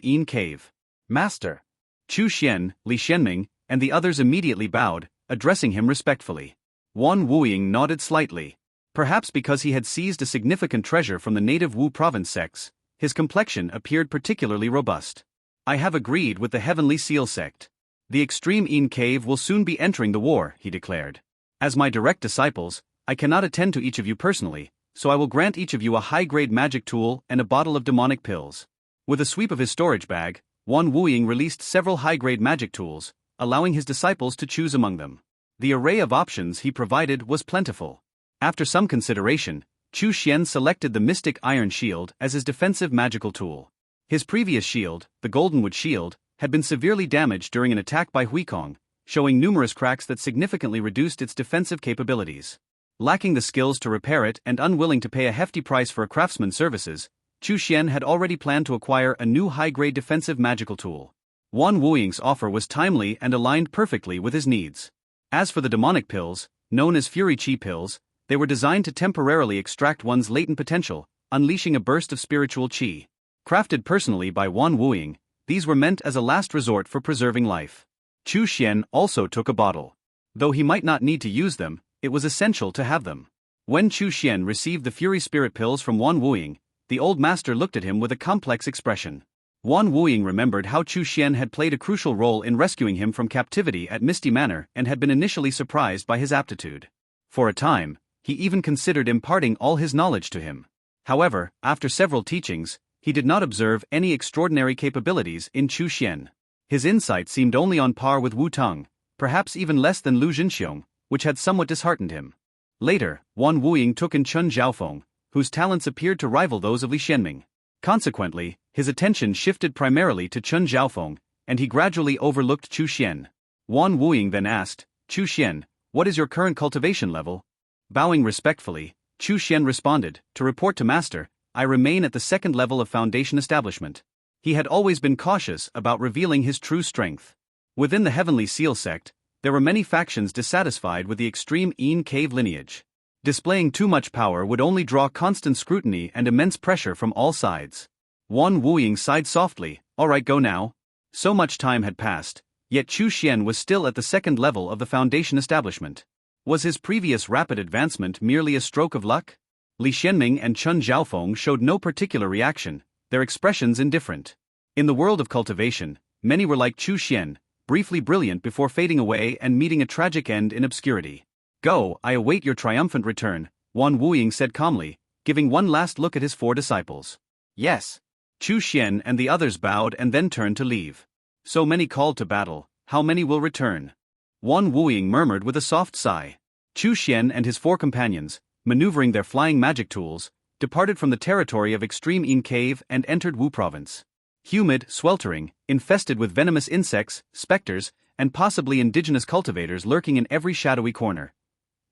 Yin Cave. Master. Chu Xuan, Li Shenming, and the others immediately bowed, addressing him respectfully. Wan Wuying nodded slightly. Perhaps because he had seized a significant treasure from the native Wu province sects, his complexion appeared particularly robust. I have agreed with the Heavenly Seal sect. The Extreme Yin Cave will soon be entering the war, he declared. As my direct disciples, I cannot attend to each of you personally, so I will grant each of you a high-grade magic tool and a bottle of demonic pills. With a sweep of his storage bag, Wan Wuying released several high-grade magic tools, allowing his disciples to choose among them. The array of options he provided was plentiful. After some consideration, Chu Xuan selected the Mystic Iron Shield as his defensive magical tool. His previous shield, the Goldenwood Shield, had been severely damaged during an attack by Huikong, showing numerous cracks that significantly reduced its defensive capabilities. Lacking the skills to repair it and unwilling to pay a hefty price for a craftsman's services, Chu Xuan had already planned to acquire a new high-grade defensive magical tool. Wan Wuying's offer was timely and aligned perfectly with his needs. As for the demonic pills, known as Fury Chi pills, they were designed to temporarily extract one's latent potential, unleashing a burst of spiritual chi. Crafted personally by Wan Wuying, these were meant as a last resort for preserving life. Chu Xuan also took a bottle. Though he might not need to use them, it was essential to have them. When Chu Xuan received the Fury Spirit pills from Wan Wuying, the old master looked at him with a complex expression. Wan Wuying remembered how Chu Xuan had played a crucial role in rescuing him from captivity at Misty Manor and had been initially surprised by his aptitude. For a time, he even considered imparting all his knowledge to him. However, after several teachings, he did not observe any extraordinary capabilities in Chu Xuan. His insight seemed only on par with Wu Tong, perhaps even less than Lu Zhenxiong, which had somewhat disheartened him. Later, Wan Wuying took in Chun Zhaofeng, whose talents appeared to rival those of Li Shenming. Consequently, his attention shifted primarily to Chun Zhaofeng, and he gradually overlooked Chu Xuan. Wan Wuying then asked, Chu Xuan, what is your current cultivation level? Bowing respectfully, Chu Xuan responded, to report to Master, I remain at the second level of Foundation Establishment. He had always been cautious about revealing his true strength. Within the Heavenly Seal sect, there were many factions dissatisfied with the Extreme Yin Cave lineage. Displaying too much power would only draw constant scrutiny and immense pressure from all sides. Wan Wuying sighed softly, alright, go now. So much time had passed, yet Chu Xuan was still at the second level of the Foundation Establishment. Was his previous rapid advancement merely a stroke of luck? Li Shenming and Chun Zhaofeng showed no particular reaction, their expressions indifferent. In the world of cultivation, many were like Chu Xuan, briefly brilliant before fading away and meeting a tragic end in obscurity. Go, I await your triumphant return, Wan Wuying said calmly, giving one last look at his four disciples. Yes. Chu Xuan and the others bowed and then turned to leave. So many called to battle, how many will return? Wan Wuying murmured with a soft sigh. Chu Xuan and his four companions, maneuvering their flying magic tools, departed from the territory of Extreme Yin Cave and entered Wu Province. Humid, sweltering, infested with venomous insects, specters, and possibly indigenous cultivators lurking in every shadowy corner.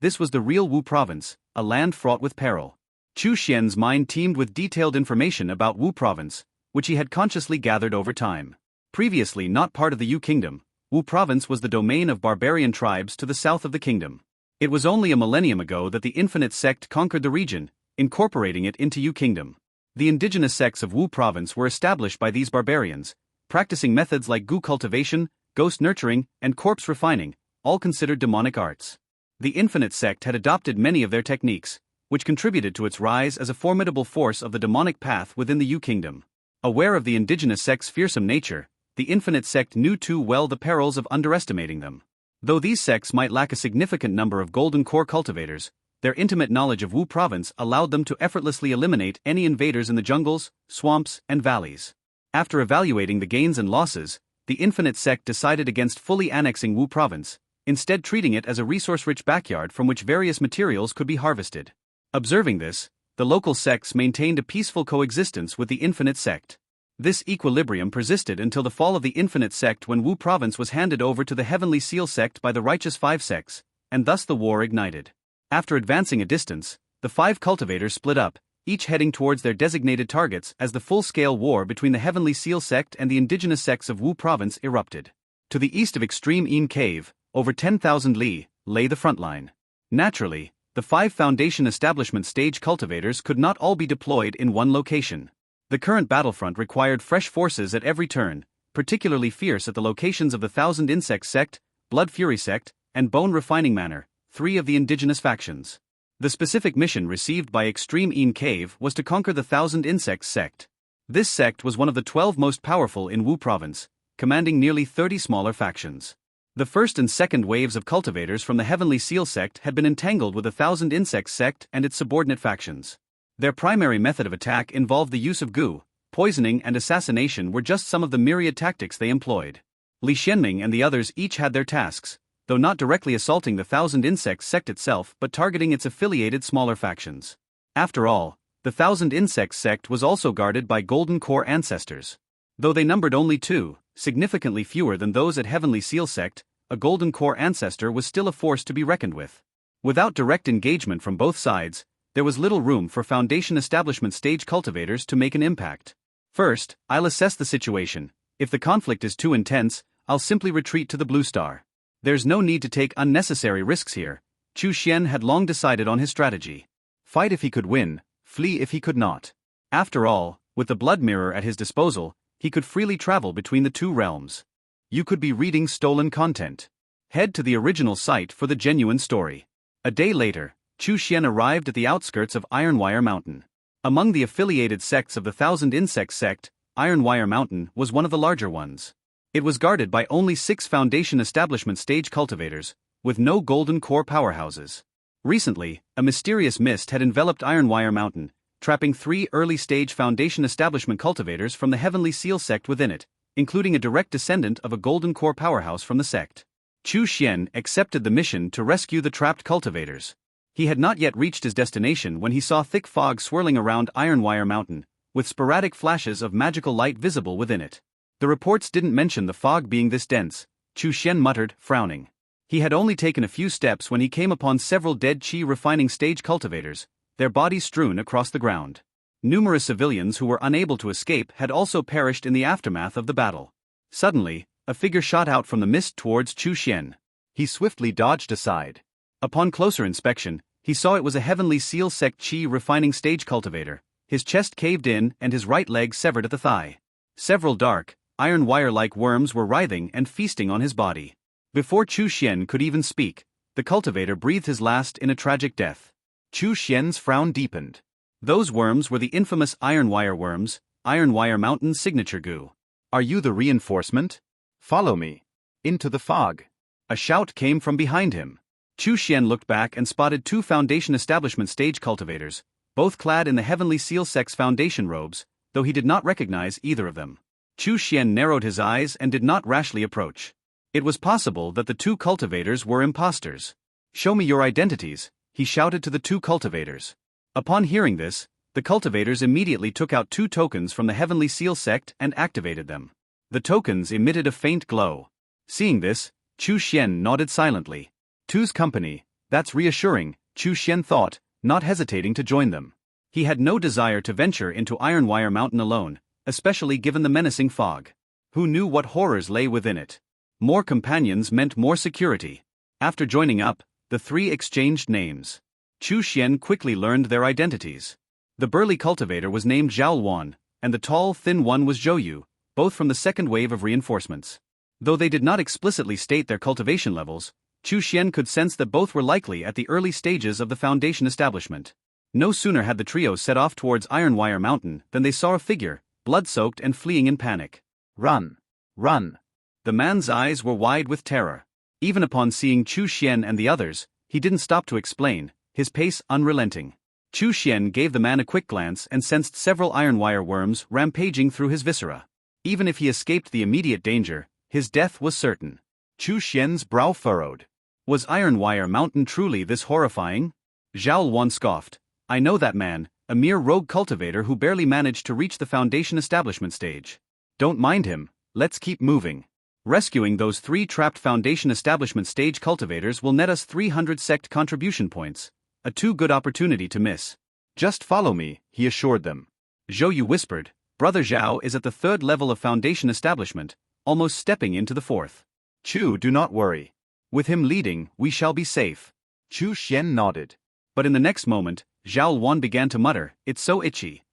This was the real Wu province, a land fraught with peril. Chu Xuan's mind teemed with detailed information about Wu province, which he had consciously gathered over time. Previously not part of the Yu kingdom, Wu province was the domain of barbarian tribes to the south of the kingdom. It was only a millennium ago that the Infinite Sect conquered the region, incorporating it into Yu kingdom. The indigenous sects of Wu province were established by these barbarians, practicing methods like gu cultivation, ghost nurturing, and corpse refining, all considered demonic arts. The Infinite Sect had adopted many of their techniques, which contributed to its rise as a formidable force of the demonic path within the Yu kingdom. Aware of the indigenous sect's fearsome nature, the Infinite Sect knew too well the perils of underestimating them. Though these sects might lack a significant number of golden core cultivators, their intimate knowledge of Wu province allowed them to effortlessly eliminate any invaders in the jungles, swamps, and valleys. After evaluating the gains and losses, the Infinite Sect decided against fully annexing Wu province, instead treating it as a resource-rich backyard from which various materials could be harvested. Observing this, the local sects maintained a peaceful coexistence with the Infinite Sect. This equilibrium persisted until the fall of the Infinite Sect, when Wu province was handed over to the Heavenly Seal Sect by the Righteous Five Sects, and thus the war ignited. After advancing a distance, the five cultivators split up, each heading towards their designated targets as the full-scale war between the Heavenly Seal Sect and the indigenous sects of Wu province erupted. To the east of Extreme Een Cave, over 10,000 li, lay the front line. Naturally, the five Foundation Establishment stage cultivators could not all be deployed in one location. The current battlefront required fresh forces at every turn, particularly fierce at the locations of the Thousand Insect Sect, Blood Fury Sect, and Bone Refining Manor, three of the indigenous factions. The specific mission received by Extreme Een Cave was to conquer the Thousand Insects Sect. This sect was one of the 12 most powerful in Wu province, commanding nearly 30 smaller factions. The first and second waves of cultivators from the Heavenly Seal Sect had been entangled with the Thousand Insects Sect and its subordinate factions. Their primary method of attack involved the use of goo, poisoning and assassination were just some of the myriad tactics they employed. Li Xianming and the others each had their tasks, though not directly assaulting the Thousand Insects Sect itself but targeting its affiliated smaller factions. After all, the Thousand Insects Sect was also guarded by Golden Core ancestors. Though they numbered only 2, significantly fewer than those at Heavenly Seal Sect, a Golden Core ancestor was still a force to be reckoned with. Without direct engagement from both sides, there was little room for Foundation Establishment stage cultivators to make an impact. First, I'll assess the situation. If the conflict is too intense, I'll simply retreat to the Blue Star. There's no need to take unnecessary risks here. Chu Xuan had long decided on his strategy. Fight if he could win, flee if he could not. After all, with the Blood Mirror at his disposal, he could freely travel between the two realms. You could be reading stolen content. Head to the original site for the genuine story. A day later, Chu Xuan arrived at the outskirts of Ironwire Mountain. Among the affiliated sects of the Thousand Insect Sect, Ironwire Mountain was one of the larger ones. It was guarded by only 6 Foundation Establishment stage cultivators, with no Golden Core powerhouses. Recently, a mysterious mist had enveloped Ironwire Mountain, trapping 3 early-stage Foundation Establishment cultivators from the Heavenly Seal Sect within it, including a direct descendant of a Golden Core powerhouse from the sect. Chu Xuan accepted the mission to rescue the trapped cultivators. He had not yet reached his destination when he saw thick fog swirling around Ironwire Mountain, with sporadic flashes of magical light visible within it. The reports didn't mention the fog being this dense, Chu Xuan muttered, frowning. He had only taken a few steps when he came upon several dead Qi refining stage cultivators, their bodies strewn across the ground. Numerous civilians who were unable to escape had also perished in the aftermath of the battle. Suddenly, a figure shot out from the mist towards Chu Xuan. He swiftly dodged aside. Upon closer inspection, he saw it was a Heavenly Seal Sect Qi refining stage cultivator, his chest caved in and his right leg severed at the thigh. Several dark, iron wire-like worms were writhing and feasting on his body. Before Chu Xuan could even speak, the cultivator breathed his last in a tragic death. Chu Xuan's frown deepened. Those worms were the infamous Ironwire worms, Ironwire Mountain's signature goo. Are you the reinforcement? Follow me. Into the fog. A shout came from behind him. Chu Xuan looked back and spotted 2 Foundation Establishment stage cultivators, both clad in the Heavenly Seal Sect's Foundation robes, though he did not recognize either of them. Chu Xuan narrowed his eyes and did not rashly approach. It was possible that the 2 cultivators were imposters. Show me your identities, he shouted to the 2 cultivators. Upon hearing this, The cultivators immediately took out 2 tokens from the Heavenly Seal sect and activated them. The tokens emitted a faint glow. Seeing this, Chu Xuan nodded silently. 2's company, that's reassuring, Chu Xuan thought, not hesitating to join them. He had no desire to venture into Ironwire Mountain alone, especially given the menacing fog. Who knew what horrors lay within it? More companions meant more security. After joining up, the 3 exchanged names. Chu Xuan quickly learned their identities. The burly cultivator was named Zhao Luan, and the tall, thin one was Zhou Yu, both from the second wave of reinforcements. Though they did not explicitly state their cultivation levels, Chu Xuan could sense that both were likely at the early stages of the Foundation establishment. No sooner had the trio set off towards Ironwire Mountain than they saw a figure, blood-soaked and fleeing in panic. Run! Run! The man's eyes were wide with terror. Even upon seeing Chu Xuan and the others, he didn't stop to explain, his pace unrelenting. Chu Xuan gave the man a quick glance and sensed several ironwire worms rampaging through his viscera. Even if he escaped the immediate danger, his death was certain. Chu Xuan's brow furrowed. Was Ironwire Mountain truly this horrifying? Zhao Luan scoffed. I know that man, a mere rogue cultivator who barely managed to reach the Foundation establishment stage. Don't mind him, let's keep moving. Rescuing those 3 trapped Foundation establishment stage cultivators will net us 300 sect contribution points. A too good opportunity to miss. Just follow me, he assured them. Zhou Yu whispered, Brother Zhao is at the 3rd level of Foundation establishment, almost stepping into the 4th. Chu, do not worry. With him leading, we shall be safe. Chu Xuan nodded. But in the next moment, Zhao Luan began to mutter, it's so itchy.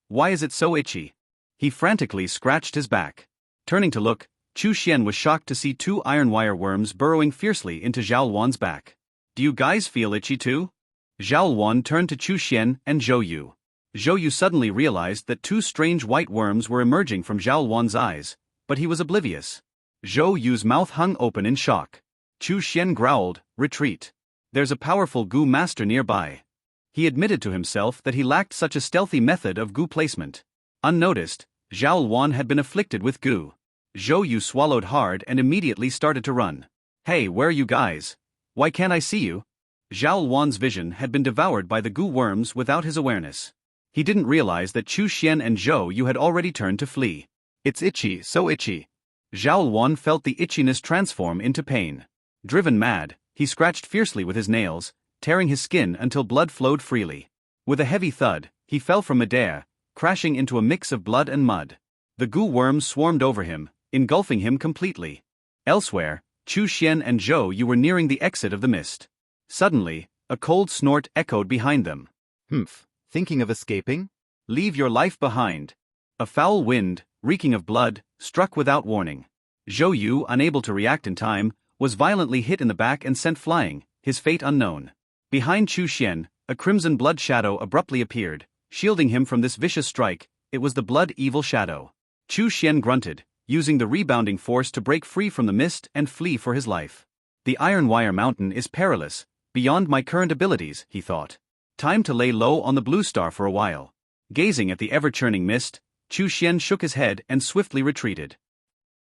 Why is it so itchy? He frantically scratched his back. Turning to look, Chu Xuan was shocked to see 2 ironwire worms burrowing fiercely into Zhao Luan's back. Do you guys feel itchy too? Zhao Luan turned to Chu Xuan and Zhou Yu. Zhou Yu suddenly realized that 2 strange white worms were emerging from Zhao Luan's eyes, but he was oblivious. Zhou Yu's mouth hung open in shock. Chu Xuan growled, retreat. There's a powerful goo master nearby. He admitted to himself that he lacked such a stealthy method of goo placement. Unnoticed, Zhao Luan had been afflicted with goo. Zhou Yu swallowed hard and immediately started to run. Hey, where are you guys? Why can't I see you? Zhao Luan's vision had been devoured by the goo worms without his awareness. He didn't realize that Chu Xuan and Zhou Yu had already turned to flee. It's itchy, so itchy. Zhao Luan felt the itchiness transform into pain. Driven mad, he scratched fiercely with his nails, tearing his skin until blood flowed freely. With a heavy thud, he fell from midair, crashing into a mix of blood and mud. The goo worms swarmed over him, engulfing him completely. Elsewhere, Chu Xuan and Zhou Yu were nearing the exit of the mist. Suddenly, a cold snort echoed behind them. Humph, thinking of escaping? Leave your life behind. A foul wind, reeking of blood, struck without warning. Zhou Yu, unable to react in time, was violently hit in the back and sent flying, his fate unknown. Behind Chu Xuan, a crimson blood shadow abruptly appeared, shielding him from this vicious strike. It was the blood evil shadow. Chu Xuan grunted, using the rebounding force to break free from the mist and flee for his life. The Ironwire Mountain is perilous, beyond my current abilities, he thought. Time to lay low on the blue star for a while. Gazing at the ever-churning mist, Chu Xuan shook his head and swiftly retreated.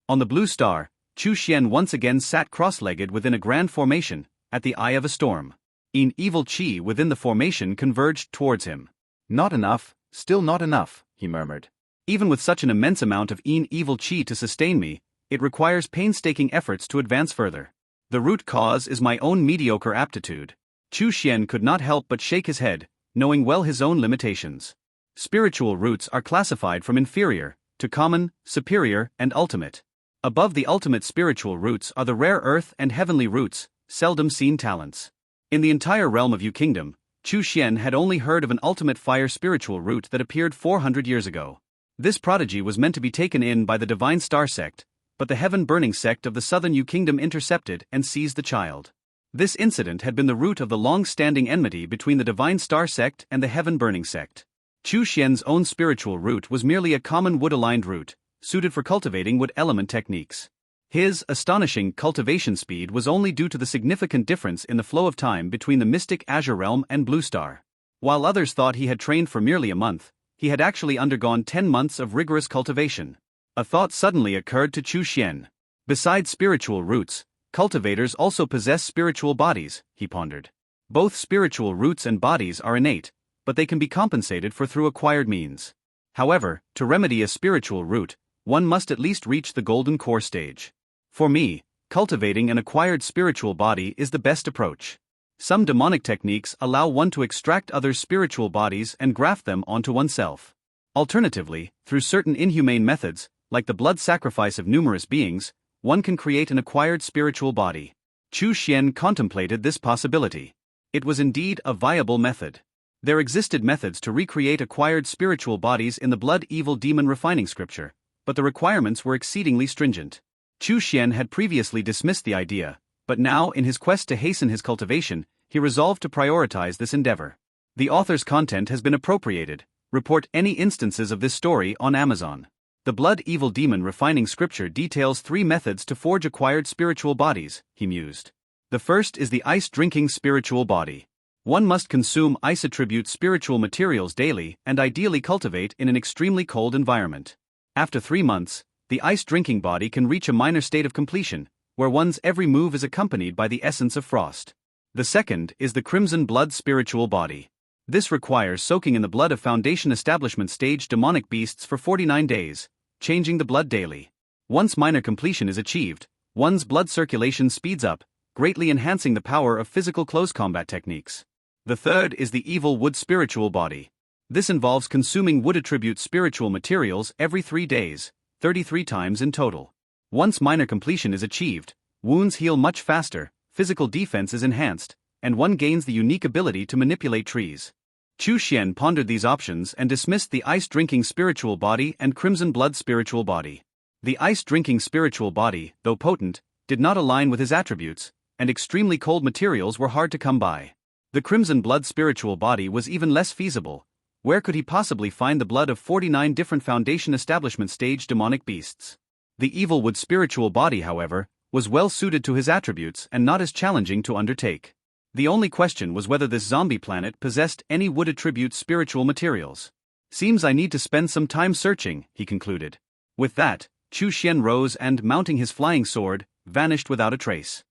On the blue star, Chu Xuan once again sat cross-legged within a grand formation, at the eye of a storm. An evil chi within the formation converged towards him. Not enough, still not enough, he murmured. Even with such an immense amount of evil chi to sustain me, it requires painstaking efforts to advance further. The root cause is my own mediocre aptitude. Chu Xuan could not help but shake his head, knowing well his own limitations. Spiritual roots are classified from inferior to common, superior, and ultimate. Above the ultimate spiritual roots are the rare earth and heavenly roots, seldom seen talents. In the entire realm of Yu Kingdom, Chu Xuan had only heard of an ultimate fire spiritual root that appeared 400 years ago. This prodigy was meant to be taken in by the Divine Star Sect, but the Heaven-Burning Sect of the Southern Yu Kingdom intercepted and seized the child. This incident had been the root of the long-standing enmity between the Divine Star Sect and the Heaven-Burning Sect. Chu Xuan's own spiritual root was merely a common wood-aligned root, suited for cultivating wood element techniques. His astonishing cultivation speed was only due to the significant difference in the flow of time between the Mystic Azure Realm and Blue Star. While others thought he had trained for merely a month, he had actually undergone 10 months of rigorous cultivation. A thought suddenly occurred to Chu Xuan. Besides spiritual roots, cultivators also possess spiritual bodies, he pondered. Both spiritual roots and bodies are innate, but they can be compensated for through acquired means. However, to remedy a spiritual root, one must at least reach the golden core stage. For me, cultivating an acquired spiritual body is the best approach. Some demonic techniques allow one to extract others' spiritual bodies and graft them onto oneself. Alternatively, through certain inhumane methods, like the blood sacrifice of numerous beings, one can create an acquired spiritual body. Chu Xuan contemplated this possibility. It was indeed a viable method. There existed methods to recreate acquired spiritual bodies in the blood evil demon refining scripture, but the requirements were exceedingly stringent. Chu Xuan had previously dismissed the idea, but now in his quest to hasten his cultivation, he resolved to prioritize this endeavor. The author's content has been appropriated. Report any instances of this story on Amazon. The blood evil demon refining scripture details 3 methods to forge acquired spiritual bodies, he mused. The first is the ice-drinking spiritual body. One must consume ice-attribute spiritual materials daily and ideally cultivate in an extremely cold environment. After 3 months, the ice-drinking body can reach a minor state of completion, where one's every move is accompanied by the essence of frost. The second is the crimson blood spiritual body. This requires soaking in the blood of Foundation Establishment stage demonic beasts for 49 days, changing the blood daily. Once minor completion is achieved, one's blood circulation speeds up, greatly enhancing the power of physical close combat techniques. The third is the evil wood spiritual body. This involves consuming wood attribute spiritual materials every 3 days, 33 times in total. Once minor completion is achieved, wounds heal much faster, physical defense is enhanced, and one gains the unique ability to manipulate trees. Chu Xuan pondered these options and dismissed the ice-drinking spiritual body and crimson blood spiritual body. The ice-drinking spiritual body, though potent, did not align with his attributes, and extremely cold materials were hard to come by. The crimson blood spiritual body was even less feasible. Where could he possibly find the blood of 49 different Foundation Establishment stage demonic beasts? The evil wood spiritual body, however, was well suited to his attributes and not as challenging to undertake. The only question was whether this zombie planet possessed any wood attribute spiritual materials. Seems I need to spend some time searching, he concluded. With that, Chu Xuan rose and, mounting his flying sword, vanished without a trace.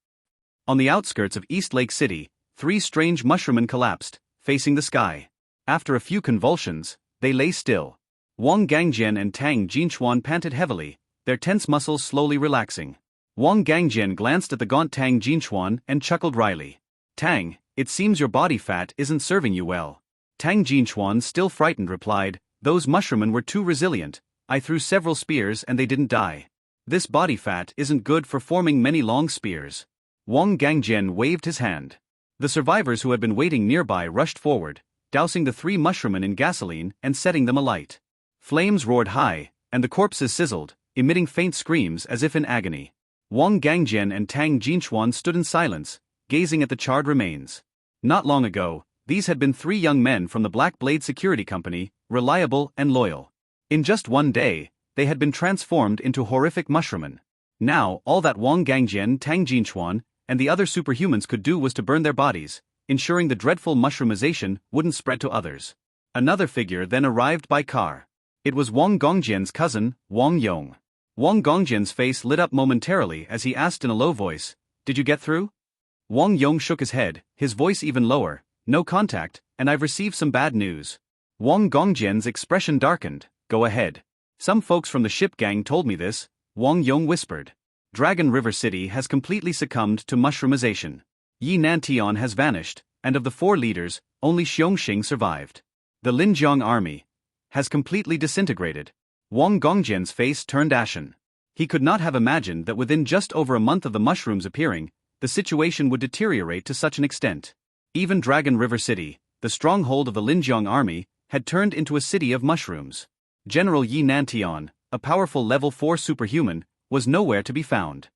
On the outskirts of East Lake City, 3 strange mushroommen collapsed, facing the sky. After a few convulsions, they lay still. Wang Gangjian and Tang Jinchuan panted heavily, their tense muscles slowly relaxing. Wang Gangjian glanced at the gaunt Tang Jinchuan and chuckled wryly. Tang, it seems your body fat isn't serving you well. Tang Jinchuan, still frightened, replied, those mushroommen were too resilient. I threw several spears and they didn't die. This body fat isn't good for forming many long spears. Wang Gangjian waved his hand. The survivors who had been waiting nearby rushed forward, dousing the 3 mushroommen in gasoline and setting them alight. Flames roared high, and the corpses sizzled, emitting faint screams as if in agony. Wang Gangjian and Tang Jinchuan stood in silence, gazing at the charred remains. Not long ago, these had been 3 young men from the Black Blade Security Company, reliable and loyal. In just one day, they had been transformed into horrific mushroommen. Now, all that Wang Gangjian, Tang Jinchuan, and the other superhumans could do was to burn their bodies, ensuring the dreadful mushroomization wouldn't spread to others. Another figure then arrived by car. It was Wang Gongjian's cousin, Wang Yong. Wang Gongjian's face lit up momentarily as he asked in a low voice, "Did you get through?" Wang Yong shook his head, his voice even lower, "No contact, and I've received some bad news." Wang Gongjian's expression darkened. "Go ahead. Some folks from the ship gang told me this," Wang Yong whispered. "Dragon River City has completely succumbed to mushroomization. Yi Nantian has vanished, and of the 4 leaders, only Xiongxing survived. The Linjiang army has completely disintegrated." Wang Gongjian's face turned ashen. He could not have imagined that within just over a month of the mushrooms appearing, the situation would deteriorate to such an extent. Even Dragon River City, the stronghold of the Linjiang army, had turned into a city of mushrooms. General Yi Nantian, a powerful level 4 superhuman, was nowhere to be found.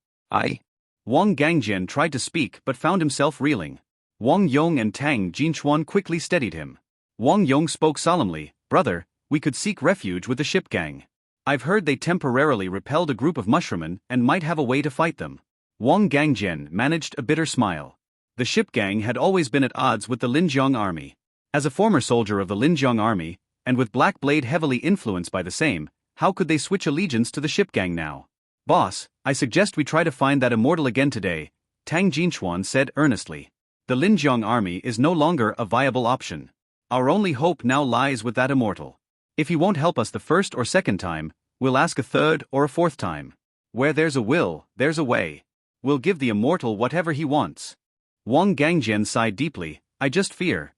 Wang Gangjian tried to speak but found himself reeling. Wang Yong and Tang Jinchuan quickly steadied him. Wang Yong spoke solemnly, "Brother, we could seek refuge with the ship gang. I've heard they temporarily repelled a group of mushroommen and might have a way to fight them." Wang Gangjian managed a bitter smile. The ship gang had always been at odds with the Linjiang army. As a former soldier of the Linjiang army, and with Black Blade heavily influenced by the same, how could they switch allegiance to the ship gang now? "Boss, I suggest we try to find that immortal again today," Tang Jinchuan said earnestly. "The Linjiang army is no longer a viable option. Our only hope now lies with that immortal. If he won't help us the first or second time, we'll ask a third or a fourth time. Where there's a will, there's a way. We'll give the immortal whatever he wants. Wang Gangjian sighed deeply. I just fear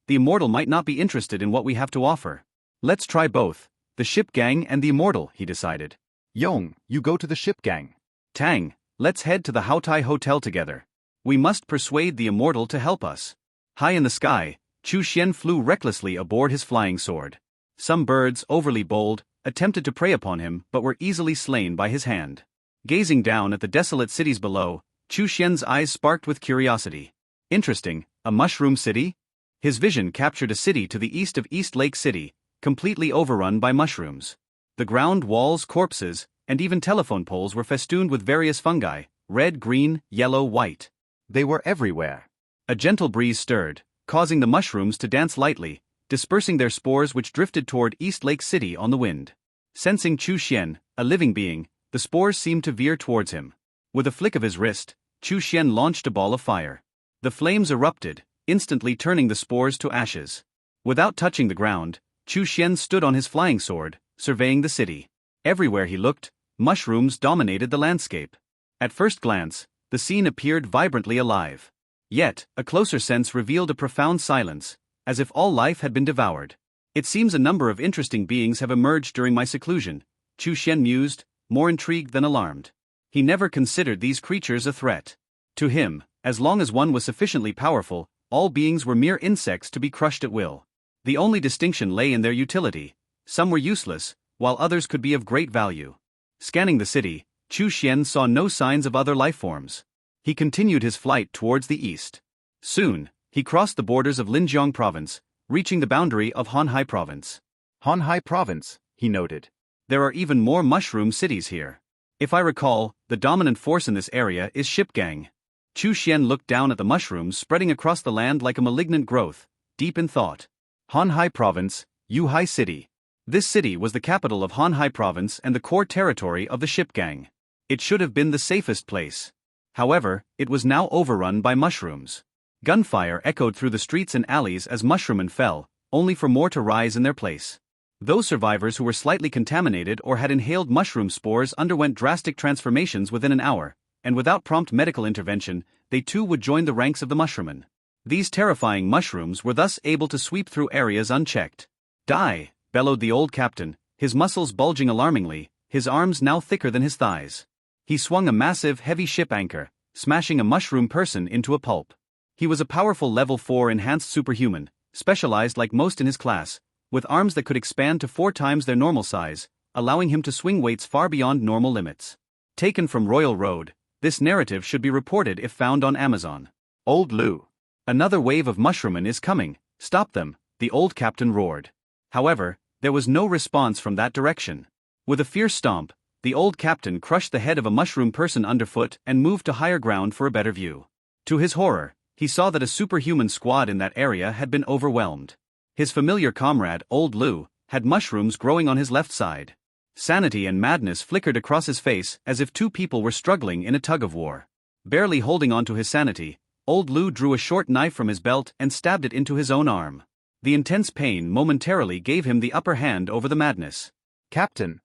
the immortal might not be interested in what we have to offer. Let's try both, the ship gang and the immortal, he decided. Yong, you go to the ship gang. Tang, let's head to the Haotai Hotel together. We must persuade the immortal to help us. High in the sky, Chu Xuan flew recklessly aboard his flying sword. Some birds, overly bold, attempted to prey upon him but were easily slain by his hand. Gazing down at the desolate cities below, Chu Xuan's eyes sparked with curiosity. Interesting, a mushroom city? His vision captured a city to the east of East Lake City, completely overrun by mushrooms. The ground, walls, corpses, and even telephone poles were festooned with various fungi, red, green, yellow, white. They were everywhere. A gentle breeze stirred, causing the mushrooms to dance lightly, dispersing their spores which drifted toward East Lake City on the wind. Sensing Chu Xuan, a living being, the spores seemed to veer towards him. With a flick of his wrist, Chu Xuan launched a ball of fire. The flames erupted, instantly turning the spores to ashes. Without touching the ground, Chu Xuan stood on his flying sword, surveying the city. Everywhere he looked, mushrooms dominated the landscape. At first glance, the scene appeared vibrantly alive. Yet, a closer sense revealed a profound silence, as if all life had been devoured. It seems a number of interesting beings have emerged during my seclusion, Chu Xuan mused, more intrigued than alarmed. He never considered these creatures a threat. To him, as long as one was sufficiently powerful, all beings were mere insects to be crushed at will. The only distinction lay in their utility. Some were useless, while others could be of great value. Scanning the city, Chu Xuan saw no signs of other life forms. He continued his flight towards the east. Soon, he crossed the borders of Linjiang Province, reaching the boundary of Hanhai Province. Hanhai Province, he noted. There are even more mushroom cities here. If I recall, the dominant force in this area is Shipgang. Chu Xuan looked down at the mushrooms spreading across the land like a malignant growth, deep in thought. Hanhai Province, Yuhai City. This city was the capital of Hanhai Province and the core territory of the Shipgang. It should have been the safest place. However, it was now overrun by mushrooms. Gunfire echoed through the streets and alleys as mushroomen fell, only for more to rise in their place. Those survivors who were slightly contaminated or had inhaled mushroom spores underwent drastic transformations within an hour, and without prompt medical intervention, they too would join the ranks of the mushroomen. These terrifying mushrooms were thus able to sweep through areas unchecked. Die! Bellowed the old captain, his muscles bulging alarmingly, his arms now thicker than his thighs. He swung a massive, heavy ship anchor, smashing a mushroom person into a pulp. He was a powerful level 4 enhanced superhuman, specialized like most in his class, with arms that could expand to 4 times their normal size, allowing him to swing weights far beyond normal limits. Taken from Royal Road, this narrative should be reported if found on Amazon. Old Lu. Another wave of mushroomen is coming, stop them, the old captain roared. However, there was no response from that direction. With a fierce stomp, the old captain crushed the head of a mushroom person underfoot and moved to higher ground for a better view. To his horror, he saw that a superhuman squad in that area had been overwhelmed. His familiar comrade, Old Lu, had mushrooms growing on his left side. Sanity and madness flickered across his face as if two people were struggling in a tug-of-war. Barely holding on to his sanity, Old Lu drew a short knife from his belt and stabbed it into his own arm. The intense pain momentarily gave him the upper hand over the madness. Captain.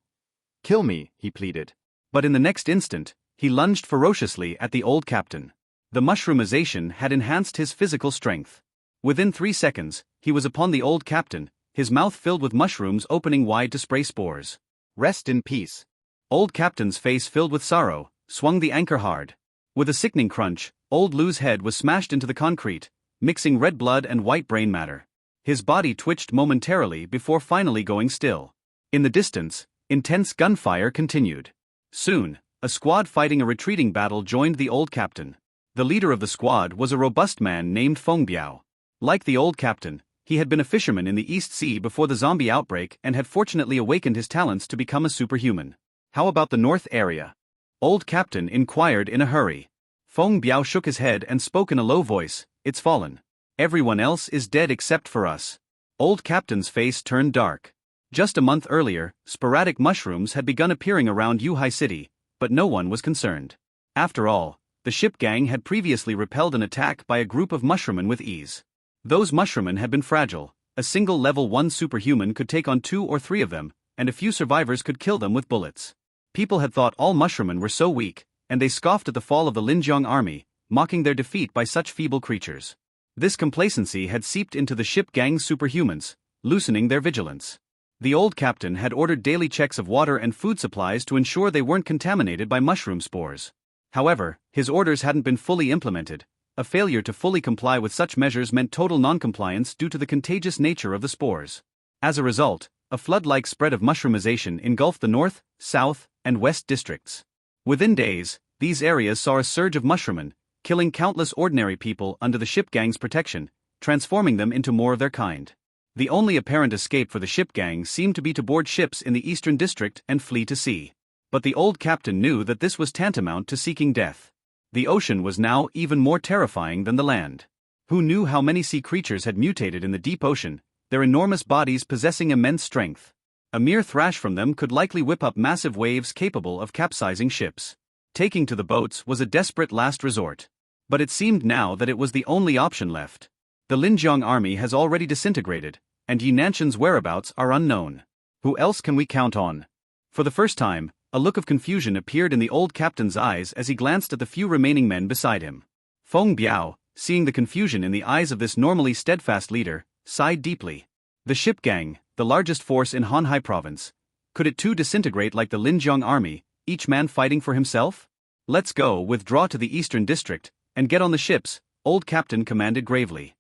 Kill me, he pleaded. But in the next instant, he lunged ferociously at the old captain. The mushroomization had enhanced his physical strength. Within 3 seconds, he was upon the old captain, his mouth filled with mushrooms opening wide to spray spores. Rest in peace. Old captain's face filled with sorrow, swung the anchor hard. With a sickening crunch, Old Lu's head was smashed into the concrete, mixing red blood and white brain matter. His body twitched momentarily before finally going still. In the distance, intense gunfire continued. Soon, a squad fighting a retreating battle joined the old captain. The leader of the squad was a robust man named Feng Biao. Like the old captain, he had been a fisherman in the East Sea before the zombie outbreak and had fortunately awakened his talents to become a superhuman. How about the north area? Old captain inquired in a hurry. Feng Biao shook his head and spoke in a low voice, "It's fallen. Everyone else is dead except for us." Old captain's face turned dark. Just a month earlier, sporadic mushrooms had begun appearing around Yuhai City, but no one was concerned. After all, the ship gang had previously repelled an attack by a group of mushroomen with ease. Those mushroomen had been fragile, A single level 1 superhuman could take on 2 or 3 of them, and a few survivors could kill them with bullets. People had thought all mushroommen were so weak, and they scoffed at the fall of the Linjiang army, mocking their defeat by such feeble creatures. This complacency had seeped into the ship gang's superhumans, loosening their vigilance. The old captain had ordered daily checks of water and food supplies to ensure they weren't contaminated by mushroom spores. However, his orders hadn't been fully implemented. A failure to fully comply with such measures meant total non-compliance due to the contagious nature of the spores. As a result, a flood-like spread of mushroomization engulfed the north, south, and west districts. Within days, these areas saw a surge of mushroommen, killing countless ordinary people under the ship gang's protection, transforming them into more of their kind. The only apparent escape for the ship gang seemed to be to board ships in the eastern district and flee to sea. But the old captain knew that this was tantamount to seeking death. The ocean was now even more terrifying than the land. Who knew how many sea creatures had mutated in the deep ocean, their enormous bodies possessing immense strength? A mere thrash from them could likely whip up massive waves capable of capsizing ships. Taking to the boats was a desperate last resort. But it seemed now that it was the only option left. The Linjiang army has already disintegrated, and Yi Nanshan's whereabouts are unknown. Who else can we count on? For the first time, a look of confusion appeared in the old captain's eyes as he glanced at the few remaining men beside him. Feng Biao, seeing the confusion in the eyes of this normally steadfast leader, sighed deeply. The ship gang, the largest force in Hanhai province, could it too disintegrate like the Linjiang army, each man fighting for himself? Let's go, withdraw to the eastern district, and get on the ships, old captain commanded gravely.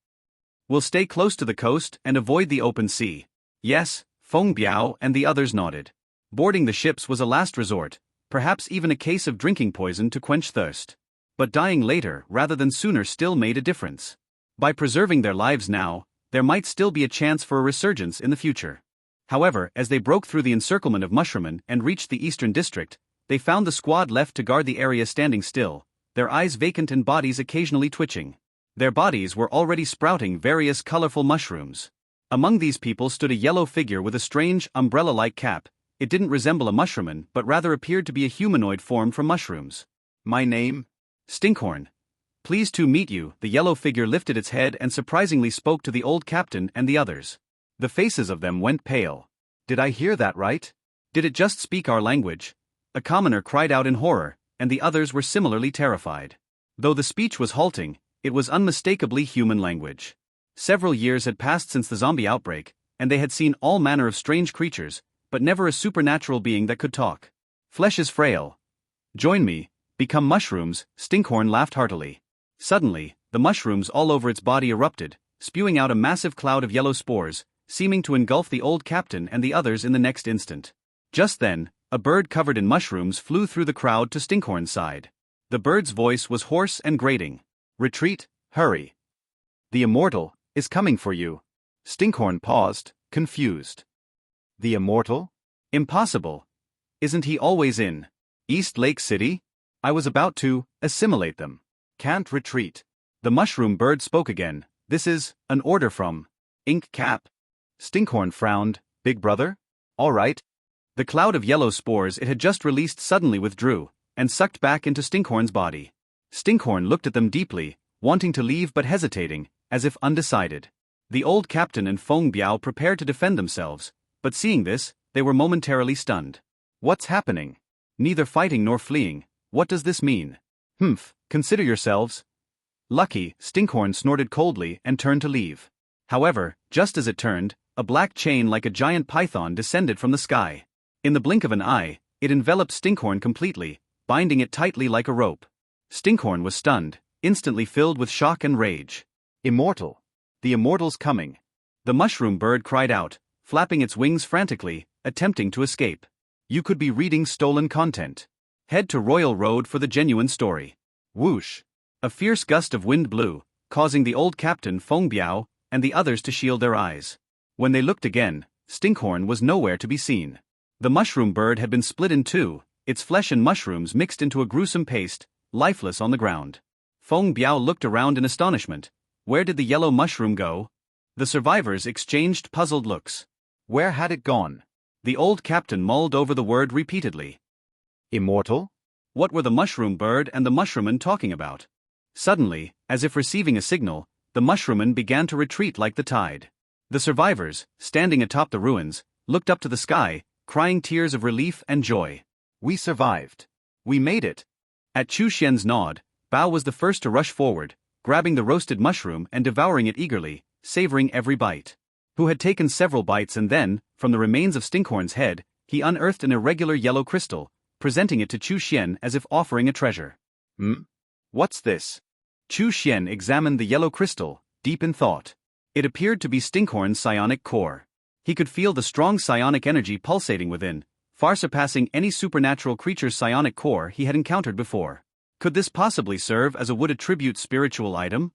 We'll stay close to the coast and avoid the open sea. Yes, Feng Biao and the others nodded. Boarding the ships was a last resort, perhaps even a case of drinking poison to quench thirst. But dying later rather than sooner still made a difference. By preserving their lives now, there might still be a chance for a resurgence in the future. However, as they broke through the encirclement of mushroommen and reached the eastern district, they found the squad left to guard the area standing still, their eyes vacant and bodies occasionally twitching. Their bodies were already sprouting various colorful mushrooms. Among these people stood a yellow figure with a strange, umbrella-like cap. It didn't resemble a mushroomman but rather appeared to be a humanoid formed from mushrooms. My name? Stinkhorn. Pleased to meet you. The yellow figure lifted its head and surprisingly spoke to the old captain and the others. The faces of them went pale. Did I hear that right? Did it just speak our language? A commoner cried out in horror, and the others were similarly terrified. Though the speech was halting, it was unmistakably human language. Several years had passed since the zombie outbreak, and they had seen all manner of strange creatures, but never a supernatural being that could talk. Flesh is frail. Join me, become mushrooms, Stinkhorn laughed heartily. Suddenly, the mushrooms all over its body erupted, spewing out a massive cloud of yellow spores, seeming to engulf the old captain and the others in the next instant. Just then, a bird covered in mushrooms flew through the crowd to Stinkhorn's side. The bird's voice was hoarse and grating. Retreat, hurry. The immortal is coming for you. Stinkhorn paused, confused. The immortal? Impossible. Isn't he always in East Lake City? I was about to assimilate them. Can't retreat. The mushroom bird spoke again. This is an order from Ink Cap. Stinkhorn frowned. Big brother? All right. The cloud of yellow spores it had just released suddenly withdrew, and sucked back into Stinkhorn's body. Stinkhorn looked at them deeply, wanting to leave but hesitating, as if undecided. The old captain and Feng Biao prepared to defend themselves, but seeing this, they were momentarily stunned. What's happening? Neither fighting nor fleeing. What does this mean? Consider yourselves lucky. Stinkhorn snorted coldly and turned to leave. However, just as it turned, a black chain like a giant python descended from the sky. In the blink of an eye, it enveloped Stinkhorn completely, binding it tightly like a rope. Stinkhorn was stunned, instantly filled with shock and rage. Immortal. The immortal's coming. The mushroom bird cried out, flapping its wings frantically, attempting to escape. You could be reading stolen content. Head to Royal Road for the genuine story. Whoosh. A fierce gust of wind blew, causing the old captain Feng Biao and the others to shield their eyes. When they looked again, Stinkhorn was nowhere to be seen. The mushroom bird had been split in two, its flesh and mushrooms mixed into a gruesome paste, lifeless on the ground. Feng Biao looked around in astonishment. Where did the yellow mushroom go? The survivors exchanged puzzled looks. Where had it gone? The old captain mulled over the word repeatedly. Immortal? What were the mushroom bird and the mushroomman talking about? Suddenly, as if receiving a signal, the mushroomman began to retreat like the tide. The survivors, standing atop the ruins, looked up to the sky, crying tears of relief and joy. We survived. We made it. At Chu Xuan's nod, Bao was the first to rush forward, grabbing the roasted mushroom and devouring it eagerly, savoring every bite. Who had taken several bites and then, from the remains of Stinkhorn's head, he unearthed an irregular yellow crystal, presenting it to Chu Xuan as if offering a treasure. What's this? Chu Xuan examined the yellow crystal, deep in thought. It appeared to be Stinkhorn's psionic core. He could feel the strong psionic energy pulsating within, far surpassing any supernatural creature's psionic core he had encountered before. Could this possibly serve as a wood attribute spiritual item?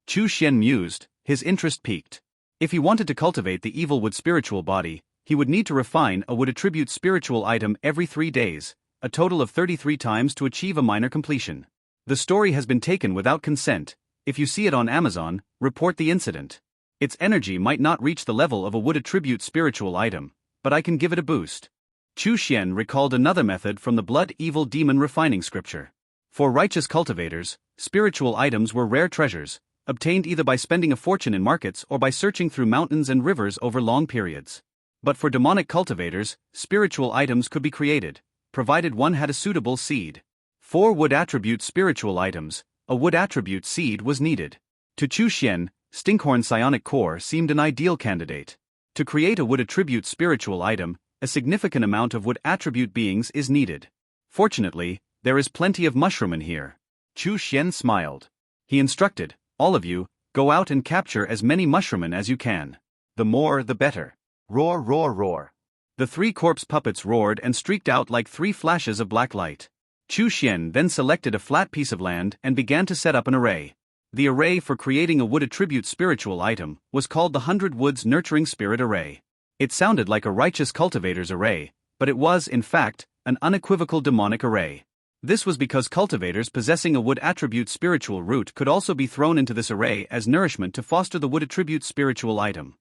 Chu Xuan mused, his interest piqued. If he wanted to cultivate the evil wood spiritual body, he would need to refine a wood attribute spiritual item every 3 days, a total of 33 times to achieve a minor completion. The story has been taken without consent. If you see it on Amazon, report the incident. Its energy might not reach the level of a wood attribute spiritual item, but I can give it a boost. Chu Xuan recalled another method from the blood evil demon refining scripture. For righteous cultivators, spiritual items were rare treasures, obtained either by spending a fortune in markets or by searching through mountains and rivers over long periods. But for demonic cultivators, spiritual items could be created, provided one had a suitable seed. For wood attribute spiritual items, a wood attribute seed was needed. To Chu Xuan, Stinkhorn's psionic core seemed an ideal candidate. To create a wood attribute spiritual item, a significant amount of wood attribute beings is needed. Fortunately, there is plenty of mushroom in here. Chu Xuan smiled. He instructed, all of you, go out and capture as many mushroomen as you can. The more the better. Roar, roar, roar. The 3 corpse puppets roared and streaked out like 3 flashes of black light. Chu Xuan then selected a flat piece of land and began to set up an array. The array for creating a wood attribute spiritual item was called the 100 Woods Nurturing Spirit Array. It sounded like a righteous cultivator's array, but it was, in fact, an unequivocal demonic array. This was because cultivators possessing a wood attribute spiritual root could also be thrown into this array as nourishment to foster the wood attribute spiritual item.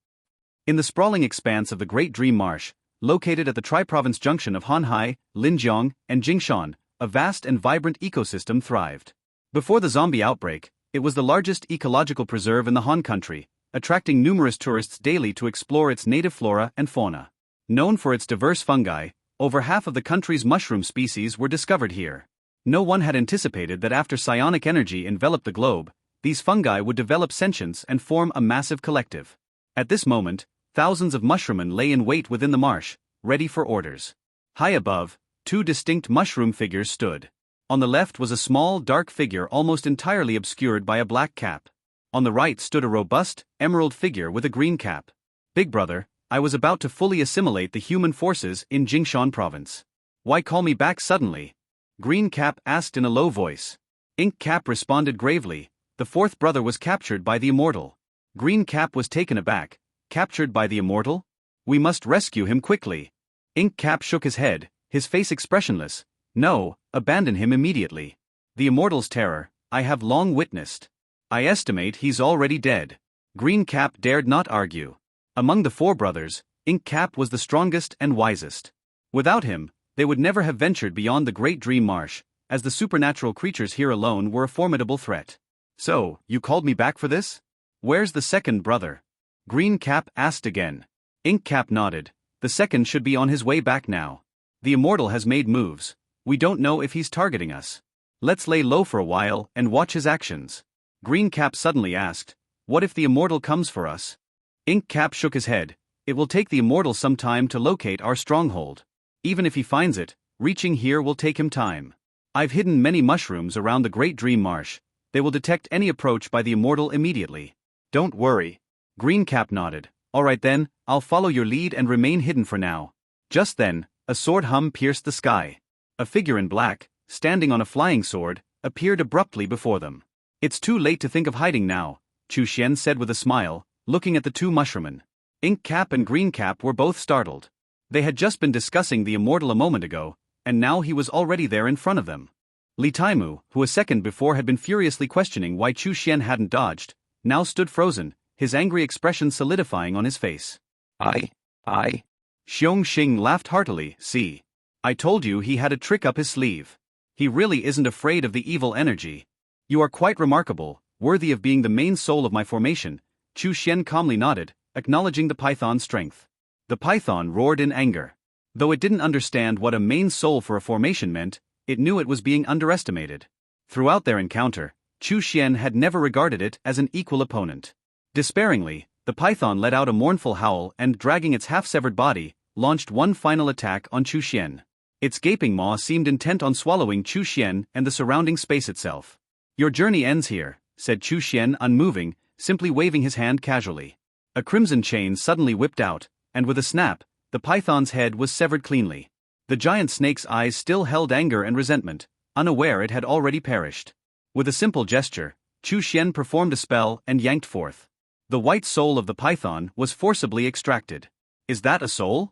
In the sprawling expanse of the Great Dream Marsh, located at the tri-province junction of Hanhai, Linjiang, and Jingshan, a vast and vibrant ecosystem thrived. Before the zombie outbreak, it was the largest ecological preserve in the Han country, attracting numerous tourists daily to explore its native flora and fauna. Known for its diverse fungi, over half of the country's mushroom species were discovered here. No one had anticipated that after psionic energy enveloped the globe, these fungi would develop sentience and form a massive collective. At this moment, thousands of mushroomen lay in wait within the marsh, ready for orders. High above, 2 distinct mushroom figures stood. On the left was a small, dark figure almost entirely obscured by a black cap. On the right stood a robust, emerald figure with a green cap. Big brother, I was about to fully assimilate the human forces in Jingshan province. Why call me back suddenly? Green Cap asked in a low voice. Ink Cap responded gravely, the 4th brother was captured by the immortal. Green Cap was taken aback. Captured by the immortal? We must rescue him quickly. Ink Cap shook his head, his face expressionless. No, abandon him immediately. The immortal's terror, I have long witnessed. I estimate he's already dead. Green Cap dared not argue. Among the 4 brothers, Ink Cap was the strongest and wisest. Without him, they would never have ventured beyond the Great Dream Marsh, as the supernatural creatures here alone were a formidable threat. So, you called me back for this? Where's the 2nd brother? Green Cap asked again. Ink Cap nodded. The 2nd should be on his way back now. The immortal has made moves. We don't know if he's targeting us. Let's lay low for a while and watch his actions. Green Cap suddenly asked, what if the immortal comes for us? Ink Cap shook his head. It will take the immortal some time to locate our stronghold. Even if he finds it, reaching here will take him time. I've hidden many mushrooms around the Great Dream Marsh. They will detect any approach by the immortal immediately. Don't worry. Green Cap nodded. Alright then, I'll follow your lead and remain hidden for now. Just then, a sword hum pierced the sky. A figure in black, standing on a flying sword, appeared abruptly before them. It's too late to think of hiding now, Chu Xuan said with a smile, looking at the 2 mushroommen. Ink Cap and Green Cap were both startled. They had just been discussing the immortal a moment ago, and now he was already there in front of them. Li Taimu, who a second before had been furiously questioning why Chu Xuan hadn't dodged, now stood frozen, his angry expression solidifying on his face. I. Xiong Xing laughed heartily. See. I told you he had a trick up his sleeve. He really isn't afraid of the evil energy. You are quite remarkable, worthy of being the main soul of my formation. Chu Xuan calmly nodded, acknowledging the python's strength. The python roared in anger. Though it didn't understand what a main soul for a formation meant, it knew it was being underestimated. Throughout their encounter, Chu Xuan had never regarded it as an equal opponent. Despairingly, the python let out a mournful howl and, dragging its half-severed body, launched one final attack on Chu Xuan. Its gaping maw seemed intent on swallowing Chu Xuan and the surrounding space itself. "Your journey ends here," said Chu Xuan, unmoving, simply waving his hand casually. A crimson chain suddenly whipped out, and with a snap, the python's head was severed cleanly. The giant snake's eyes still held anger and resentment, unaware it had already perished. With a simple gesture, Chu Xuan performed a spell and yanked forth. The white soul of the python was forcibly extracted. "Is that a soul?"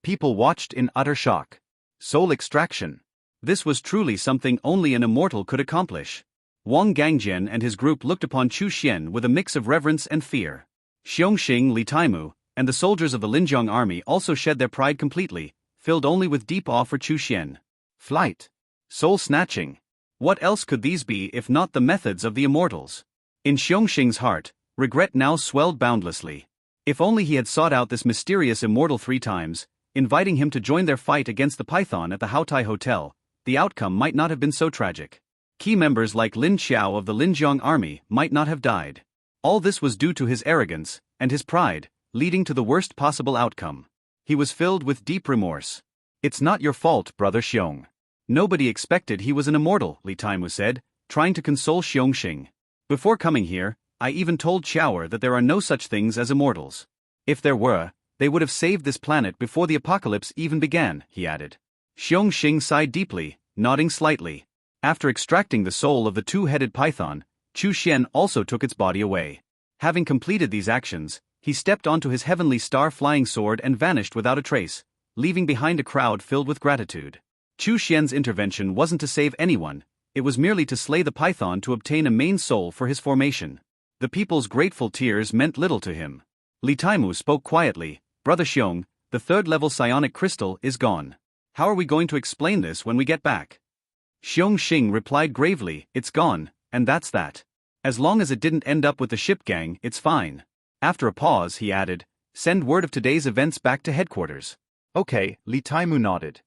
People watched in utter shock. Soul extraction. This was truly something only an immortal could accomplish. Wang Gangjian and his group looked upon Chu Xuan with a mix of reverence and fear. Xiongxing, Li Taimu, and the soldiers of the Linjiang army also shed their pride completely, filled only with deep awe for Chu Xuan. Flight. Soul snatching. What else could these be if not the methods of the immortals? In Xiongxing's heart, regret now swelled boundlessly. If only he had sought out this mysterious immortal 3 times, inviting him to join their fight against the python at the Haotai Hotel, the outcome might not have been so tragic. Key members like Lin Xiao of the Linjiang army might not have died. All this was due to his arrogance and his pride, leading to the worst possible outcome. He was filled with deep remorse. "It's not your fault, Brother Xiong. Nobody expected he was an immortal," Li Taimu said, trying to console Xiongxing. "Before coming here, I even told Xiaoer that there are no such things as immortals. If there were, they would have saved this planet before the apocalypse even began," he added. Xiongxing sighed deeply, nodding slightly. After extracting the soul of the 2-headed python, Chu Xuan also took its body away. Having completed these actions, he stepped onto his heavenly star-flying sword and vanished without a trace, leaving behind a crowd filled with gratitude. Chu Xuan's intervention wasn't to save anyone, it was merely to slay the python to obtain a main soul for his formation. The people's grateful tears meant little to him. Li Taimu spoke quietly, "Brother Xiong, the 3rd-level psionic crystal is gone. How are we going to explain this when we get back?" Xiongxing replied gravely, "It's gone, and that's that. As long as it didn't end up with the ship gang, it's fine." After a pause, he added, "Send word of today's events back to headquarters." Okay, Li Taimu nodded.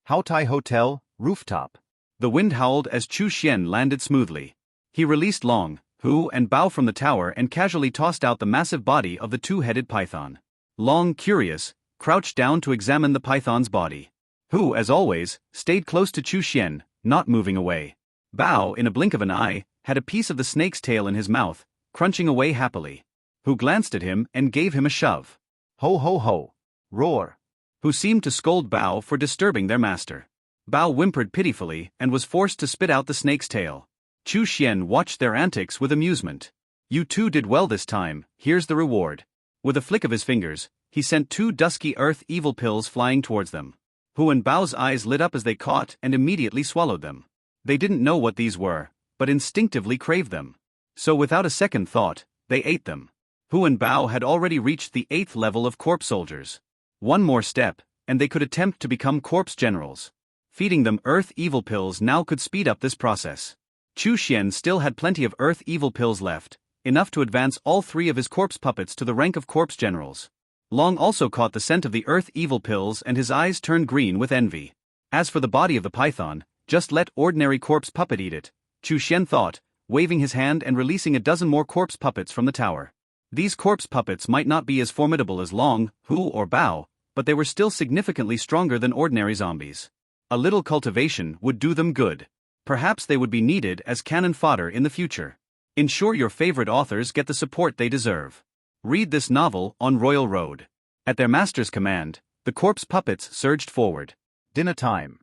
Haotai Hotel, rooftop. The wind howled as Chu Xuan landed smoothly. He released Long, Hu and Bao from the tower and casually tossed out the massive body of the 2-headed python. Long, curious, crouched down to examine the python's body. Hu, as always, stayed close to Chu Xuan, not moving away. Bao, in a blink of an eye, had a piece of the snake's tail in his mouth, crunching away happily. Hu glanced at him and gave him a shove. Ho ho ho. Roar. Hu seemed to scold Bao for disturbing their master. Bao whimpered pitifully and was forced to spit out the snake's tail. Chu Xuan watched their antics with amusement. "You two did well this time, here's the reward." With a flick of his fingers, he sent 2 dusky earth evil pills flying towards them. Hu and Bao's eyes lit up as they caught and immediately swallowed them. They didn't know what these were, but instinctively craved them. So without a second thought, they ate them. Hu and Bao had already reached the 8th level of corpse soldiers. One more step, and they could attempt to become corpse generals. Feeding them earth evil pills now could speed up this process. Chu Xuan still had plenty of earth evil pills left, enough to advance all 3 of his corpse puppets to the rank of corpse generals. Long also caught the scent of the earth evil pills and his eyes turned green with envy. As for the body of the python, just let ordinary corpse puppet eat it, Chu Xuan thought, waving his hand and releasing a dozen more corpse puppets from the tower. These corpse puppets might not be as formidable as Long, Hu or Bao, but they were still significantly stronger than ordinary zombies. A little cultivation would do them good. Perhaps they would be needed as cannon fodder in the future. Ensure your favorite authors get the support they deserve. Read this novel on Royal Road. At their master's command, the corpse puppets surged forward. Dinner time.